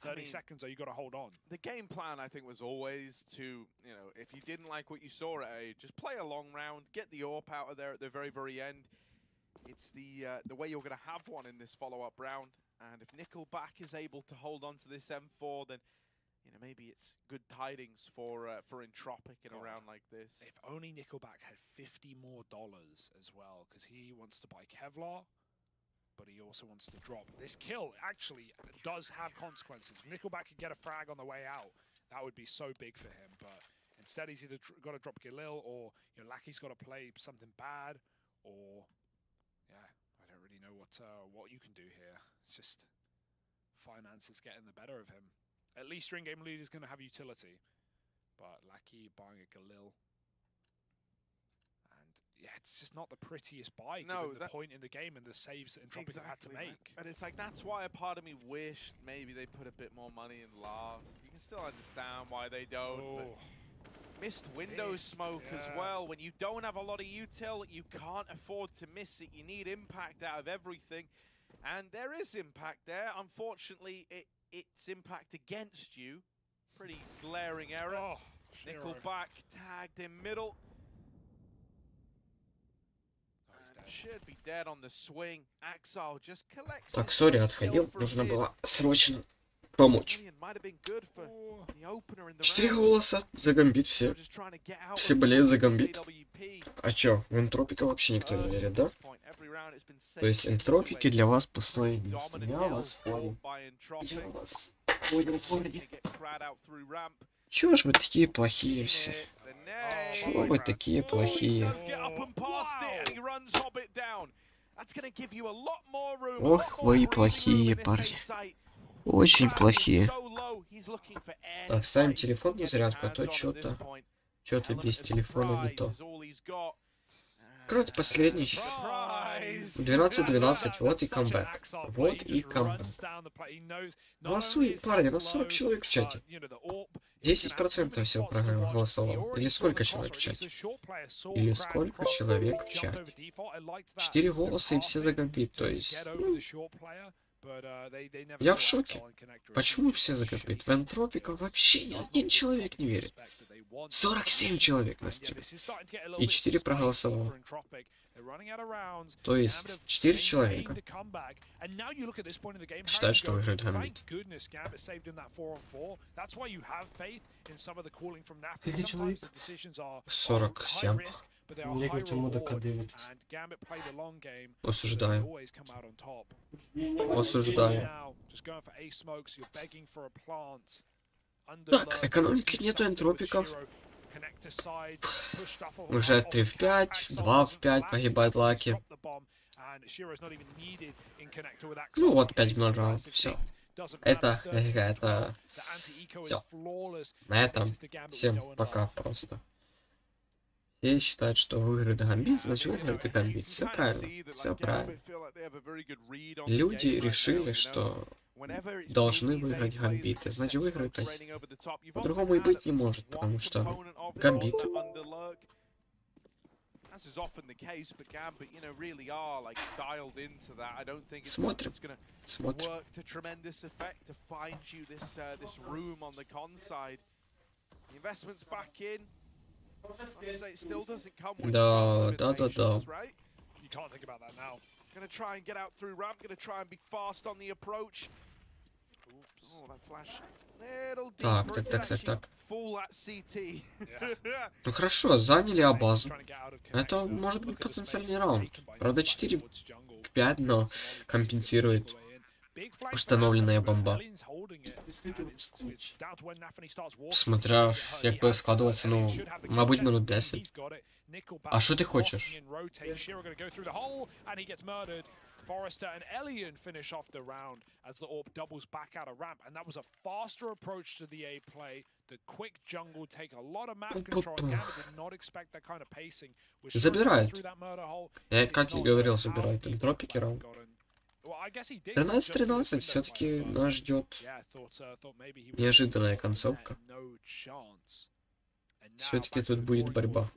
30 seconds, though, you got to hold on. The game plan, I think, was always to, you know, if you didn't like what you saw at A, just play a long round, get the AWP out of there at the very, very end. It's the way you're going to have one in this follow-up round. And if Nickelback is able to hold on to this M4, then, you know, maybe it's good tidings for Entropiq in a round like this. If only Nickelback had $50 more as well, because he wants to buy Kevlar, but he also wants to drop. This kill actually does have consequences. If Nickelback could get a frag on the way out, that would be so big for him. But instead, he's either got to drop Galil, or Lackey's got to play something bad, or yeah, I don't really know what you can do here. It's just finances getting the better of him. At least your in-game lead is going to have utility, but Lackey buying a Galil. Yeah, it's just not the prettiest buy given the point in the game and the saves that Entropiq have had to make. But it's like, that's why a part of me wished maybe they put a bit more money in last. You can still understand why they don't. But missed window smoke as well. When you don't have a lot of util, you can't afford to miss it. You need impact out of everything. And there is impact there. Unfortunately, it's impact against you. Pretty glaring error. Oh, Nickelback tagged in middle. Should be dead on the swing. Axel just collects. Так, сори, отходил. Нужно было срочно помочь. 4 голоса за Гамбит все. Все болеют за Гамбит. А чё, в энтропика вообще никто не верит, да? То есть энтропики для вас пустое место. Я вас понял. Я вас понял. Чё ж вы такие плохие все? Чё вы такие плохие? Ох, вы плохие парни. Очень плохие. Так, ставим телефон на зарядку, а то что-то без телефона не то. Крад последний. 12-12, вот и камбэк. Вот и камбэк. Голосуй, парни, на 40 человек в чате. 10% всего программы голосовало. Или сколько человек в чате? Или сколько человек в чате? 4 голоса и все за Гамбит, то есть... Я в шоке. Почему все за Гамбит? В энтропиков вообще ни один человек не верит. 47 человек на стриме. И 4 проголосовало. То есть 4 человека считают, что выиграет Гамбит. Сколько человек? 47. Осуждаю. Осуждаю. Так, экономики нету энтропиков. Уже 3 в 5, 2 в 5 погибает Лаки. Ну вот, 5 раунд, все. Это все. На этом всем пока просто. Все считают, что выиграет Гамбит, значит выиграет и Гамбит. Все правильно, все правильно. Люди решили, что должны выиграть Гамбиты, значит выиграют они. По-другому и быть не может, потому что Гамбит. Смотрим. Смотрим. Да, да. You can't think about that now. Gonna try and get out through ramp, gonna try and be fast on the approach. Oh, that flash. Little Так, deeper, так. actually full at CT. Ну хорошо, заняли А-базу. Это может быть потенциальный раунд. Правда, 4-5, но компенсирует установленная бомба. Смотря, як буде складуватися, ну, мабуть, минут 10. А що ти хочеш? Forrester and Elian finish off the round as the AWP doubles back out of ramp, and that was a faster approach to the A play. The quick jungle take a lot of map control. Gambit did not expect that kind of pacing. Забирает. Я, как и говорил, забирает энтропики раунд. 13-13, все-таки нас ждет неожиданная концовка. Все-таки тут будет борьба.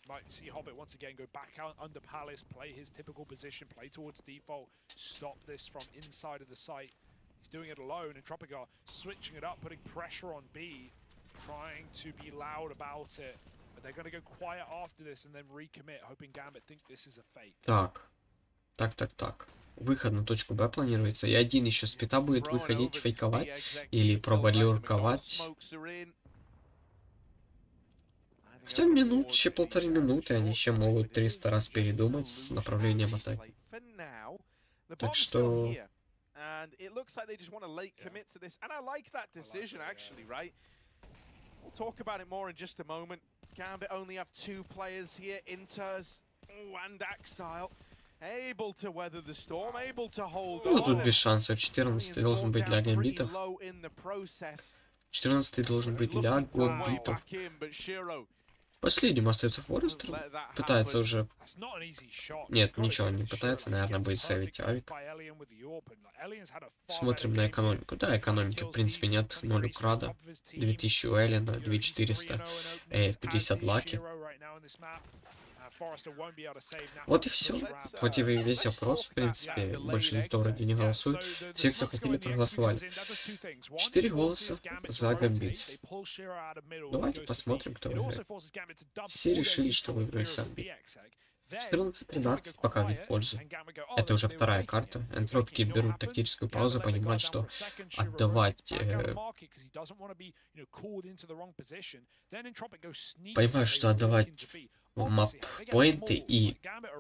Might see Hobbit once again go back out under Palace, play his typical position, play towards default, stop this from inside of the site. He's doing it alone, and Entripiq are switching it up, putting pressure on B, trying to be loud about it. But they're going to go quiet after this and then recommit, hoping Gambit think this is a fake. Так. Выход на точку Б планируется. И один еще с пита будет выходить, фейковать или пробалюрковать. Хотя еще 1,5 минуты, они еще могут 300 раз передумать с направлением атаки. Так что... We'll talk about it more in just a moment. Gambit only have 2 players here, interz and Axile. Able to weather the storm, able to hold on. Ну, тут без шансов. 14 должен быть для гамбитов. 14 должен быть для гамбитов. Последним остается Форестер. Пытается уже... Нет, ничего не пытается. Наверное, будет сейвить авик. Смотрим на экономику. Да, экономики в принципе нет. 0 у крада. 2000 у Эллина. 2400. 50 лаки. Вот и все. Хоть и весь опрос, в принципе, больше никто вроде не голосует. Все, кто хотели, проголосовали. 4 голоса за Гамбит. Давайте посмотрим, кто выиграет. Все решили, что выиграет Гамбит. 14-13 пока в их пользу. Это уже вторая карта. Энтропики берут тактическую паузу, понимают, что отдавать... Понимают, что отдавать мап-поинты, и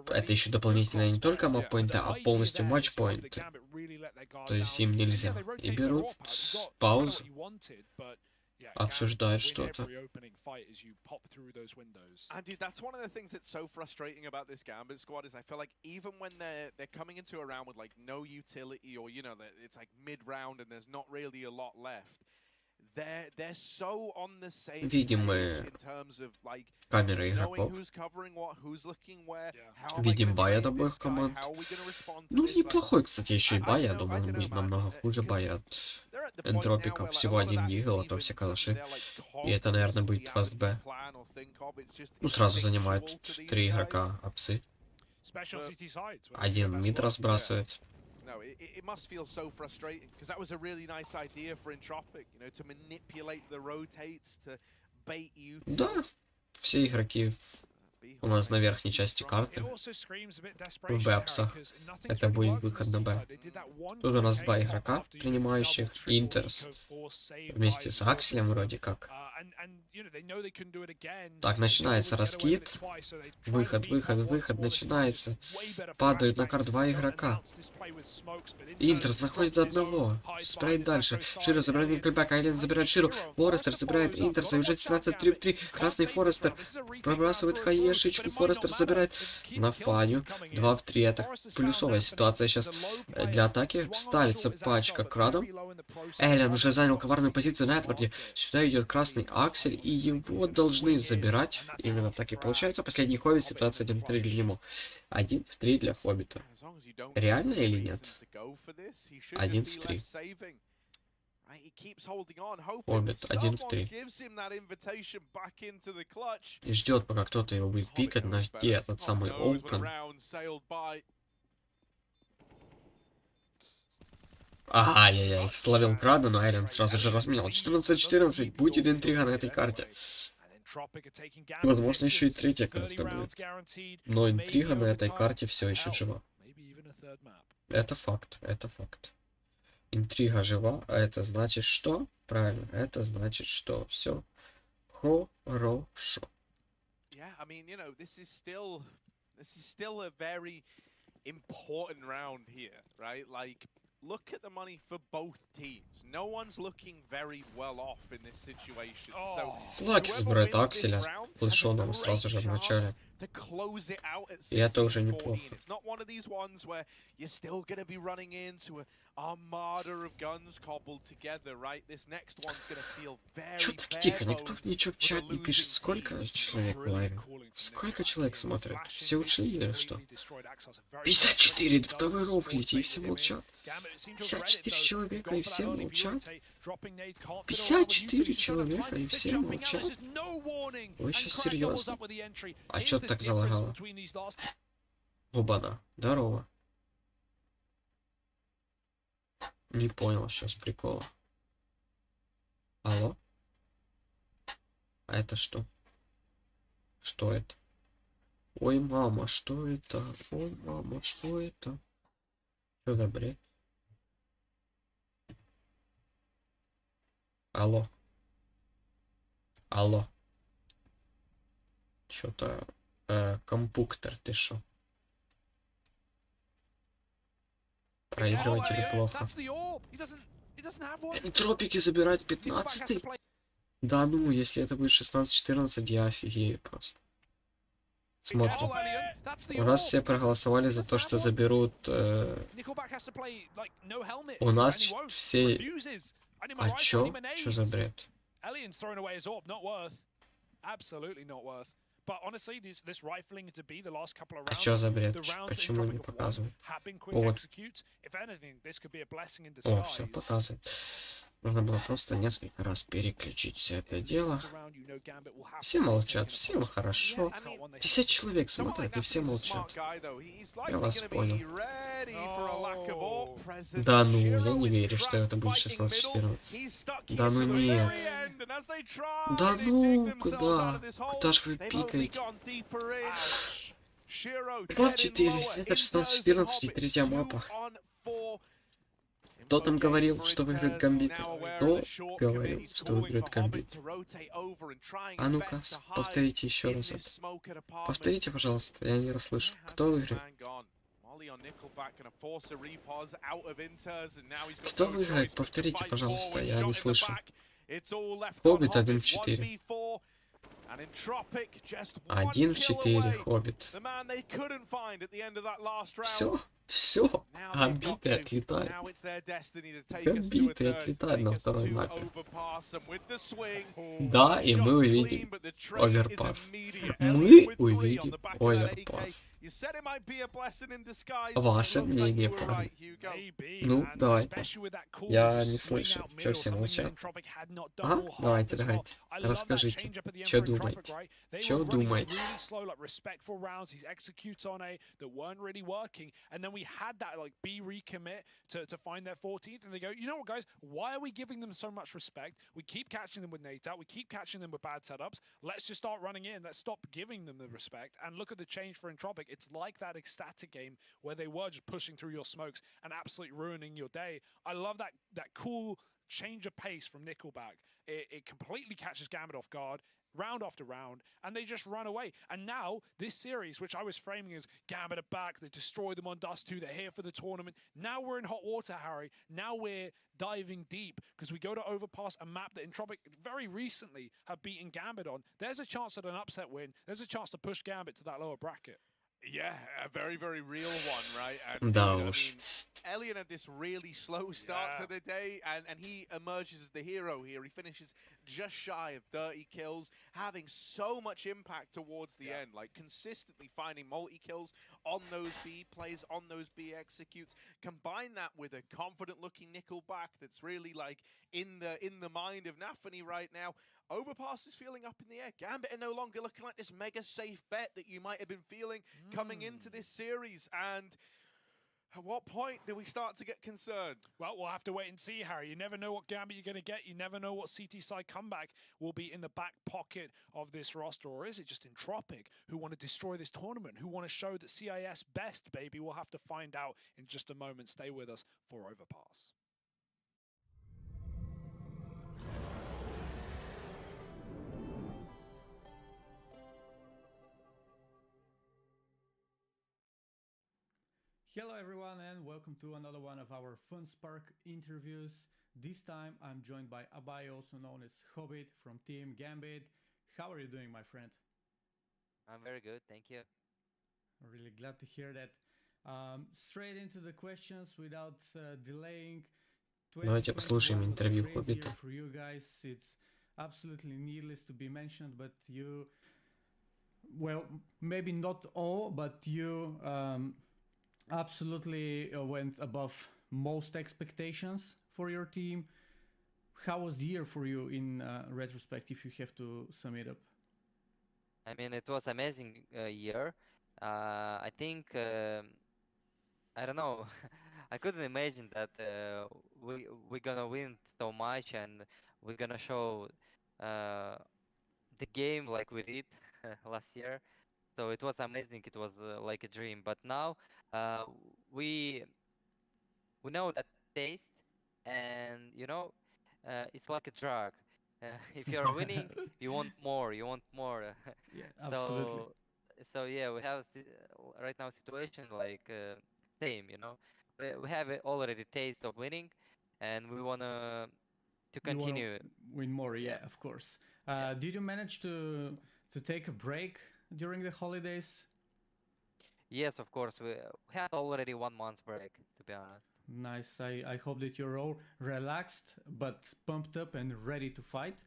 это еще дополнительно не только мап-поинты, а полностью матч-поинты. То есть им нельзя. И берут паузу, обсуждают что-то. And dude, that's one of the things that's so frustrating about this Gambit squad is I feel like even when they're coming into a round with like no utility or you know it's like mid-round and there's not really a lot left, they're so on the same page in terms of like камеры игроков. Видим бай от обоих команд. Ну, неплохой, кстати, еще и бай. Я думал, он будет намного хуже бая от энтропиков. Всего 1 дигл, а то все калаши. И это, наверное, будет фаст Б. Ну, сразу занимают 3 игрока апсы. Один мид разбрасывает. It must feel so frustrating because that was a really nice idea for Entropiq, you know, to manipulate the rotates, to bait you. Да, все игроки у нас на верхней части карты. В Б-апсах. Это будет выход на Б. Тут у нас 2 игрока, принимающих. Интерз вместе с Акселем вроде как. Так, начинается раскид. Выход начинается. Падают на карт 2 игрока. Интерз находит одного. Спрейт дальше. Широ забирает пейбэк, Айлен забирает Ширу. Форестер забирает Интерза. И уже 17-3 в 3. Красный Форестер пробрасывает хаешечку. Форестер забирает нафаню. 2 в 3. Это плюсовая ситуация сейчас для атаки. Ставится пачка крадом. Эллен уже занял коварную позицию на Эдварде. Сюда идет красный Аксель, и его должны забирать. Именно так и получается. Последний хоббит, ситуация 1-3 для него. 1 в 3 для хоббита. Реально или нет? 1 в 3. Хоббит 1 в 3. И ждет, пока кто-то его будет пикать, на где этот самый Open. Ай-яй-яй, словил крада, но Айленд сразу же разменял. 14-14, будет интрига на этой карте. Возможно, еще и третья карта будет. Но интрига на этой карте все еще жива. Это факт, это факт. Интрига жива, а это значит что? Правильно, это значит что все хорошо. Yeah, I mean, you know, this is still a very important round here, right? Like, look at the money for both teams. No one's looking very well off in this situation. So, Лаки забирает Акселя флешоном сразу же в начале. И это уже неплохо. Чё так тихо? Никто ничего в чат не пишет. Сколько человек в лайве? Сколько человек смотрит? Все ушли или что? 54! Да вы рофлите и все молчат. 54 человека и все молчат. 54 человека и все молчат. Вы сейчас серьезно? А чё ты так залагало? Оба-на. Здорово. Не понял сейчас прикола. Алло? А это что? Что это? Ой, мама, что это? Ой, мама, что это? Что за бред? Алло. Алло. Что-то... компуктор, ты шо? Проигрывать или плохо? Энтропики забирают 15-й? Да ну, если это будет 16-14, я офигею просто. Смотрим. У нас все проголосовали за то, что заберут... у нас все... А чё? Чё за бред? А чё за бред? Почему не показывают? Вот. О, все показывает. Нужно было просто несколько раз переключить все это дело. Все молчат, всем хорошо. 50 человек смотрят, и все молчат. Я вас понял. Да ну, я не верю, что это будет 16-14. Да ну нет. Да ну, куда? Куда же вы пикаете? 2-4, это 16-14 и третья мапа. Кто там говорил, что выиграет Гамбит? Кто говорил, что выиграет Гамбит? А ну-ка, повторите еще раз это. Повторите, пожалуйста, я не расслышал. Кто выиграет? Кто выиграет? Повторите, пожалуйста, я не слышал. Хоббит 1 в 4. 1 в 4, Хоббит. Все, Гамбиты отлетают. Гамбиты отлетают на второй мапе. Да, и мы увидим оверпас. Мы увидим оверпас. Ваше мнение, парни? Ну, давайте. Я не слышу. Че все молчат? А? Давайте. Расскажите. Что думаете? Что думаете? We had that like B recommit to find their 14th, and they go, you know what, guys? Why are we giving them so much respect? We keep catching them with nade out, we keep catching them with bad setups. Let's just start running in. Let's stop giving them the respect and look at the change for Entropiq. It's like that ecstatic game where they were just pushing through your smokes and absolutely ruining your day. I love that cool change of pace from Nickelback. It completely catches Gambit off guard. Round after round, and they just run away. And now, this series, which I was framing as Gambit are back, they destroy them on Dust 2, they're here for the tournament. Now we're in hot water, Harry. Now we're diving deep, because we go to Overpass, a map that Entropiq very recently have beaten Gambit on. There's a chance at an upset win. There's a chance to push Gambit to that lower bracket. Yeah, a very, very real one, right? And да I mean, уж. Elian had this really slow start to the day, and he emerges as the hero here. He finishes just shy of 30 kills, having so much impact towards the end, like consistently finding multi-kills on those B plays, on those B executes. Combine that with a confident-looking Nickelback that's really like in the mind of nafany right now. Overpass is feeling up in the air. Gambit are no longer looking like this mega safe bet that you might have been feeling coming into this series. And At what point do we start to get concerned? Well, we'll have to wait and see, Harry. You never know what Gambit you're going to get. You never know what CT side comeback will be in the back pocket of this roster. Or is it just Entropiq who want to destroy this tournament, who want to show that CIS best, baby? We'll have to find out in just a moment. Stay with us for Overpass. Hello everyone and welcome to another one of our Fun Spark interviews. This time I'm joined by Abai, also known as Hobbit from Team Gambit. How are you doing, my friend? I'm very good, thank you. Really glad to hear that. Straight into the questions without delaying. Давайте послушаем интервью Хоббита. For you guys, it's absolutely needless to be mentioned, but you, well, maybe not all, but you absolutely went above most expectations for your team. How was the year for you in retrospect, if you have to sum it up? I mean, it was amazing year. I think, I don't know, I couldn't imagine that we're gonna win so much and we're gonna show the game like we did last year. So it was amazing. It was like a dream. But now we know that taste, and you know, it's like a drug. If you're winning, you want more. You want more. Yeah, absolutely. So yeah, we have right now situation like same. You know, we have already taste of winning, and we wanna to You wanna continue. win more, Yeah. yeah, of course. Yeah. Did you manage to take a break during the holidays? Yes, of course. We had already 1 month break, to be honest. Nice. I hope that you're all relaxed but pumped up and ready to fight,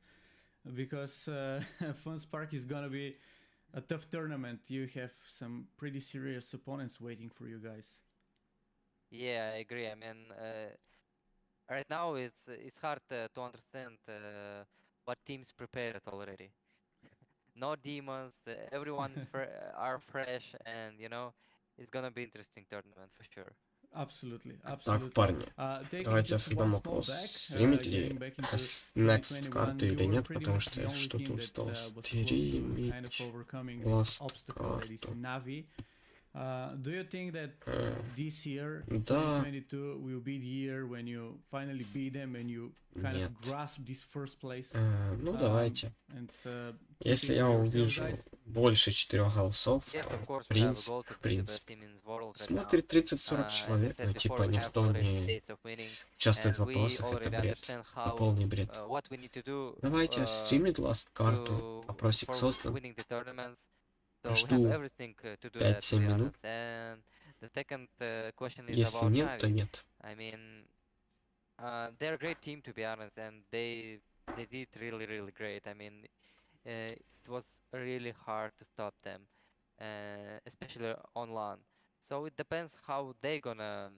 because Fun Spark is gonna be a tough tournament. You have some pretty serious opponents waiting for you guys. Yeah, I agree. I mean, right now it's hard to understand what teams prepared already. No demons. Everyone is are fresh, and you know, it's gonna be interesting tournament for sure. Absolutely, Так, absolutely. парни, Taking давайте я just задам one small вопрос. back, Стримить ли getting back into next 2021, карты или you were нет, pretty потому much что the я only что-то team that устал was close to kind of стримить overcoming this last obstacle that is карту. Navi. Do you think that this year, Да, 2022, will be the year when you finally beat them and you kind нет. of grasp this first place? Ну, давайте. And keep Если it я for yourself, увижу guys? больше 4 голосов, Yes, of в course, we have a принципе, goal to в be the принципе. best team in the world right now. Смотрит 30-40 As I человек, said ну, before, типа, we have никто already не taste of winning, участвует в and we вопросах, это already бред. understand Это how полный бред. what we need to do Давайте стримить last карту, опросик for создан. winning the tournaments. So we have Жду everything to do that, to 5-7 be минут. honest. And the second question is Если about нет, то Navi. нет. I mean, they're a great team, to be honest, and they did really great. I mean, it was really hard to stop them, especially on LAN. So it depends how they gonna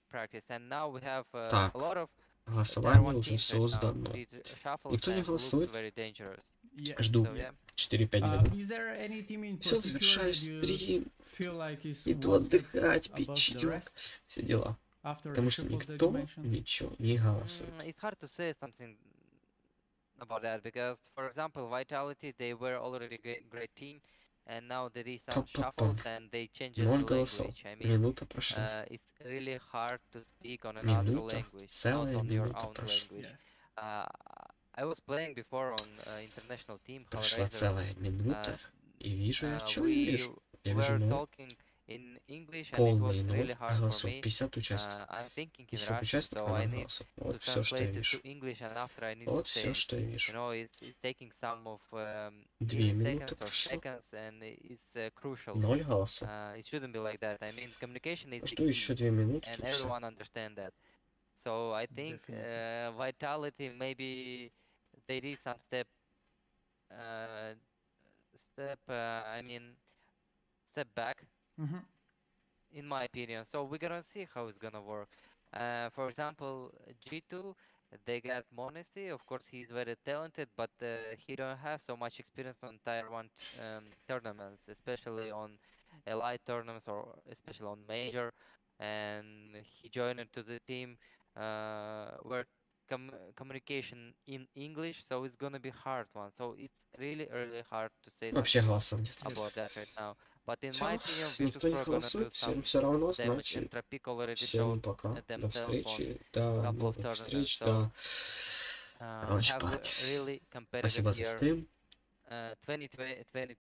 practice. And now we have a Так, lot of tier голосование 1 уже teams right now. создано. It shuffles Никто не and looks голосует. very dangerous. Yeah. Жду So yeah. 4-5 минут. Is there any team in Все, particular завершаю that you стрим. feel like is Иду one step отдыхать, пить above the чаек. rest Все дела. after the Потому что shuffles that you никто mentioned? ничего не голосует. It's hard to say something about that because, for example, Vitality, they were already great team, and now there is some Пам-пам-пам. shuffles and they changed the 0 голосов. language. I mean, Минута прошла. it's really hard to speak on another Минута. language, not Целая on your минута own прошла. language. Yeah. I was playing before on international team, Прошла Hellraiser. целая минута. И вижу я, чего не We вижу. Я вижу were 0. talking in English and it was Полный 0 really hard for голосов. me. 50 участников. I'm thinking in 50 Russian, участников, so I 0 need голосов. to Вот все, что я translate it to вижу. English, and after I need Вот to все, say, что я you вижу. know, it's taking some of 2 milliseconds минуты or прошло. seconds, and it's crucial. 0 голосов. It shouldn't be like that. I mean, communication is the Жду key, еще 2 минутки. and И все. everyone understand that. So I think Definitely. Vitality maybe they did some uh, I mean, step back Mhm. in my opinion. So we're gonna see how it's gonna work. For example, G2, they got Monesty. Of course, he's very talented, but he don't have so much experience on Tier 1 tournaments, especially on elite tournaments or especially on major. and he joined to the team where communication in English, so it's gonna be hard one. So it's really hard to say Вообще something голосов нет. about that right now. But in Всё, my opinion, никто не Virtus.pro gonna do голосует, всем some все равно, damage. значит, Entripiq already всем showed пока, до themselves on встречи, до couple of новых tournaments. встреч, So до... we Короче, have парни, really competitive спасибо за year. стрим. 2020